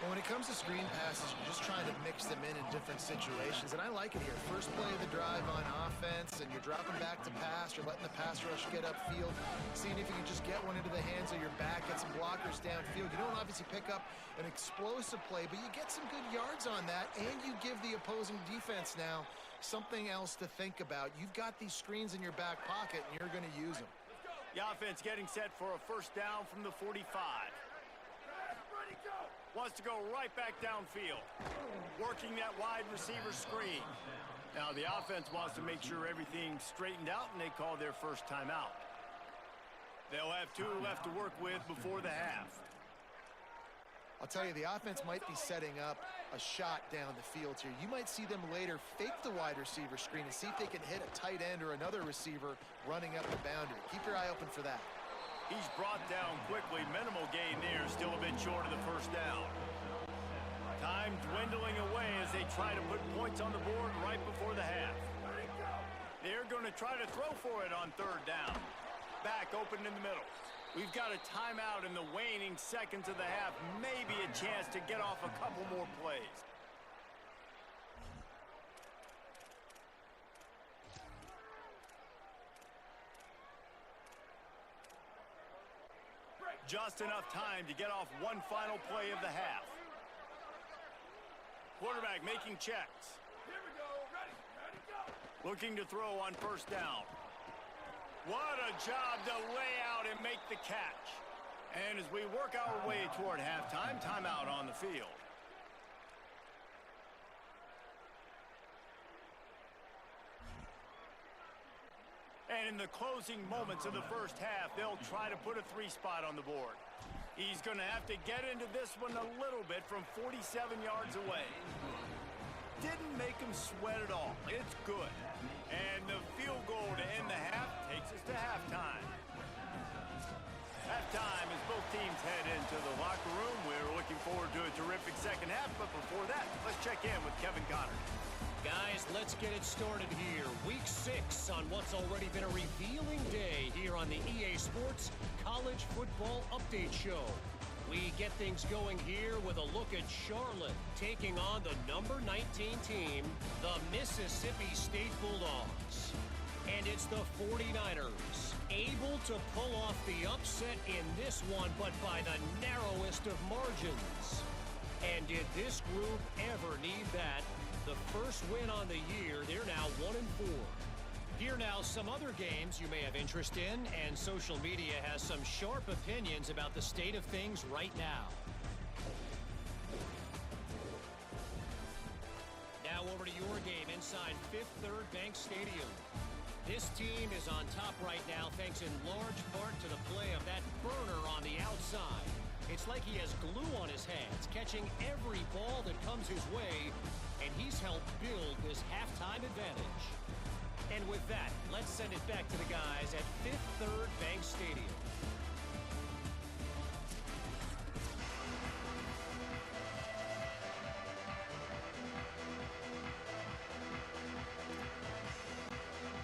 Well, when it comes to screen passes, you're just trying to mix them in different situations, and I like it here. First play of the drive on offense, and you're dropping back to pass. You're letting the pass rush get upfield, seeing if you can just get one into the hands of your back, get some blockers downfield. You don't obviously pick up an explosive play, but you get some good yards on that, and you give the opposing defense now something else to think about. You've got these screens in your back pocket, and you're going to use them.
The offense getting set for a first down from the 45. Wants to go right back downfield, working that wide receiver screen. Now the offense wants to make sure everything's straightened out, and they call their first timeout. They'll have 2 left to work with before the half.
I'll tell you, the offense might be setting up a shot down the field here. You might see them later fake the wide receiver screen and see if they can hit a tight end or another receiver running up the boundary. Keep your eye open for that.
He's brought down quickly. Minimal gain there, still a bit short of the first down. Time dwindling away as they try to put points on the board right before the half. They're going to try to throw for it on third down. Back open in the middle. We've got a timeout in the waning seconds of the half. Maybe a chance to get off a couple more plays. Just enough time to get off one final play of the half. Quarterback making checks. Here we go. Ready, go. Looking to throw on first down. What a job to lay out and make the catch. And as we work our way toward halftime, timeout on the field. And in the closing moments of the first half, they'll try to put a 3-spot on the board. He's going to have to get into this one a little bit from 47 yards away. Didn't make him sweat at all. It's good. And the field goal to end the half takes us to halftime. Halftime as both teams head into the locker room. We're looking forward to a terrific second half, but before that, let's check in with Kevin Connor.
Guys, let's get it started here. Week 6 on what's already been a revealing day here on the EA Sports College Football Update Show. We get things going here with a look at Charlotte taking on the number 19 team, the Mississippi State Bulldogs. And it's the 49ers able to pull off the upset in this one, but by the narrowest of margins. And did this group ever need that? The first win on the year, they're now 1-4. Here now, some other games you may have interest in, and social media has some sharp opinions about the state of things right now. Now over to your game inside Fifth Third Bank Stadium. This team is on top right now thanks in large part to the play of that burner on the outside. It's like he has glue on his hands, catching every ball that comes his way, and he's helped build this halftime advantage. And with that, let's send it back to the guys at Fifth Third Bank Stadium.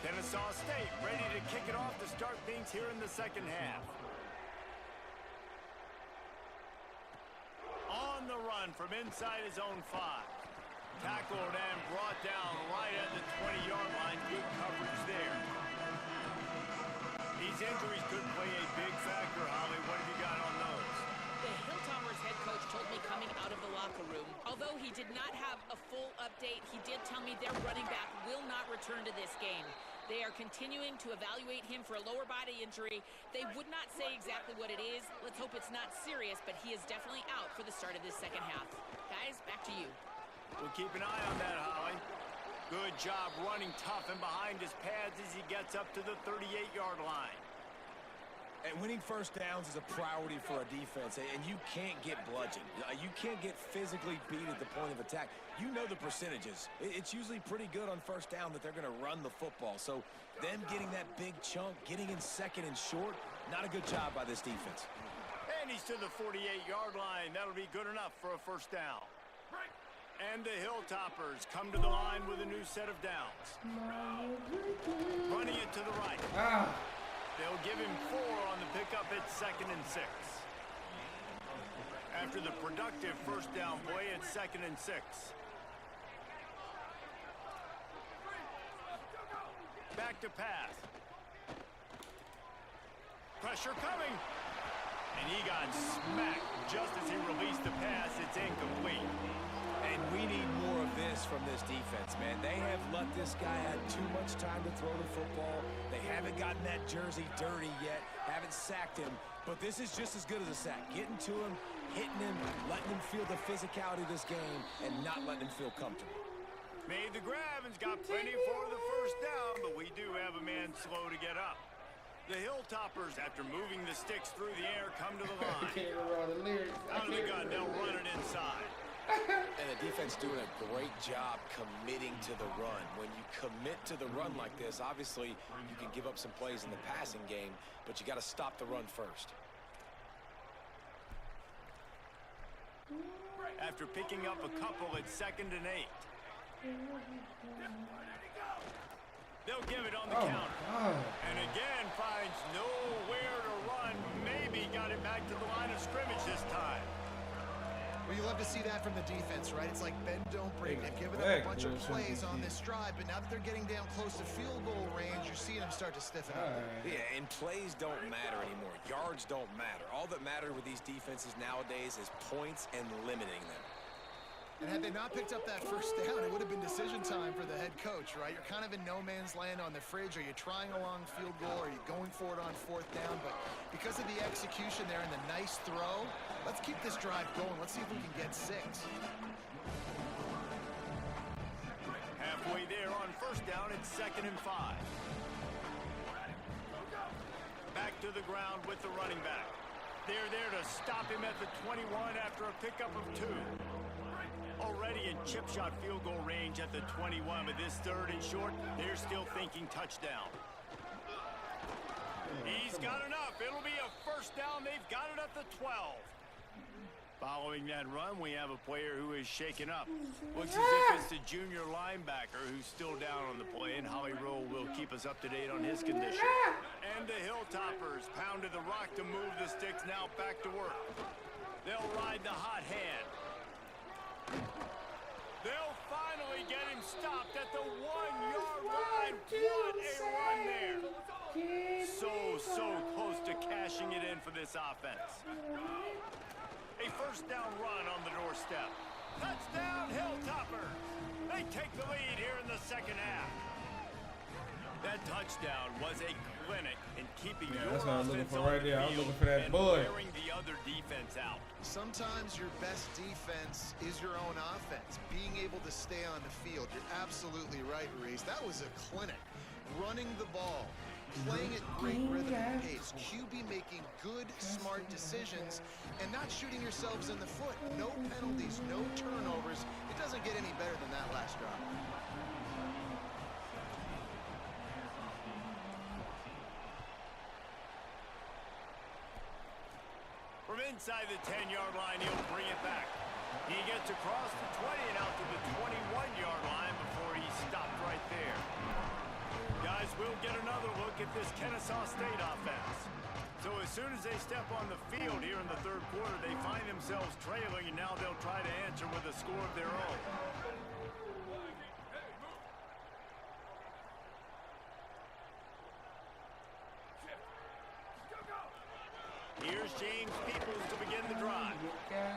Kennesaw State ready to kick it off to start things here in the second half. On the run from inside his own 5. Tackled and brought down right at the 20-yard line. Good coverage there. These injuries could play a big factor, Holly. What have you got on those?
The Hilltoppers head coach told me coming out of the locker room, although he did not have a full update, he did tell me their running back will not return to this game. They are continuing to evaluate him for a lower body injury. They would not say exactly what it is. Let's hope it's not serious, but he is definitely out for the start of this second half. Guys, back to you.
We'll keep an eye on that, Holly. Good job running tough and behind his pads as he gets up to the 38-yard line.
And winning first downs is a priority for a defense, and you can't get bludgeoned. You can't get physically beat at the point of attack. You know the percentages. It's usually pretty good on first down that they're going to run the football. So them getting that big chunk, getting in second and short, not a good job by this defense.
And he's to the 48-yard line. That'll be good enough for a first down. And the Hilltoppers come to the line with a new set of downs. Running it to the right. They'll give him 4 on the pickup at 2nd and 6. After the productive first down play at 2nd and 6. Back to pass. Pressure coming. And he got smacked just as he released the pass. It's incomplete.
And we need more of this from this defense, man. They have let this guy have too much time to throw the football. They haven't gotten that jersey dirty yet, haven't sacked him. But this is just as good as a sack. Getting to him, hitting him, letting him feel the physicality of this game, and not letting him feel comfortable.
Made the grab and's got plenty for the first down, but we do have a man slow to get up. The Hilltoppers, after moving the sticks through the air, come to the line. Out of the gun, they'll run it inside.
And the defense doing a great job committing to the run. When you commit to the run like this, obviously you can give up some plays in the passing game, but you got to stop the run first.
After picking up a couple at 2nd and 8. They'll give it on the counter. And again finds nowhere to run. Maybe got it back to the line of scrimmage this time.
Well, you love to see that from the defense, right? It's like bend, don't break. They've given them a bunch of plays on this drive, but now that they're getting down close to field goal range, you're seeing them start to stiffen up.
Yeah, and plays don't matter anymore. Yards don't matter. All that matters with these defenses nowadays is points and limiting them.
And had they not picked up that first down, it would have been decision time for the head coach, right? You're kind of in no man's land on the fridge. Are you trying a long field goal? Are you going for it on 4th down? But because of the execution there and the nice throw, let's keep this drive going. Let's see if we can get 6.
Halfway there on first down, it's 2nd and 5. Back to the ground with the running back. They're there to stop him at the 21 after a pickup of 2. Already in chip shot field goal range at the 21, but this 3rd and short, they're still thinking touchdown. He's got enough. It'll be a first down. They've got it at the 12. Following that run, we have a player who is shaken up. Looks as if it's the junior linebacker who's still down on the play, and Holly Rowe will keep us up to date on his condition. And the Hilltoppers pounded the rock to move the sticks, now back to work. They'll ride the hot hand. They'll finally get him stopped at the 1-yard line. What a run there. So close to cashing it in for this offense. A first down run on the doorstep. Touchdown, Hilltoppers. They take the lead here in the second half. That touchdown was a clinic in keeping your
that's what I'm looking
offense
for
on
right
the
there. I'm
field
looking for that
and
boy.
wearing the other defense out.
Sometimes your best defense is your own offense. Being able to stay on the field. You're absolutely right, Reese. That was a clinic. Running the ball. Playing at great rhythm and pace. QB making good, smart decisions and not shooting yourselves in the foot. No penalties, no turnovers. It doesn't get any better than that last drive.
From inside the 10-yard line, he'll bring it back. He gets across the 20 and out to the 21-yard line before he stopped right there. Guys, we'll get another look at this Kennesaw State offense. So as soon as they step on the field here in the 3rd quarter, they find themselves trailing, and now they'll try to answer with a score of their own. Here's James Peoples to begin the drive.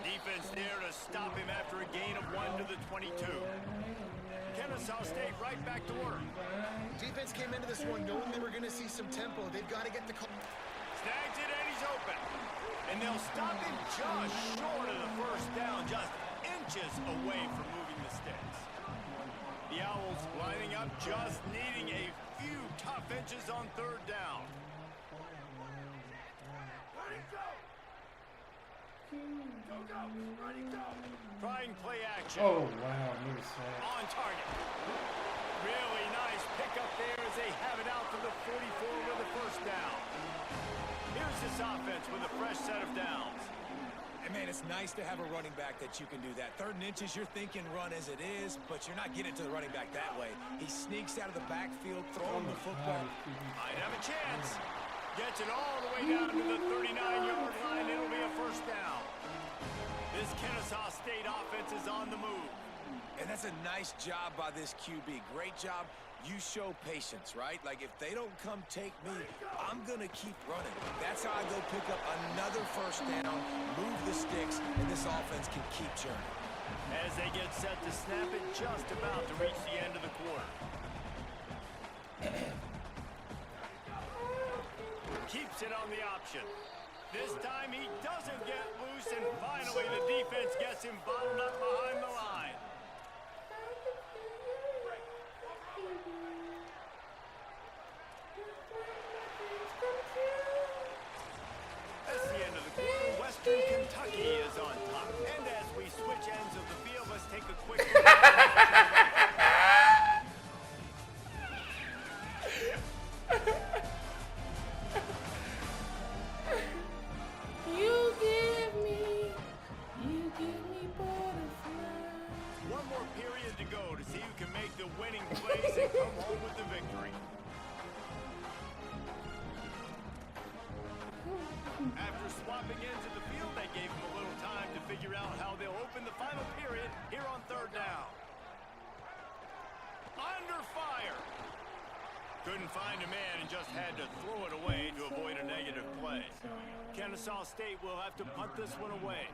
Defense there to stop him after a gain of 1 to the 22. Kennesaw State right back to work.
Defense came into this one knowing they were going to see some tempo. They've got to get the call.
Snags it and he's open. And they'll stop him just short of the first down, just inches away from moving the sticks. The Owls lining up, just needing a few tough inches on 3rd down. Trying play action.
Oh, wow.
On target. Really nice pickup there as they have it out to the 44 with a first down. Here's this offense with a fresh set of downs.
And man, it's nice to have a running back that you can do that. 3rd and inches, you're thinking run as it is, but you're not getting to the running back that way. He sneaks out of the backfield, throwing the football.
Might have a chance. Gets it all the way down to the 39-yard line. It'll be a first down. This Kennesaw State offense is on the move.
And that's a nice job by this QB. Great job. You show patience, right? Like, if they don't come take me, I'm going to keep running. That's how I go pick up another first down, move the sticks, and this offense can keep churning.
As they get set to snap it, just about to reach the end of the quarter. Keeps it on the option. This time he doesn't get loose, and finally the defense gets him bottled up behind the line. That's the end of the quarter. Western Kentucky is on top. And as we switch ends of the field, let's take a quick look.
You give me butterflies.
One more period to go to see who can make the winning plays and come home with the victory. After swapping into the field, they gave him a little time to figure out how they'll open the final period here on 3rd down. Under fire. Couldn't find a man and just had to throw it away to avoid a negative play. Kennesaw State will have to punt this one away.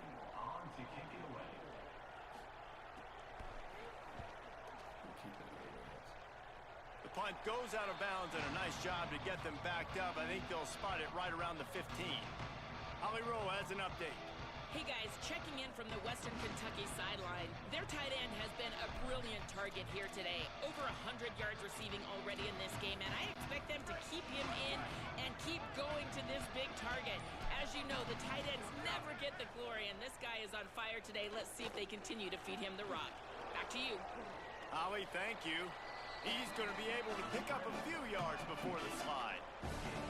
The punt goes out of bounds, and a nice job to get them backed up. I think they'll spot it right around the 15. Holly Rowe has an update.
Hey guys, checking in from the Western Kentucky sideline. Their tight end has been a brilliant target here today. Over 100 yards receiving already in this game, and I expect them to keep him in and keep going to this big target. As you know, the tight ends never get the glory, and this guy is on fire today. Let's see if they continue to feed him the rock. Back to you.
Holly, thank you. He's going to be able to pick up a few yards before the slide.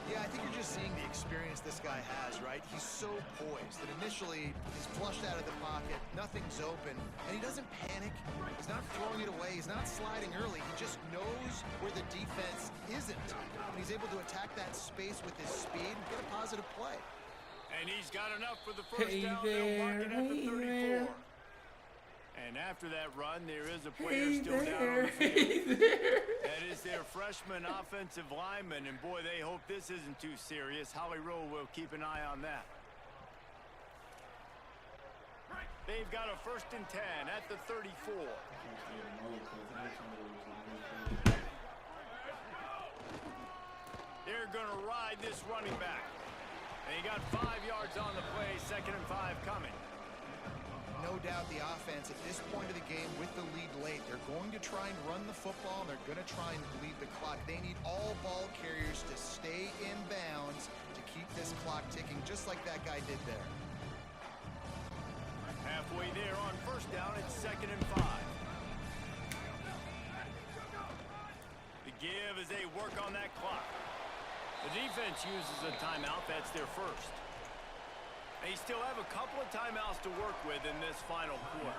Yeah, I think you're just seeing the experience this guy has, right? He's so poised that initially he's flushed out of the pocket, nothing's open, and he doesn't panic. He's not throwing it away. He's not sliding early. He just knows where the defense isn't. And he's able to attack that space with his speed and get a positive play.
And he's got enough for the first down. They'll mark it at the 34. And after that run, there is a player still down on the field. That is their freshman offensive lineman, and boy, they hope this isn't too serious. Holly Rowe will keep an eye on that. They've got a 1st and 10 at the 34. They're going to ride this running back. And he got 5 yards on the play, 2nd and 5 coming.
No doubt the offense at this point of the game with the lead late, they're going to try and run the football, and they're going to try and bleed the clock. They need all ball carriers to stay in bounds to keep this clock ticking, just like that guy did there.
Halfway there on 1st down, it's 2nd and 5. The give as they work on that clock. The defense uses a timeout. That's their first. They still have a couple of timeouts to work with in this final quarter.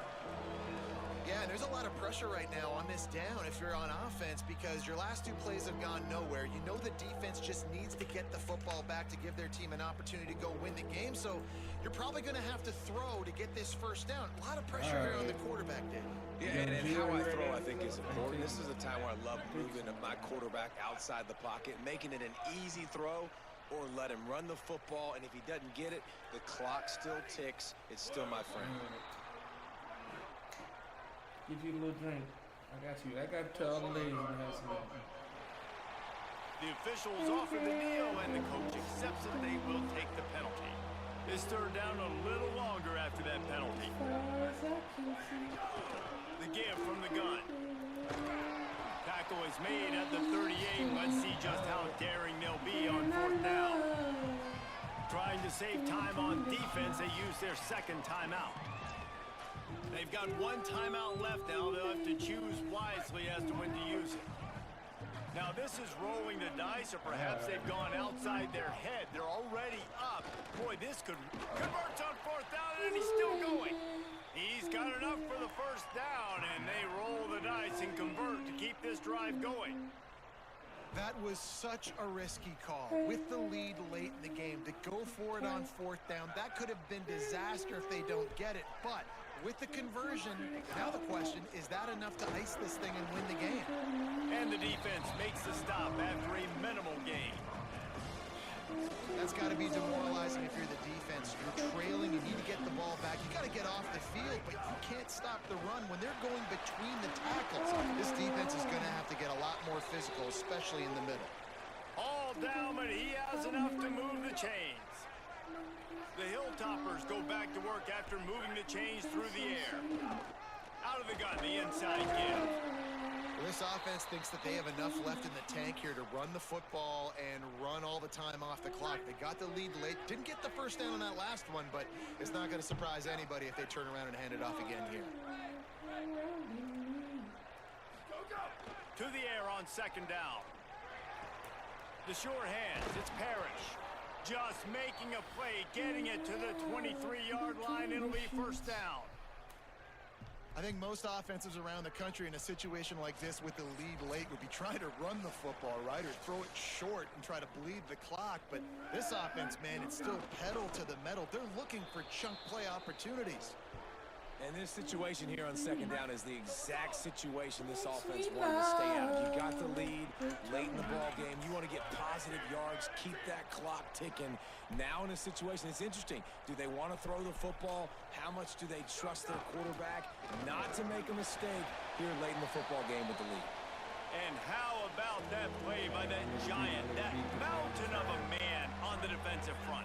Yeah, and there's a lot of pressure right now on this down if you're on offense because your last 2 plays have gone nowhere. You know the defense just needs to get the football back to give their team an opportunity to go win the game, so you're probably going to have to throw to get this first down. A lot of pressure here on the quarterback, Dave.
Yeah, and how I throw, I think, is important. This is a time where I love moving my quarterback outside the pocket, making it an easy throw, or let him run the football, and if he doesn't get it, the clock still ticks. It's still my friend.
Give you a little drink. I got you. I got to tell all the ladies in the house.
The officials offer the kneel, and the coach accepts it. They will take the penalty. This 3rd down a little longer after that penalty. The give from the gun. Tackle is made at the 38. Let's see just how daring they'll be on 4th down. Try trying to save time on defense, they use their second timeout. They've got one timeout left now. They'll have to choose wisely as to when to use it. Now, this is rolling the dice, or perhaps they've gone outside their head. They're already up. Boy, this could convert on fourth down, and he's still going. He's got enough for the first down, and they roll the dice and convert to keep this drive going.
That was such a risky call with the lead late in the game to go for it on fourth down. That could have been disaster if they don't get it, but with the conversion, now the question, is that enough to ice this thing and win the game?
And the defense makes the stop after a minimal gain.
That's got to be demoralizing if you're the defense. You're trailing, you need to get the ball back. You got to get off the field, but you can't stop the run when they're going between the tackles. This defense is going to have to get a lot more physical, especially in the middle.
All down, but he has enough to move the chains. The Hilltoppers go back to work after moving the chains through the air. Out of the gun, the inside give.
Well, this offense thinks that they have enough left in the tank here to run the football and run all the time off the clock. They got the lead late. Didn't get the first down on that last one, but it's not going to surprise anybody if they turn around and hand it off again here.
To the air on second down. The short hands, it's Parrish. Just making a play, getting it to the 23-yard line. It'll be first down.
I think most offenses around the country in a situation like this with the lead late would be trying to run the football, right? Or throw it short and try to bleed the clock. But this offense, man, it's still pedal to the metal. They're looking for chunk play opportunities.
And this situation here on second down is the exact situation this offense wanted to stay out of. You got the lead late in the ball game. You want to get positive yards, keep that clock ticking. Now in a situation, it's interesting. Do they want to throw the football? How much do they trust their quarterback not to make a mistake here late in the football game with the lead?
And how about that play by that giant, that mountain of a man on the defensive front?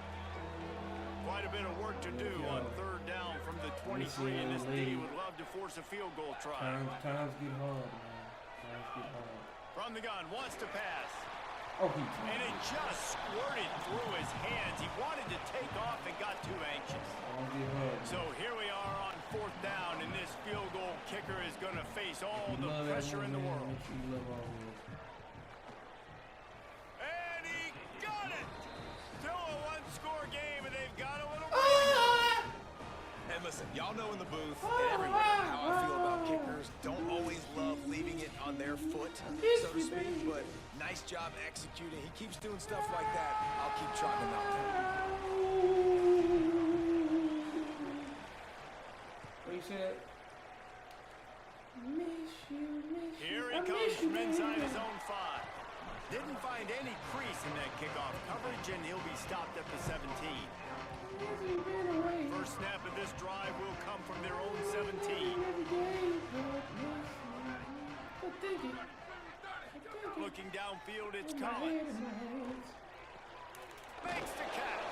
Quite a bit of work to do on third down from the 23, and this D would love to force a field goal try.
Times get hard, man. Times get hard.
From the gun, wants to pass.
Oh,
and it just squirted through his hands. He wanted to take off and got too anxious. So here we are on fourth down, and this field goal kicker is going to face all the pressure in the world. And he got it! Still a one-score game, and they've got a little bit.
And listen, y'all know in the booth and everywhere how I feel about kickers. Don't always love leaving it on their foot, so to speak, but nice job executing. He keeps doing stuff like that. I'll keep trotting him out there.
What you said?
Here he comes from inside his own 5. Didn't find any crease in that kickoff coverage, and he'll be stopped at the 17. First snap of this drive will come from their own 17. Looking downfield, it's Collins. Makes the catch.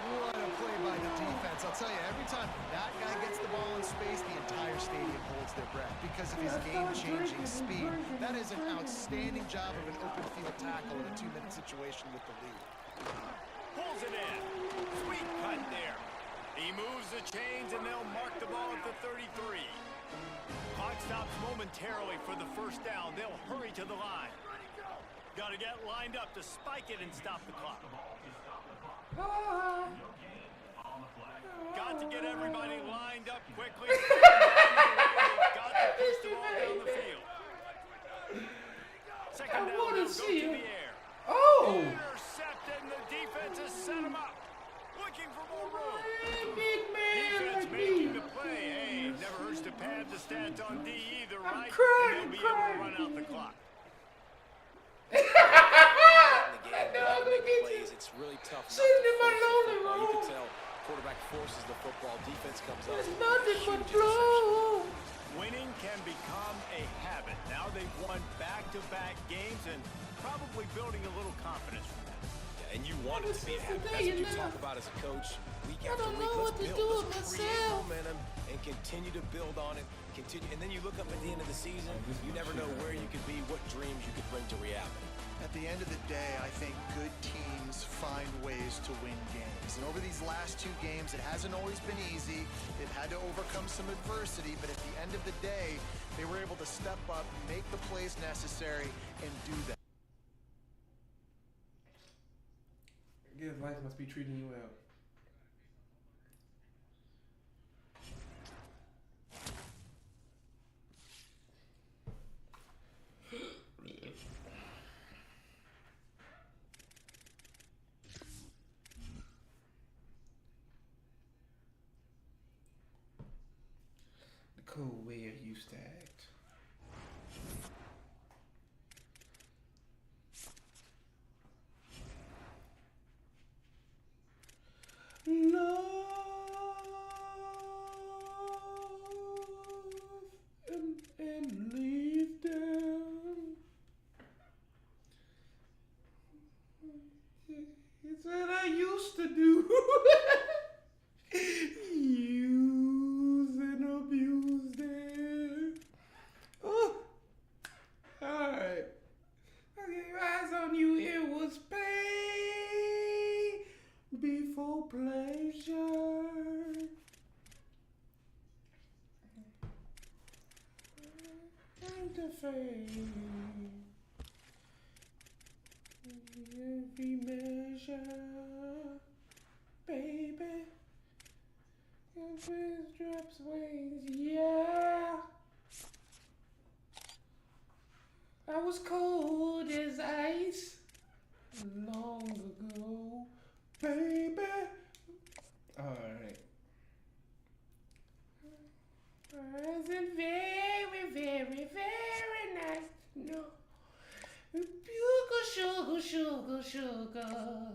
What a play by the defense. I'll tell you, every time that guy gets the ball in space, the entire stadium holds their breath because of his game-changing speed. That is an outstanding job of an open field tackle in a 2-minute situation with the lead.
Pulls it in. Sweet cut there. He moves the chains, and they'll mark the ball at the 33. Clock stops momentarily for the first down. They'll hurry to the line. Got to get lined up to spike it and stop the clock. Got to get everybody lined up quickly. Got to push the ball down the field. Second down, they'll go to the air.
Oh!
Intercepted, and the defense has set him up. Looking for more room.
Big man,
defense making the play. Hey, never hurts to pad the stats on D either, right?
Crying,
and they'll be able to run out the clock.
It's really tough. You can tell quarterback forces the football, defense comes up.
There's nothing but blow.
Winning can become a habit. Now they've won back-to-back games and probably building a little confidence from that.
Yeah, and you want it to be a habit. That's what you talk about as a coach.
week after week. Let's create momentum and continue to build on it. And then you look up at the end of the season, you never know where you could be, what dreams you could bring to reality.
At the end of the day, I think good teams find ways to win games. And over these last 2 games, it hasn't always been easy. They've had to overcome some adversity, but at the end of the day, they were able to step up, make the plays necessary, and do that.
I guess life must be treating you well. Cool way I used to act. Love and leave them. It's what I used to do. Use and abuse them. Oh, alright. Okay, eyes on you, it was pain before pleasure. And the fame. Every measure, baby. Your drops wings, yeah. I was cold as ice long ago, baby. Alright. Wasn't very, very, very nice. No. Sugar, sugar, sugar.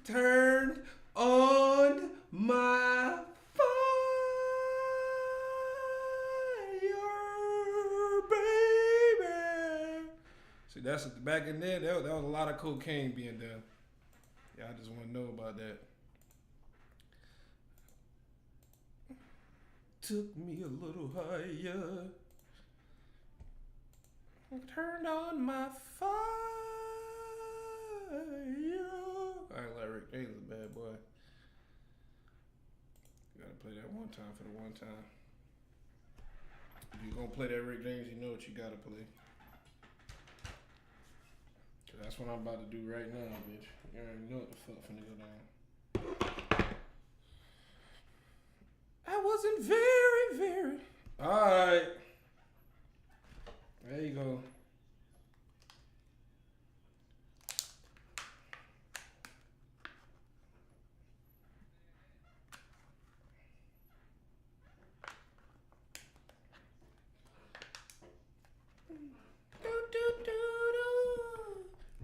Turn on my fire, baby. See, that's back in there. That was a lot of cocaine being done. Yeah, I just want to know about that. Took me a little higher. Turned on my fire. I ain't like Rick James a bad boy. You gotta play that one time for the one time. If you're gonna play that Rick James, you know what you gotta play. Cause that's what I'm about to do right now, bitch. You already know what the fuck finna go down. I wasn't very, very. Alright. There you go.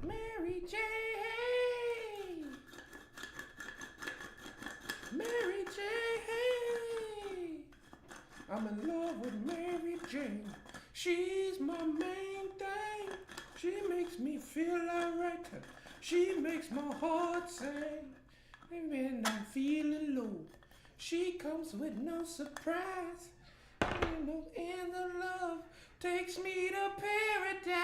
Mary J. Mary J. I'm in love with Mary Jane. She's my main thing. She makes me feel alright. She makes my heart sing. And when I'm feeling low, she comes with no surprise. And the love takes me to paradise.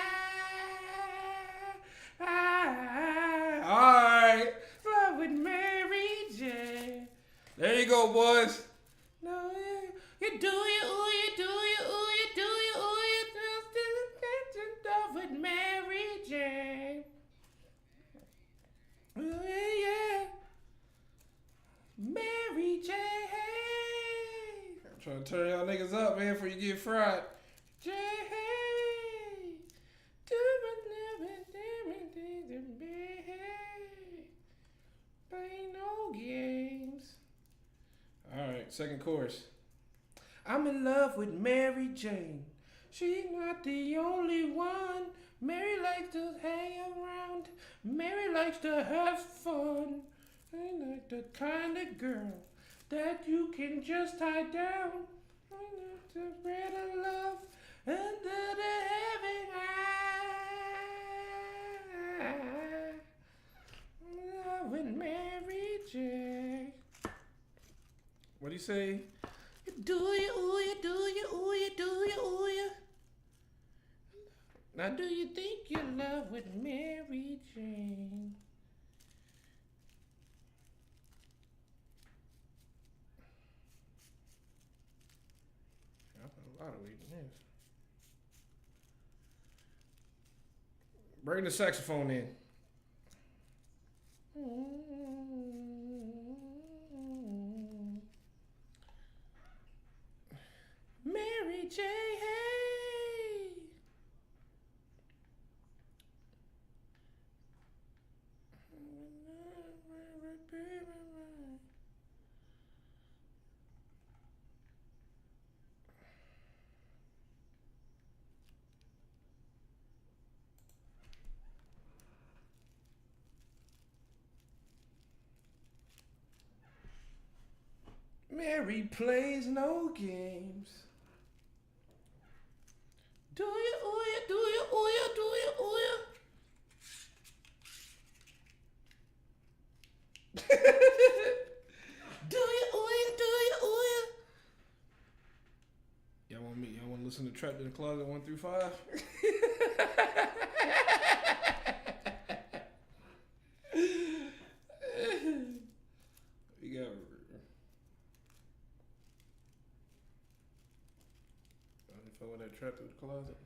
Alright. Love with Mary J. There you go, boys. No, you do you, ooh, you do you, ooh, you do you, ooh, you just love with Mary J. Ooh, yeah. Mary J. I'm trying to turn y'all niggas up, man, before you get fried. J. Ain't no games. Alright, second chorus. I'm in love with Mary Jane. She's not the only one. Mary likes to hang around. Mary likes to have fun. Ain't like the kind of girl that you can just tie down. Ain't like the bread of love under the heaven eye. J. What do you say? Do you, ooh, you, do you, ooh, you, do you, ooh, you. Now, do you think you're in love with Mary Jane? I put a lot of weight in this. Bring the saxophone in. Mary J. Hey. Mary plays no games. Do you, ooh, you, do you, ooh, you, do you, ooh, you. Do you, ooh, you, do you, ooh, you. Y'all want to listen to Trapped in the Closet 1 through 5? We got... If I would have Trapped in the Closet.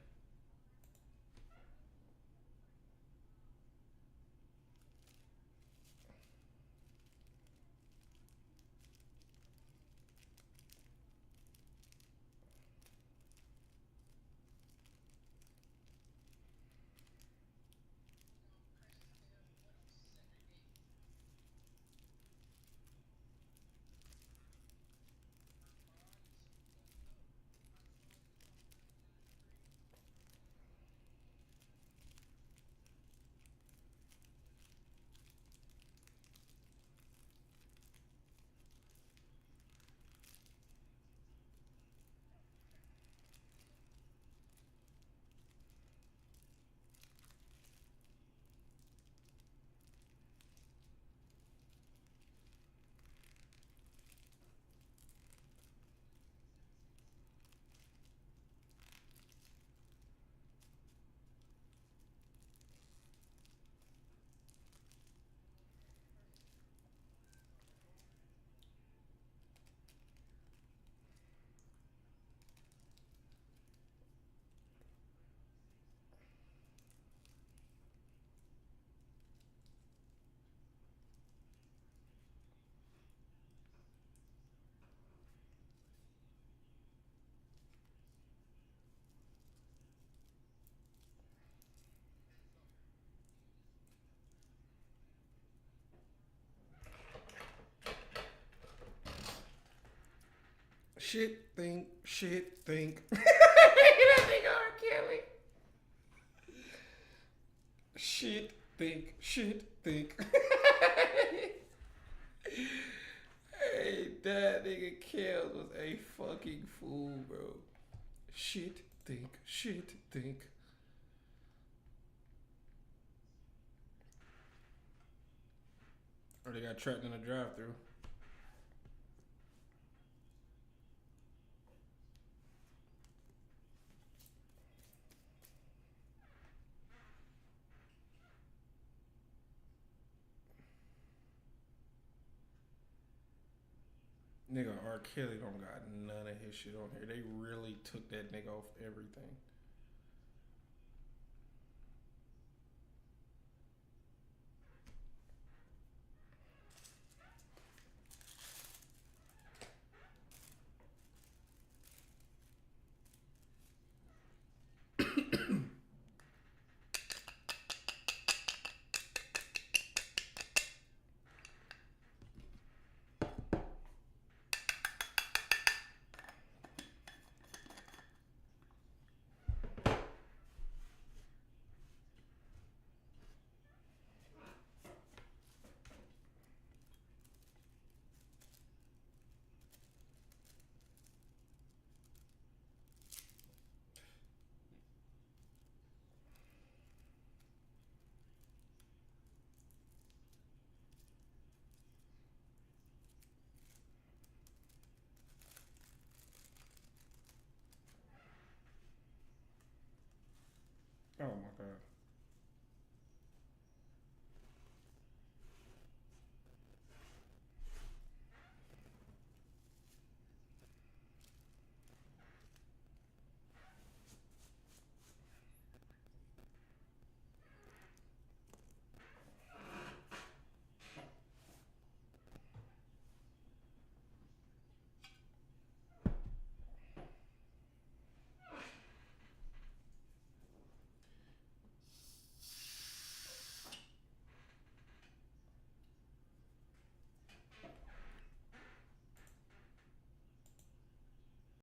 Shit, think. That nigga R. Kelly. Shit, think. Hey, that nigga Kells was a fucking fool, bro. Shit, think. Or they got trapped in a drive-thru. Nigga, R. Kelly don't got none of his shit on here. They really took that nigga off everything. my god.